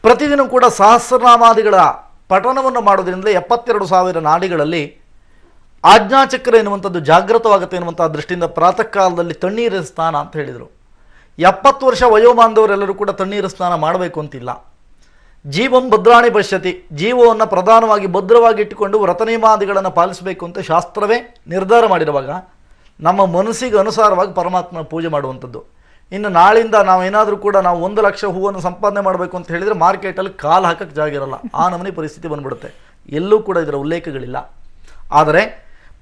ಪ್ರತಿದಿನ ಕೂಡ ಸಹಸ್ರನಾಮಾದಿಗಳ ಪಠಣವನ್ನು ಮಾಡೋದ್ರಿಂದಲೇ 72,000 ನಾಡಿಗಳಲ್ಲಿ ಆಜ್ಞಾಚಕ್ರ ಎನ್ನುವಂಥದ್ದು ಜಾಗೃತವಾಗುತ್ತೆ ಎನ್ನುವಂಥ ದೃಷ್ಟಿಯಿಂದ ಪ್ರಾತಃ ಕಾಲದಲ್ಲಿ ತಣ್ಣೀರಿನ ಸ್ನಾನ ಅಂತ ಹೇಳಿದರು. 70 ವರ್ಷ ವಯೋಮಾನದವರೆಲ್ಲರೂ ಕೂಡ ತಣ್ಣೀರು ಸ್ನಾನ ಮಾಡಬೇಕು ಅಂತಿಲ್ಲ. ಜೀವಂ ಭದ್ರಾಣಿ ಪಶ್ಯತಿ, ಜೀವವನ್ನು ಪ್ರಧಾನವಾಗಿ ಭದ್ರವಾಗಿ ಇಟ್ಟುಕೊಂಡು ವ್ರತನಿಯಮಾದಿಗಳನ್ನು ಪಾಲಿಸಬೇಕು ಅಂತ ಶಾಸ್ತ್ರವೇ ನಿರ್ಧಾರ ಮಾಡಿರುವಾಗ ನಮ್ಮ ಮನಸ್ಸಿಗೆ ಅನುಸಾರವಾಗಿ ಪರಮಾತ್ಮನ ಪೂಜೆ ಮಾಡುವಂಥದ್ದು. ಇನ್ನು ನಾಳಿಂದ ನಾವೇನಾದರೂ ಕೂಡ ನಾವು 1 ಲಕ್ಷ ಹೂವನ್ನು ಸಂಪಾದನೆ ಮಾಡಬೇಕು ಅಂತ ಹೇಳಿದರೆ ಮಾರ್ಕೆಟಲ್ಲಿ ಕಾಲು ಹಾಕಕ್ಕೆ ಜಾಗ ಇರಲ್ಲ, ಆ ನಮೂನಿ ಪರಿಸ್ಥಿತಿ ಬಂದ್ಬಿಡುತ್ತೆ. ಎಲ್ಲೂ ಕೂಡ ಇದರ ಉಲ್ಲೇಖಗಳಿಲ್ಲ. ಆದರೆ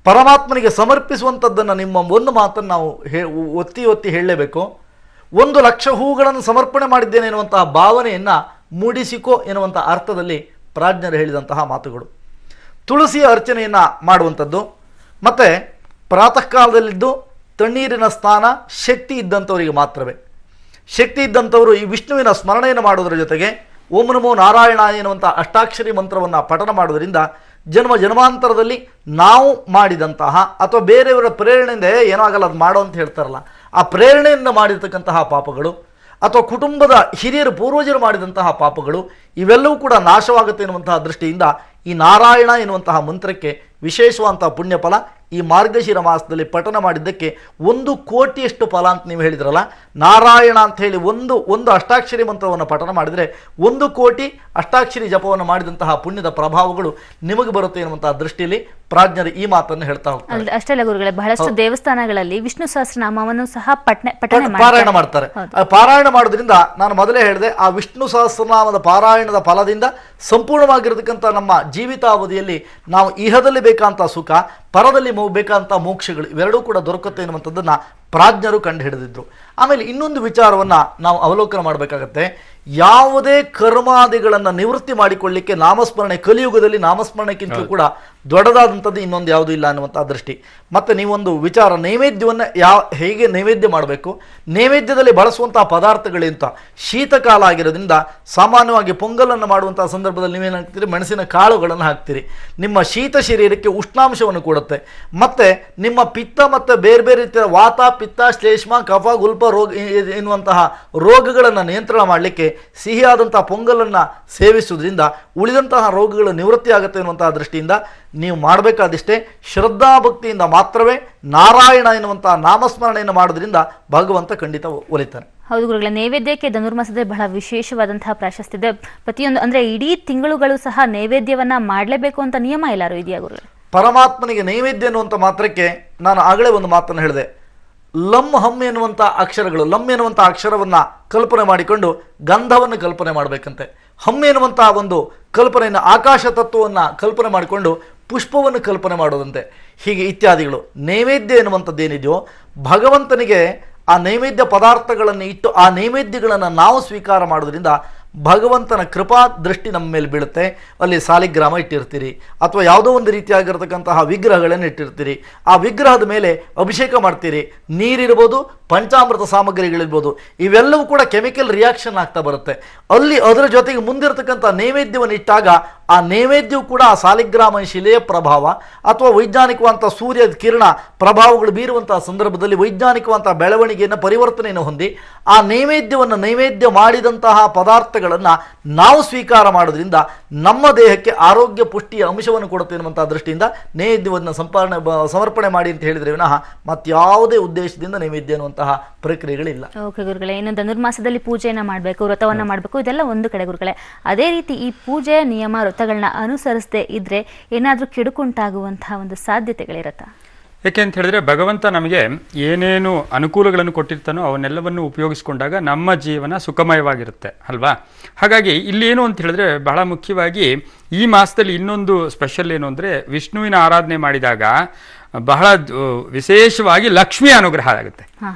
ಪರಮಾತ್ಮನಿಗೆ ಸಮರ್ಪಿಸುವಂಥದ್ದನ್ನು ನಿಮ್ಮ ಒಂದು ಮಾತನ್ನು ನಾವು ಒತ್ತಿ ಒತ್ತಿ ಹೇಳಲೇಬೇಕು. 1 ಲಕ್ಷ ಹೂಗಳನ್ನು ಸಮರ್ಪಣೆ ಮಾಡಿದ್ದೇನೆ ಎನ್ನುವಂತಹ ಭಾವನೆಯನ್ನು ಮೂಡಿಸಿಕೋ ಎನ್ನುವಂಥ ಅರ್ಥದಲ್ಲಿ ಪ್ರಾಜ್ಞರು ಹೇಳಿದಂತಹ ಮಾತುಗಳು. ತುಳಸಿಯ ಅರ್ಚನೆಯನ್ನು ಮಾಡುವಂಥದ್ದು ಮತ್ತು ಪ್ರಾತಃ ಕಾಲದಲ್ಲಿದ್ದು ತಣ್ಣೀರಿನ ಸ್ನಾನ ಶಕ್ತಿ ಇದ್ದಂಥವರಿಗೆ ಮಾತ್ರವೇ. ಶಕ್ತಿ ಇದ್ದಂಥವರು ಈ ವಿಷ್ಣುವಿನ ಸ್ಮರಣೆಯನ್ನು ಮಾಡೋದರ ಜೊತೆಗೆ ಓಂ ನಮೋ ನಾರಾಯಣ ಎನ್ನುವಂಥ ಅಷ್ಟಾಕ್ಷರಿ ಮಂತ್ರವನ್ನು ಪಠನ ಮಾಡೋದರಿಂದ ಜನ್ಮ ಜನ್ಮಾಂತರದಲ್ಲಿ ನಾವು ಮಾಡಿದಂತಹ ಅಥವಾ ಬೇರೆಯವರ ಪ್ರೇರಣೆಯಿಂದ ಏನೋ ಆಗಲ್ಲ ಅದು ಮಾಡೋ ಅಂತ ಹೇಳ್ತಾರಲ್ಲ, ಆ ಪ್ರೇರಣೆಯಿಂದ ಮಾಡಿರ್ತಕ್ಕಂತಹ ಪಾಪಗಳು ಅಥವಾ ಕುಟುಂಬದ ಹಿರಿಯರು ಪೂರ್ವಜರು ಮಾಡಿದಂತಹ ಪಾಪಗಳು ಇವೆಲ್ಲವೂ ಕೂಡ ನಾಶವಾಗುತ್ತೆ ಎನ್ನುವಂತಹ ದೃಷ್ಟಿಯಿಂದ ಈ ನಾರಾಯಣ ಎನ್ನುವಂತಹ ಮಂತ್ರಕ್ಕೆ ವಿಶೇಷವಾದಂತಹ ಪುಣ್ಯಫಲ ಈ ಮಾರ್ಗಶಿರ ಮಾಸದಲ್ಲಿ ಪಠನ ಮಾಡಿದ್ದಕ್ಕೆ 1 ಕೋಟಿಯಷ್ಟು ಫಲ ಅಂತ ನೀವು ಹೇಳಿದ್ರಲ್ಲ. ನಾರಾಯಣ ಅಂತ ಹೇಳಿ ಒಂದು ಅಷ್ಟಾಕ್ಷರಿ ಮಂತ್ರವನ್ನು ಪಠನ ಮಾಡಿದರೆ 1 ಕೋಟಿ ಅಷ್ಟಾಕ್ಷರಿ ಜಪವನ್ನು ಮಾಡಿದಂತಹ ಪುಣ್ಯದ ಪ್ರಭಾವಗಳು ನಿಮಗೆ ಬರುತ್ತೆ ಎನ್ನುವಂತಹ ದೃಷ್ಟಿಯಲ್ಲಿ ಪ್ರಾಜ್ಞರು ಈ ಮಾತನ್ನು ಹೇಳ್ತಾ ಹೋಗ್ತಾರೆ. ಅಷ್ಟೇ ಅಲ್ಲ ಗುರುಗಳೇ, ಬಹಳಷ್ಟು ದೇವಸ್ಥಾನಗಳಲ್ಲಿ ವಿಷ್ಣು ಸಹಸ್ರನಾಮವನ್ನು ಸಹ ಪಾರಾಯಣ ಮಾಡ್ತಾರೆ. ಪಾರಾಯಣ ಮಾಡೋದ್ರಿಂದ ನಾನು ಮೊದಲೇ ಹೇಳಿದೆ, ಆ ವಿಷ್ಣು ಸಹಸ್ರನಾಮದ ಪಾರಾಯಣದ ಫಲದಿಂದ ಸಂಪೂರ್ಣವಾಗಿರತಕ್ಕಂಥ ನಮ್ಮ ಜೀವಿತಾವಧಿಯಲ್ಲಿ ನಾವು ಇಹದಲ್ಲಿ ಬೇಕಂತ ಸುಖ, ಪರದಲ್ಲಿ ಬೇಕಾದಂಥ ಮೋಕ್ಷಗಳು ಇವೆರಡೂ ಕೂಡ ದೊರಕುತ್ತೆ ಎನ್ನುವಂಥದ್ದನ್ನು ಪ್ರಾಜ್ಞರು ಕಂಡು ಹಿಡಿದಿದ್ರು. ಆಮೇಲೆ ಇನ್ನೊಂದು ವಿಚಾರವನ್ನು ನಾವು ಅವಲೋಕನ ಮಾಡಬೇಕಾಗತ್ತೆ. ಯಾವುದೇ ಕರ್ಮಾದಿಗಳನ್ನು ನಿವೃತ್ತಿ ಮಾಡಿಕೊಳ್ಳಿಕ್ಕೆ ನಾಮಸ್ಮರಣೆ, ಕಲಿಯುಗದಲ್ಲಿ ನಾಮಸ್ಮರಣೆಗಿಂತಲೂ ಕೂಡ ದೊಡ್ಡದಾದಂಥದ್ದು ಇನ್ನೊಂದು ಯಾವುದೂ ಇಲ್ಲ ಅನ್ನುವಂಥ ದೃಷ್ಟಿ. ಮತ್ತು ನೀವೊಂದು ವಿಚಾರ, ನೈವೇದ್ಯವನ್ನು ಹೇಗೆ ನೈವೇದ್ಯ ಮಾಡಬೇಕು, ನೈವೇದ್ಯದಲ್ಲಿ ಬಳಸುವಂತಹ ಪದಾರ್ಥಗಳೇಂತ ಶೀತಕಾಲ ಆಗಿರೋದ್ರಿಂದ ಸಾಮಾನ್ಯವಾಗಿ ಪೊಂಗಲನ್ನು ಮಾಡುವಂತಹ ಸಂದರ್ಭದಲ್ಲಿ ನೀವೇನು ಹಾಕ್ತೀರಿ, ಮೆಣಸಿನ ಕಾಳುಗಳನ್ನು ಹಾಕ್ತೀರಿ. ನಿಮ್ಮ ಶೀತ ಶರೀರಕ್ಕೆ ಉಷ್ಣಾಂಶವನ್ನು ಕೊಡುತ್ತೆ. ಮತ್ತು ನಿಮ್ಮ ಪಿತ್ತ ಮತ್ತು ಬೇರೆ ಬೇರೆ ರೀತಿಯ ವಾತ, ಪಿತ್ತ, ಶ್ಲೇಷ್ಮ, ಕಫ, ಗುಲ್ಪ ರೋಗ ಎನ್ನುವಂತಹ ರೋಗಗಳನ್ನು ನಿಯಂತ್ರಣ ಮಾಡಲಿಕ್ಕೆ ಸಿಹಿಯಾದಂತಹ ಪೊಂಗಲನ್ನು ಸೇವಿಸುವುದರಿಂದ ಉಳಿದಂತಹ ರೋಗಗಳು ನಿವೃತ್ತಿ ಆಗುತ್ತೆ ಎನ್ನುವಂತಹ ದೃಷ್ಟಿಯಿಂದ ನೀವು ಮಾಡಬೇಕಾದಿಷ್ಟೇ, ಶ್ರದ್ಧಾಭಕ್ತಿಯಿಂದ ಮಾತ್ರವೇ ನಾರಾಯಣ ಎನ್ನುವಂತಹ ನಾಮಸ್ಮರಣೆಯನ್ನು ಮಾಡೋದ್ರಿಂದ ಭಗವಂತ ಖಂಡಿತ ಒಲಿತಾನೆ. ಹೌದು ಗುರುಗಳೇ, ನೈವೇದ್ಯಕ್ಕೆ ಧನುರ್ಮಾಸದಲ್ಲಿ ಬಹಳ ವಿಶೇಷವಾದಂತಹ ಪ್ರಾಶಸ್ತ್ಯ ಇದೆ. ಪ್ರತಿಯೊಂದು ಅಂದ್ರೆ ಇಡೀ ತಿಂಗಳುಗಳು ಸಹ ನೈವೇದ್ಯವನ್ನ ಮಾಡಲೇಬೇಕು ಅಂತ ನಿಯಮ ಎಲ್ಲರೂ ಇದೆಯಾ ಗುರುಗಳೇ? ಪರಮಾತ್ಮನಿಗೆ ನೈವೇದ್ಯ ಅನ್ನುವಂಥ ಮಾತ್ರಕ್ಕೆ ನಾನು ಆಗಲೇ ಒಂದು ಮಾತನ್ನು ಹೇಳಿದೆ. ಲಮ್ ಹಮ್ ಎನ್ನುವಂಥ ಅಕ್ಷರಗಳು, ಲಮ್ ಎನ್ನುವಂಥ ಅಕ್ಷರವನ್ನು ಕಲ್ಪನೆ ಮಾಡಿಕೊಂಡು ಗಂಧವನ್ನು ಕಲ್ಪನೆ ಮಾಡಬೇಕಂತೆ. ಹಮ್ ಎನ್ನುವಂಥ ಒಂದು ಕಲ್ಪನೆಯನ್ನು, ಆಕಾಶ ತತ್ವವನ್ನು ಕಲ್ಪನೆ ಮಾಡಿಕೊಂಡು ಪುಷ್ಪವನ್ನು ಕಲ್ಪನೆ ಮಾಡೋದಂತೆ. ಹೀಗೆ ಇತ್ಯಾದಿಗಳು. ನೈವೇದ್ಯ ಎನ್ನುವಂಥದ್ದೇನಿದೆಯೋ ಭಗವಂತನಿಗೆ ಆ ನೈವೇದ್ಯ ಪದಾರ್ಥಗಳನ್ನು ಇಟ್ಟು ಆ ನೈವೇದ್ಯಗಳನ್ನು ನಾವು ಸ್ವೀಕಾರ ಮಾಡೋದ್ರಿಂದ ಭಗವಂತನ ಕೃಪಾ ದೃಷ್ಟಿ ನಮ್ಮ ಮೇಲೆ ಬೀಳುತ್ತೆ. ಅಲ್ಲಿ ಸಾಲಿಗ್ರಾಮ ಇಟ್ಟಿರ್ತೀರಿ ಅಥವಾ ಯಾವುದೋ ಒಂದು ರೀತಿಯಾಗಿರ್ತಕ್ಕಂತಹ ವಿಗ್ರಹಗಳನ್ನು ಇಟ್ಟಿರ್ತೀರಿ. ಆ ವಿಗ್ರಹದ ಮೇಲೆ ಅಭಿಷೇಕ ಮಾಡ್ತೀರಿ. ನೀರಿರ್ಬೋದು, ಪಂಚಾಮೃತ ಸಾಮಗ್ರಿಗಳಿರ್ಬೋದು, ಇವೆಲ್ಲವೂ ಕೂಡ ಕೆಮಿಕಲ್ ರಿಯಾಕ್ಷನ್ ಆಗ್ತಾ ಬರುತ್ತೆ. ಅಲ್ಲಿ ಅದರ ಜೊತೆಗೆ ಮುಂದಿರತಕ್ಕಂಥ ನೈವೇದ್ಯವನ್ನು ಇಟ್ಟಾಗ ಆ ನೈವೇದ್ಯವು ಕೂಡ ಆ ಸಾಲಿಗ್ರಾಮ ಶಿಲೆಯ ಪ್ರಭಾವ ಅಥವಾ ವೈಜ್ಞಾನಿಕವಂಥ ಸೂರ್ಯ ಕಿರಣ ಪ್ರಭಾವಗಳು ಬೀರುವಂತಹ ಸಂದರ್ಭದಲ್ಲಿ ವೈಜ್ಞಾನಿಕವಂತಹ ಬೆಳವಣಿಗೆಯನ್ನು ಪರಿವರ್ತನೆಯನ್ನು ಹೊಂದಿ ಆ ನೈವೇದ್ಯ ಮಾಡಿದಂತಹ ಪದಾರ್ಥಗಳನ್ನು ನಾವು ಸ್ವೀಕಾರ ಮಾಡೋದ್ರಿಂದ ನಮ್ಮ ದೇಹಕ್ಕೆ ಆರೋಗ್ಯ ಪುಷ್ಟಿಯ ಅಂಶವನ್ನು ಕೊಡುತ್ತೆ ಎನ್ನುವಂತಹ ದೃಷ್ಟಿಯಿಂದ ನೈವೇದ್ಯವನ್ನು ಸಮರ್ಪಣೆ ಮಾಡಿ ಅಂತ ಹೇಳಿದ್ರೆ ವಿನಃ ಮತ್ಯಾವುದೇ ಉದ್ದೇಶದಿಂದ ನೈವೇದ್ಯ ಅನ್ನುವಂತಹ ಪ್ರಕ್ರಿಯೆಗಳಿಲ್ಲ. ಓಕೆ ಗುರುಗಳೇ, ಇನ್ನು ಧನುರ್ಮಾಸದಲ್ಲಿ ಪೂಜೆಯನ್ನು ಮಾಡಬೇಕು, ವ್ರತವನ್ನು ಮಾಡಬೇಕು, ಇದೆಲ್ಲ ಒಂದು ಕಡೆ ಗುರುಗಳೇ. ಅದೇ ರೀತಿ ಈ ಪೂಜೆಯ ನಿಯಮ ವ್ರತಗಳನ್ನ ಅನುಸರಿಸದೆ ಇದ್ರೆ ಏನಾದರೂ ಕೆಡುಕುಂಟಾಗುವಂತಹ ಒಂದು ಸಾಧ್ಯತೆಗಳಿರುತ್ತಾ? ಯಾಕೆ ಅಂತ ಹೇಳಿದ್ರೆ ಭಗವಂತ ನಮಗೆ ಏನೇನು ಅನುಕೂಲಗಳನ್ನು ಕೊಟ್ಟಿರ್ತಾನೋ ಅವನ್ನೆಲ್ಲವನ್ನು ಉಪಯೋಗಿಸ್ಕೊಂಡಾಗ ನಮ್ಮ ಜೀವನ ಸುಖಮಯವಾಗಿರುತ್ತೆ ಅಲ್ವಾ. ಹಾಗಾಗಿ ಇಲ್ಲಿ ಏನು ಅಂತ ಹೇಳಿದ್ರೆ ಬಹಳ ಮುಖ್ಯವಾಗಿ ಈ ಮಾಸದಲ್ಲಿ ಇನ್ನೊಂದು ಸ್ಪೆಷಲ್ ಏನು ಅಂದರೆ ವಿಷ್ಣುವಿನ ಆರಾಧನೆ ಮಾಡಿದಾಗ ಬಹಳ ವಿಶೇಷವಾಗಿ ಲಕ್ಷ್ಮಿಯ ಅನುಗ್ರಹ ಆಗುತ್ತೆ.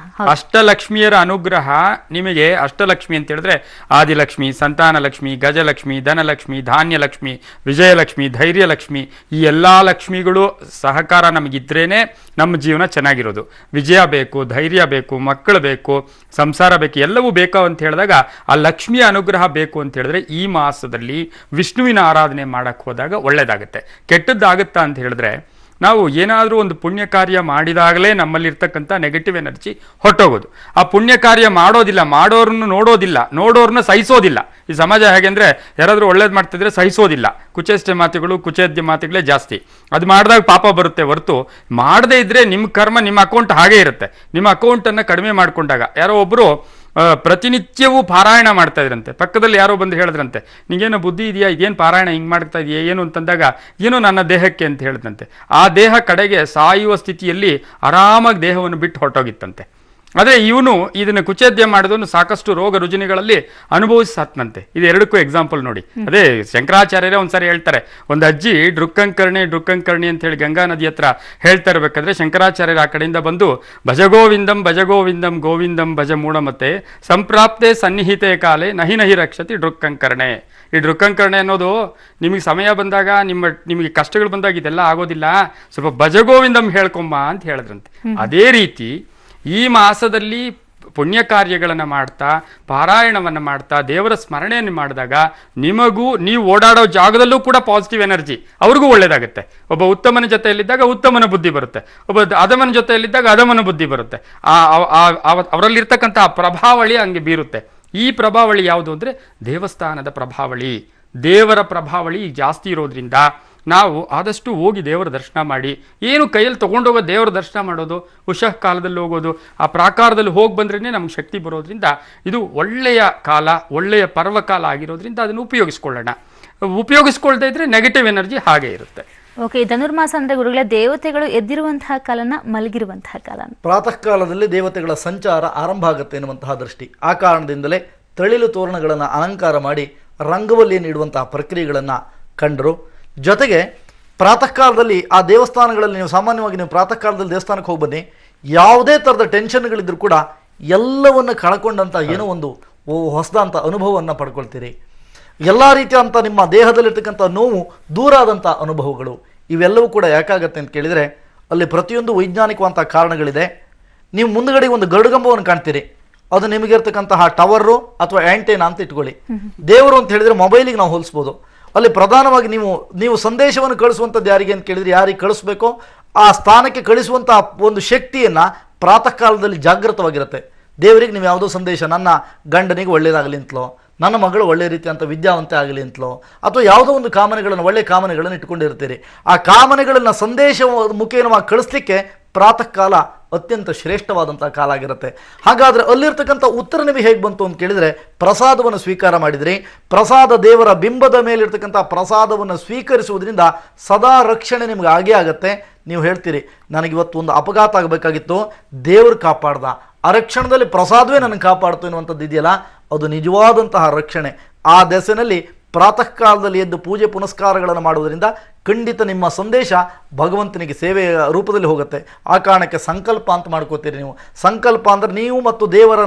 ಅಷ್ಟಲಕ್ಷ್ಮಿಯರ ಅನುಗ್ರಹ ನಿಮಗೆ, ಅಷ್ಟಲಕ್ಷ್ಮಿ ಅಂತ ಹೇಳಿದ್ರೆ ಆದಿಲಕ್ಷ್ಮಿ, ಸಂತಾನಲಕ್ಷ್ಮಿ, ಗಜಲಕ್ಷ್ಮಿ, ಧನಲಕ್ಷ್ಮಿ, ಧಾನ್ಯಲಕ್ಷ್ಮಿ, ವಿಜಯಲಕ್ಷ್ಮಿ, ಧೈರ್ಯಲಕ್ಷ್ಮಿ, ಈ ಎಲ್ಲ ಲಕ್ಷ್ಮಿಗಳು ಸಹಕಾರ ನಮಗಿದ್ರೇನೆ ನಮ್ಮ ಜೀವನ ಚೆನ್ನಾಗಿರೋದು. ವಿಜಯ ಬೇಕು, ಧೈರ್ಯ ಬೇಕು, ಮಕ್ಕಳು ಬೇಕು, ಸಂಸಾರ ಬೇಕು, ಎಲ್ಲವೂ ಬೇಕು ಅಂತ ಹೇಳಿದಾಗ ಆ ಲಕ್ಷ್ಮಿಯ ಅನುಗ್ರಹ ಬೇಕು ಅಂತ ಹೇಳಿದ್ರೆ ಈ ಮಾಸದಲ್ಲಿ ವಿಷ್ಣುವಿನ ಆರಾಧನೆ ಮಾಡಕ್ಕೆ ಹೋದಾಗ ಒಳ್ಳೇದಾಗುತ್ತೆ. ಕೆಟ್ಟದ್ದಾಗುತ್ತಾ ಅಂತ ಹೇಳಿದ್ರೆ ನಾವು ಏನಾದರೂ ಒಂದು ಪುಣ್ಯ ಕಾರ್ಯ ಮಾಡಿದಾಗಲೇ ನಮ್ಮಲ್ಲಿರ್ತಕ್ಕಂಥ ನೆಗೆಟಿವ್ ಎನರ್ಜಿ ಹೊರಟೋಗೋದು. ಆ ಪುಣ್ಯ ಕಾರ್ಯ ಮಾಡೋದಿಲ್ಲ, ಮಾಡೋರನ್ನು ನೋಡೋದಿಲ್ಲ, ನೋಡೋರನ್ನ ಸಹಿಸೋದಿಲ್ಲ. ಈ ಸಮಾಜ ಹೇಗೆ ಅಂದರೆ ಯಾರಾದರೂ ಒಳ್ಳೇದು ಮಾಡ್ತಿದ್ರೆ ಸಹಿಸೋದಿಲ್ಲ, ಕುಚೇಷ್ಟೆ ಮಾತುಗಳು, ಕುಚೇದ್ಯ ಮಾತುಗಳೇ ಜಾಸ್ತಿ. ಅದು ಮಾಡಿದಾಗ ಪಾಪ ಬರುತ್ತೆ ಹೊರತು ಮಾಡದೇ ಇದ್ದರೆ ನಿಮ್ಮ ಕರ್ಮ ನಿಮ್ಮ ಅಕೌಂಟ್ ಹಾಗೇ ಇರುತ್ತೆ. ನಿಮ್ಮ ಅಕೌಂಟನ್ನು ಕಡಿಮೆ ಮಾಡಿಕೊಂಡಾಗ ಯಾರೋ ಒಬ್ಬರು ಪ್ರತಿನಿತ್ಯವೂ ಪಾರಾಯಣ ಮಾಡ್ತಾ ಇದ್ರಂತೆ. ಪಕ್ಕದಲ್ಲಿ ಯಾರೋ ಬಂದು ಹೇಳಿದ್ರಂತೆ, ನಿಂಗೇನೋ ಬುದ್ಧಿ ಇದೆಯಾ, ಇದೇನು ಪಾರಾಯಣ ಹಿಂಗೆ ಮಾಡ್ತಾ ಇದೆಯಾ ಏನು ಅಂತಂದಾಗ, ಏನೋ ನನ್ನ ದೇಹಕ್ಕೆ ಅಂತ ಹೇಳಿದಂತೆ. ಆ ದೇಹ ಕಡೆಗೆ ಸಾಯುವ ಸ್ಥಿತಿಯಲ್ಲಿ ಆರಾಮಾಗಿ ದೇಹವನ್ನು ಬಿಟ್ಟು ಹೊರಟೋಗಿತ್ತಂತೆ. ಆದರೆ ಇವನು ಇದನ್ನು ಕುಚೇದ್ಯ ಮಾಡಿದವನು ಸಾಕಷ್ಟು ರೋಗ ರುಜಿನಗಳಲ್ಲಿ ಅನುಭವಿಸತ್ನಂತೆ. ಇದು ಎರಡಕ್ಕೂ ಎಕ್ಸಾಂಪಲ್ ನೋಡಿ. ಅದೇ ಶಂಕರಾಚಾರ್ಯರೇ ಒಂದ್ಸರಿ ಹೇಳ್ತಾರೆ, ಒಂದು ಅಜ್ಜಿ ಡ್ರುಕ್ಕಂಕರ್ಣಿ ಅಂತ ಹೇಳಿ ಗಂಗಾ ನದಿ ಹತ್ರ ಹೇಳ್ತಾ ಇರಬೇಕಾದ್ರೆ ಶಂಕರಾಚಾರ್ಯರು ಆ ಕಡೆಯಿಂದ ಬಂದು ಭಜಗೋವಿಂದಂ ಭಜಗೋವಿಂದಂ ಗೋವಿಂದಂ ಭಜ ಮೂಢಮತೆ ಸಂಪ್ರಾಪ್ತೆ ಸನ್ನಿಹಿತೆ ಕಾಲೆ ನಹಿ ನಹಿ ರಕ್ಷತಿ ಡ್ರುಕ್ಕಂಕರ್ಣೆ. ಈ ಡ್ರುಕ್ಕಂಕರ್ಣೆ ಅನ್ನೋದು ನಿಮಗೆ ಸಮಯ ಬಂದಾಗ, ನಿಮಗೆ ಕಷ್ಟಗಳು ಬಂದಾಗ ಇದೆಲ್ಲ ಆಗೋದಿಲ್ಲ, ಸ್ವಲ್ಪ ಭಜಗೋವಿಂದಂ ಹೇಳ್ಕೊಂಬ ಅಂತ ಹೇಳಿದ್ರಂತೆ. ಅದೇ ರೀತಿ ಈ ಮಾಸದಲ್ಲಿ ಪುಣ್ಯ ಕಾರ್ಯಗಳನ್ನು ಮಾಡ್ತಾ, ಪಾರಾಯಣವನ್ನು ಮಾಡ್ತಾ, ದೇವರ ಸ್ಮರಣೆಯನ್ನು ಮಾಡಿದಾಗ ನಿಮಗೂ, ನೀವು ಓಡಾಡೋ ಜಾಗದಲ್ಲೂ ಕೂಡ ಪಾಸಿಟಿವ್ ಎನರ್ಜಿ ಅವ್ರಿಗೂ ಒಳ್ಳೇದಾಗುತ್ತೆ. ಒಬ್ಬ ಉತ್ತಮನ ಜೊತೆಯಲ್ಲಿದ್ದಾಗ ಉತ್ತಮನ ಬುದ್ಧಿ ಬರುತ್ತೆ, ಒಬ್ಬ ಅಧಮನ ಜೊತೆಯಲ್ಲಿದ್ದಾಗ ಅಧಮನ ಬುದ್ಧಿ ಬರುತ್ತೆ. ಅವರಲ್ಲಿರ್ತಕ್ಕಂಥ ಪ್ರಭಾವಳಿ ಹಂಗೆ ಬೀರುತ್ತೆ. ಈ ಪ್ರಭಾವಳಿ ಯಾವುದು ಅಂದರೆ ದೇವಸ್ಥಾನದ ಪ್ರಭಾವಳಿ, ದೇವರ ಪ್ರಭಾವಳಿ ಜಾಸ್ತಿ ಇರೋದ್ರಿಂದ ನಾವು ಆದಷ್ಟು ಹೋಗಿ ದೇವರ ದರ್ಶನ ಮಾಡಿ, ಏನು ಕೈಯಲ್ಲಿ ತೊಗೊಂಡೋಗೋ ದೇವರ ದರ್ಶನ ಮಾಡೋದು, ಉಷಃ ಕಾಲದಲ್ಲಿ ಹೋಗೋದು, ಆ ಪ್ರಾಕಾರದಲ್ಲಿ ಹೋಗಿ ಬಂದ್ರೇ ನಮ್ಗೆ ಶಕ್ತಿ ಬರೋದ್ರಿಂದ ಇದು ಒಳ್ಳೆಯ ಕಾಲ, ಒಳ್ಳೆಯ ಪರ್ವಕಾಲ ಆಗಿರೋದ್ರಿಂದ ಅದನ್ನು ಉಪಯೋಗಿಸ್ಕೊಳ್ಳೋಣ. ಉಪಯೋಗಿಸ್ಕೊಳ್ತಾ ಇದ್ರೆ ನೆಗೆಟಿವ್ ಎನರ್ಜಿ ಹಾಗೆ ಇರುತ್ತೆ. ಓಕೆ, ಧನುರ್ಮಾಸ ಅಂದರೆ ಗುರುಗಳೇ ದೇವತೆಗಳು ಎದ್ದಿರುವಂತಹ ಕಾಲನ, ಮಲಗಿರುವಂತಹ ಕಾಲ. ಪ್ರಾತಃ ಕಾಲದಲ್ಲಿ ದೇವತೆಗಳ ಸಂಚಾರ ಆರಂಭ ಆಗುತ್ತೆ ಎನ್ನುವಂತಹ ದೃಷ್ಟಿ. ಆ ಕಾರಣದಿಂದಲೇ ತಳಿಲು ತೋರಣಗಳನ್ನು ಅಲಂಕಾರ ಮಾಡಿ ರಂಗವಲ್ಲಿಯನ್ನು ಇಡುವಂತಹ ಪ್ರಕ್ರಿಯೆಗಳನ್ನು ಕಂಡರು. ಜೊತೆಗೆ ಪ್ರಾತಃ ಕಾಲದಲ್ಲಿ ಆ ದೇವಸ್ಥಾನಗಳಲ್ಲಿ ನೀವು ಸಾಮಾನ್ಯವಾಗಿ ನೀವು ಪ್ರಾತಃ ಕಾಲದಲ್ಲಿ ದೇವಸ್ಥಾನಕ್ಕೆ ಹೋಗಿ ಬನ್ನಿ, ಯಾವುದೇ ಥರದ ಟೆನ್ಷನ್ಗಳಿದ್ರೂ ಕೂಡ ಎಲ್ಲವನ್ನು ಕಳ್ಕೊಂಡಂಥ ಏನೋ ಒಂದು ಹೊಸದಂಥ ಅನುಭವವನ್ನು ಪಡ್ಕೊಳ್ತೀರಿ. ಎಲ್ಲ ರೀತಿಯಂಥ ನಿಮ್ಮ ದೇಹದಲ್ಲಿರ್ತಕ್ಕಂಥ ನೋವು ದೂರ ಆದಂಥ ಅನುಭವಗಳು ಇವೆಲ್ಲವೂ ಕೂಡ ಯಾಕಾಗತ್ತೆ ಅಂತ ಕೇಳಿದರೆ ಅಲ್ಲಿ ಪ್ರತಿಯೊಂದು ವೈಜ್ಞಾನಿಕವಂಥ ಕಾರಣಗಳಿದೆ. ನೀವು ಮುಂದುಗಡೆ ಒಂದು ಗರುಡಗಂಬವನ್ನು ಕಾಣ್ತೀರಿ, ಅದು ನಿಮಗಿರ್ತಕ್ಕಂತಹ ಟವರು ಅಥವಾ ಆ್ಯಂಟೇನಾ ಅಂತ ಇಟ್ಕೊಳ್ಳಿ. ದೇವರು ಅಂತ ಹೇಳಿದರೆ ಮೊಬೈಲಿಗೆ ನಾವು ಹೋಲಿಸ್ಬೋದು. ಅಲ್ಲಿ ಪ್ರಧಾನವಾಗಿ ನೀವು ಸಂದೇಶವನ್ನು ಕಳಿಸುವಂಥದ್ದು ಯಾರಿಗೆ ಅಂತ ಕೇಳಿದರೆ, ಯಾರಿಗೆ ಕಳಿಸ್ಬೇಕೋ ಆ ಸ್ಥಾನಕ್ಕೆ ಕಳಿಸುವಂಥ ಒಂದು ಶಕ್ತಿಯನ್ನು ಪ್ರಾತಃ ಕಾಲದಲ್ಲಿ ಜಾಗೃತವಾಗಿರುತ್ತೆ. ದೇವರಿಗೆ ನೀವು ಯಾವುದೋ ಸಂದೇಶ, ನನ್ನ ಗಂಡನಿಗೆ ಒಳ್ಳೆಯದಾಗಲಿ ಅಂತಲೋ, ನನ್ನ ಮಗಳು ಒಳ್ಳೆಯ ರೀತಿಯಂಥ ವಿದ್ಯಾವಂತೆ ಆಗಲಿ ಅಂತಲೋ, ಅಥವಾ ಯಾವುದೋ ಒಂದು ಕಾಮನೆಗಳನ್ನು, ಒಳ್ಳೆಯ ಕಾಮನೆಗಳನ್ನು ಇಟ್ಕೊಂಡಿರ್ತೀರಿ. ಆ ಕಾಮನೆಗಳನ್ನು ಸಂದೇಶ ಮುಖೇನವಾಗಿ ಕಳಿಸ್ಲಿಕ್ಕೆ ಪ್ರಾತಃ ಕಾಲ ಅತ್ಯಂತ ಶ್ರೇಷ್ಠವಾದಂಥ ಕಾಲ ಆಗಿರುತ್ತೆ. ಹಾಗಾದರೆ ಅಲ್ಲಿರ್ತಕ್ಕಂಥ ಉತ್ತರ ನಿಮಗೆ ಹೇಗೆ ಬಂತು ಅಂತ ಕೇಳಿದರೆ, ಪ್ರಸಾದವನ್ನು ಸ್ವೀಕಾರ ಮಾಡಿದ್ರಿ. ಪ್ರಸಾದ ದೇವರ ಬಿಂಬದ ಮೇಲಿರ್ತಕ್ಕಂಥ ಪ್ರಸಾದವನ್ನು ಸ್ವೀಕರಿಸುವುದರಿಂದ ಸದಾ ರಕ್ಷಣೆ ನಿಮ್ಗೆ ಆಗೇ ಆಗುತ್ತೆ. ನೀವು ಹೇಳ್ತೀರಿ, ನನಗಿವತ್ತು ಒಂದು ಅಪಘಾತ ಆಗಬೇಕಾಗಿತ್ತು, ದೇವರು ಕಾಪಾಡ್ದ, ಆ ರಕ್ಷಣದಲ್ಲಿ ಪ್ರಸಾದವೇ ನನಗೆ ಕಾಪಾಡ್ತು ಎನ್ನುವಂಥದ್ದು ಇದೆಯಲ್ಲ, ಅದು ನಿಜವಾದಂತಹ ರಕ್ಷಣೆ. ಆ ದೆಸೆನಲ್ಲಿ ಪ್ರಾತಃ ಕಾಲದಲ್ಲಿ ಎದ್ದು ಪೂಜೆ ಪುನಸ್ಕಾರಗಳನ್ನು ಮಾಡುವುದರಿಂದ ಖಂಡಿತ ನಿಮ್ಮ ಸಂದೇಶ ಭಗವಂತನಿಗೆ ಸೇವೆಯ ರೂಪದಲ್ಲಿ ಹೋಗುತ್ತೆ. ಆ ಕಾರಣಕ್ಕೆ ಸಂಕಲ್ಪ ಅಂತ ಮಾಡ್ಕೋತೀರಿ ನೀವು. ಸಂಕಲ್ಪ ಅಂದರೆ ನೀವು ಮತ್ತು ದೇವರ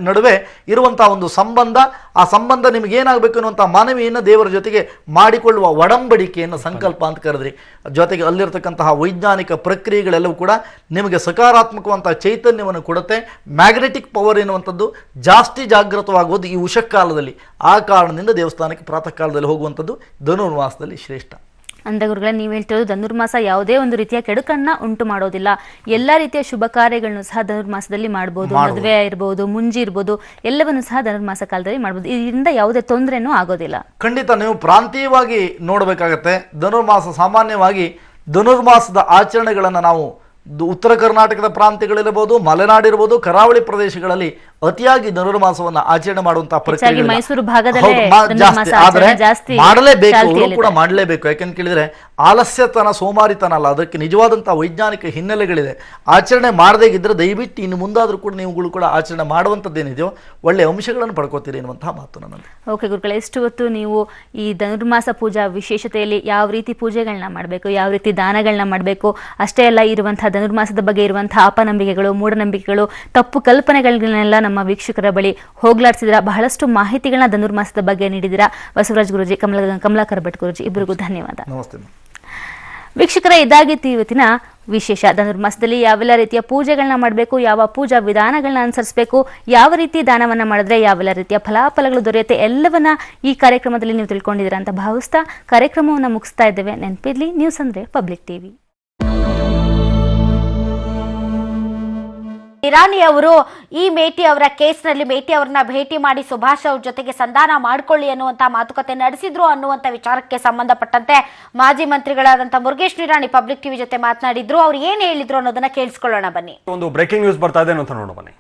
ನಡುವೆ ಇರುವಂಥ ಒಂದು ಸಂಬಂಧ, ಆ ಸಂಬಂಧ ನಿಮಗೇನಾಗಬೇಕು ಅನ್ನುವಂಥ ಮನವಿಯನ್ನು ದೇವರ ಜೊತೆಗೆ ಮಾಡಿಕೊಳ್ಳುವ ಒಡಂಬಡಿಕೆಯನ್ನು ಸಂಕಲ್ಪ ಅಂತ ಕರೆದ್ರಿ. ಜೊತೆಗೆ ಅಲ್ಲಿರ್ತಕ್ಕಂತಹ ವೈಜ್ಞಾನಿಕ ಪ್ರಕ್ರಿಯೆಗಳೆಲ್ಲವೂ ಕೂಡ ನಿಮಗೆ ಸಕಾರಾತ್ಮಕವಂಥ ಚೈತನ್ಯವನ್ನು ಕೊಡುತ್ತೆ. ಮ್ಯಾಗ್ನೆಟಿಕ್ ಪವರ್ ಎನ್ನುವಂಥದ್ದು ಜಾಸ್ತಿ ಜಾಗೃತವಾಗುವುದು ಈ ಉಷಕಾಲದಲ್ಲಿ. ಆ ಕಾರಣದಿಂದ ದೇವಸ್ಥಾನಕ್ಕೆ ಪ್ರಾತಃ ಕಾಲದಲ್ಲಿ ಹೋಗುವಂಥದ್ದು ಧನುರ್ಮಾಸದಲ್ಲಿ ಶ್ರೇಷ್ಠ. ಅಂದ್ರೆ ಗುರುಗಳೇ, ನೀವು ಹೇಳ್ತಿರೋದು ಧನುರ್ಮಾಸ ಯಾವುದೇ ಒಂದು ರೀತಿಯ ಕೆಡುಕನ್ನ ಉಂಟು ಮಾಡೋದಿಲ್ಲ. ಎಲ್ಲ ರೀತಿಯ ಶುಭ ಕಾರ್ಯಗಳನ್ನು ಸಹ ಧನುರ್ಮಾಸದಲ್ಲಿ ಮಾಡ್ಬೋದು. ಮದುವೆ ಇರ್ಬೋದು, ಮುಂಜಿ ಇರ್ಬೋದು, ಎಲ್ಲವನ್ನು ಸಹ ಧನುರ್ಮಾಸ ಕಾಲದಲ್ಲಿ ಮಾಡ್ಬೋದು. ಇದರಿಂದ ಯಾವುದೇ ತೊಂದರೆನೂ ಆಗೋದಿಲ್ಲ. ಖಂಡಿತ ನೀವು ಪ್ರಾಂತೀಯವಾಗಿ ನೋಡಬೇಕಾಗತ್ತೆ. ಧನುರ್ಮಾಸ ಸಾಮಾನ್ಯವಾಗಿ ಧನುರ್ಮಾಸದ ಆಚರಣೆಗಳನ್ನು ನಾವು ಉತ್ತರ ಕರ್ನಾಟಕದ ಪ್ರಾಂತ್ಯಗಳಿರ್ಬೋದು, ಮಲೆನಾಡಿರ್ಬೋದು, ಕರಾವಳಿ ಪ್ರದೇಶಗಳಲ್ಲಿ ಅತಿಯಾಗಿ ಧನುರ್ಮಾಸವನ್ನು ಆಚರಣೆ ಮಾಡುವಂತಹ ಪ್ರಕ್ರಿಯೆ ಮೈಸೂರು ಭಾಗದಲ್ಲೇ ಮಾಡಲೇಬೇಕು, ಅವರು ಕೂಡ ಮಾಡಲೇಬೇಕು. ಯಾಕೆಂತ ಕೇಳಿದ್ರೆ ಆಲಸ್ಯತನ, ಸೋಮಾರಿತನ ಅಲ್ಲ, ಅದಕ್ಕೆ ನಿಜವಾದಂತಹ ವೈಜ್ಞಾನಿಕ ಹಿನ್ನೆಲೆಗಳಿದೆ. ಆಚರಣೆ ಮಾಡದೇ ಇದ್ರೆ ದಯವಿಟ್ಟು ಇನ್ನು ಮುಂದಾದ್ರೂ ಕೂಡ ನೀವುಗಳು ಕೂಡ ಆಚರಣೆ ಮಾಡುವಂಥದ್ದೇನಿದೆಯೋ ಒಳ್ಳೆ ಅಂಶಗಳನ್ನು ಪಡ್ಕೋತೀರಿ ಎನ್ನುವಂತಹ ಮಾತು ನನ್ನದು. ಓಕೆ ಗುರುಗಳೇ, ಎಷ್ಟು ಹೊತ್ತು ನೀವು ಈ ಧನುರ್ಮಾಸ ಪೂಜಾ ವಿಶೇಷತೆಯಲ್ಲಿ ಯಾವ ರೀತಿ ಪೂಜೆಗಳನ್ನ ಮಾಡಬೇಕು, ಯಾವ ರೀತಿ ದಾನಗಳನ್ನ ಮಾಡಬೇಕು, ಅಷ್ಟೇ ಅಲ್ಲ ಇರುವಂತಹ ಧನುರ್ಮಾಸದ ಬಗ್ಗೆ ಇರುವಂತಹ ಅಪನಂಬಿಕೆಗಳು, ಮೂಢನಂಬಿಕೆಗಳು, ತಪ್ಪು ಕಲ್ಪನೆಗಳನ್ನೆಲ್ಲ ನಮ್ಮ ವೀಕ್ಷಕರ ಬಳಿ ಹೋಗ್ಲಾಡಿಸಿದ್ರ. ಬಹಳಷ್ಟು ಮಾಹಿತಿಗಳನ್ನ ಧನುರ್ಮಾಸದ ಬಗ್ಗೆ ನೀಡಿದಿರಾ. ಬಸವರಾಜ್ ಗುರುಜಿ, ಕಮಲಾಕರ್ ಭಟ್ ಗುರುಜಿ, ಇಬ್ಬರಿಗೂ ಧನ್ಯವಾದ. ನಮಸ್ತೆ ವೀಕ್ಷಕರೇ, ಇದಾಗಿತ್ತು ಇವತ್ತಿನ ವಿಶೇಷ. ಧನುರ್ಮಾಸದಲ್ಲಿ ಯಾವೆಲ್ಲ ರೀತಿಯ ಪೂಜೆಗಳನ್ನ ಮಾಡಬೇಕು, ಯಾವ ಪೂಜಾ ವಿಧಾನಗಳನ್ನ ಅನುಸರಿಸಬೇಕು, ಯಾವ ರೀತಿ ದಾನವನ್ನ ಮಾಡಿದ್ರೆ ಯಾವೆಲ್ಲ ರೀತಿಯ ಫಲಾಫಲಗಳು ದೊರೆಯುತ್ತೆ, ಎಲ್ಲವನ್ನ ಈ ಕಾರ್ಯಕ್ರಮದಲ್ಲಿ ನೀವು ತಿಳ್ಕೊಂಡಿದ್ದೀರಾ ಅಂತ ಭಾವಿಸ್ತಾ ಕಾರ್ಯಕ್ರಮವನ್ನು ಮುಗಿಸ್ತಾ ಇದ್ದೇವೆ. ನೆನಪಿರ್ಲಿ, ನ್ಯೂಸ್ ಅಂದ್ರೆ ಪಬ್ಲಿಕ್ ಟಿವಿ. ಇರಾನಿ ಅವರು ಈ ಮೇಟಿ ಅವರ ಕೇಸ್ನಲ್ಲಿ ಮೇಟಿ ಅವರನ್ನ ಭೇಟಿ ಮಾಡಿ ಸುಭಾಷ್ ಅವ್ರ ಜೊತೆಗೆ ಸಂಧಾನ ಮಾಡಿಕೊಳ್ಳಿ ಅನ್ನುವಂತ ಮಾತುಕತೆ ನಡೆಸಿದ್ರು ಅನ್ನುವಂತ ವಿಚಾರಕ್ಕೆ ಸಂಬಂಧಪಟ್ಟಂತೆ ಮಾಜಿ ಮಂತ್ರಿಗಳಾದಂತಹ ಮುರುಗೇಶ್ ನಿರಾಣಿ ಪಬ್ಲಿಕ್ ಟಿವಿ ಜೊತೆ ಮಾತನಾಡಿದ್ರು. ಅವ್ರು ಏನ್ ಹೇಳಿದ್ರು ಅನ್ನೋದನ್ನ ಕೇಳಿಸ್ಕೊಳ್ಳೋಣ ಬನ್ನಿ. ಒಂದು ಬ್ರೇಕಿಂಗ್ ನ್ಯೂಸ್ ಬರ್ತಾ ಇದೆ ಅಂತ ನೋಡೋಣ ಬನ್ನಿ.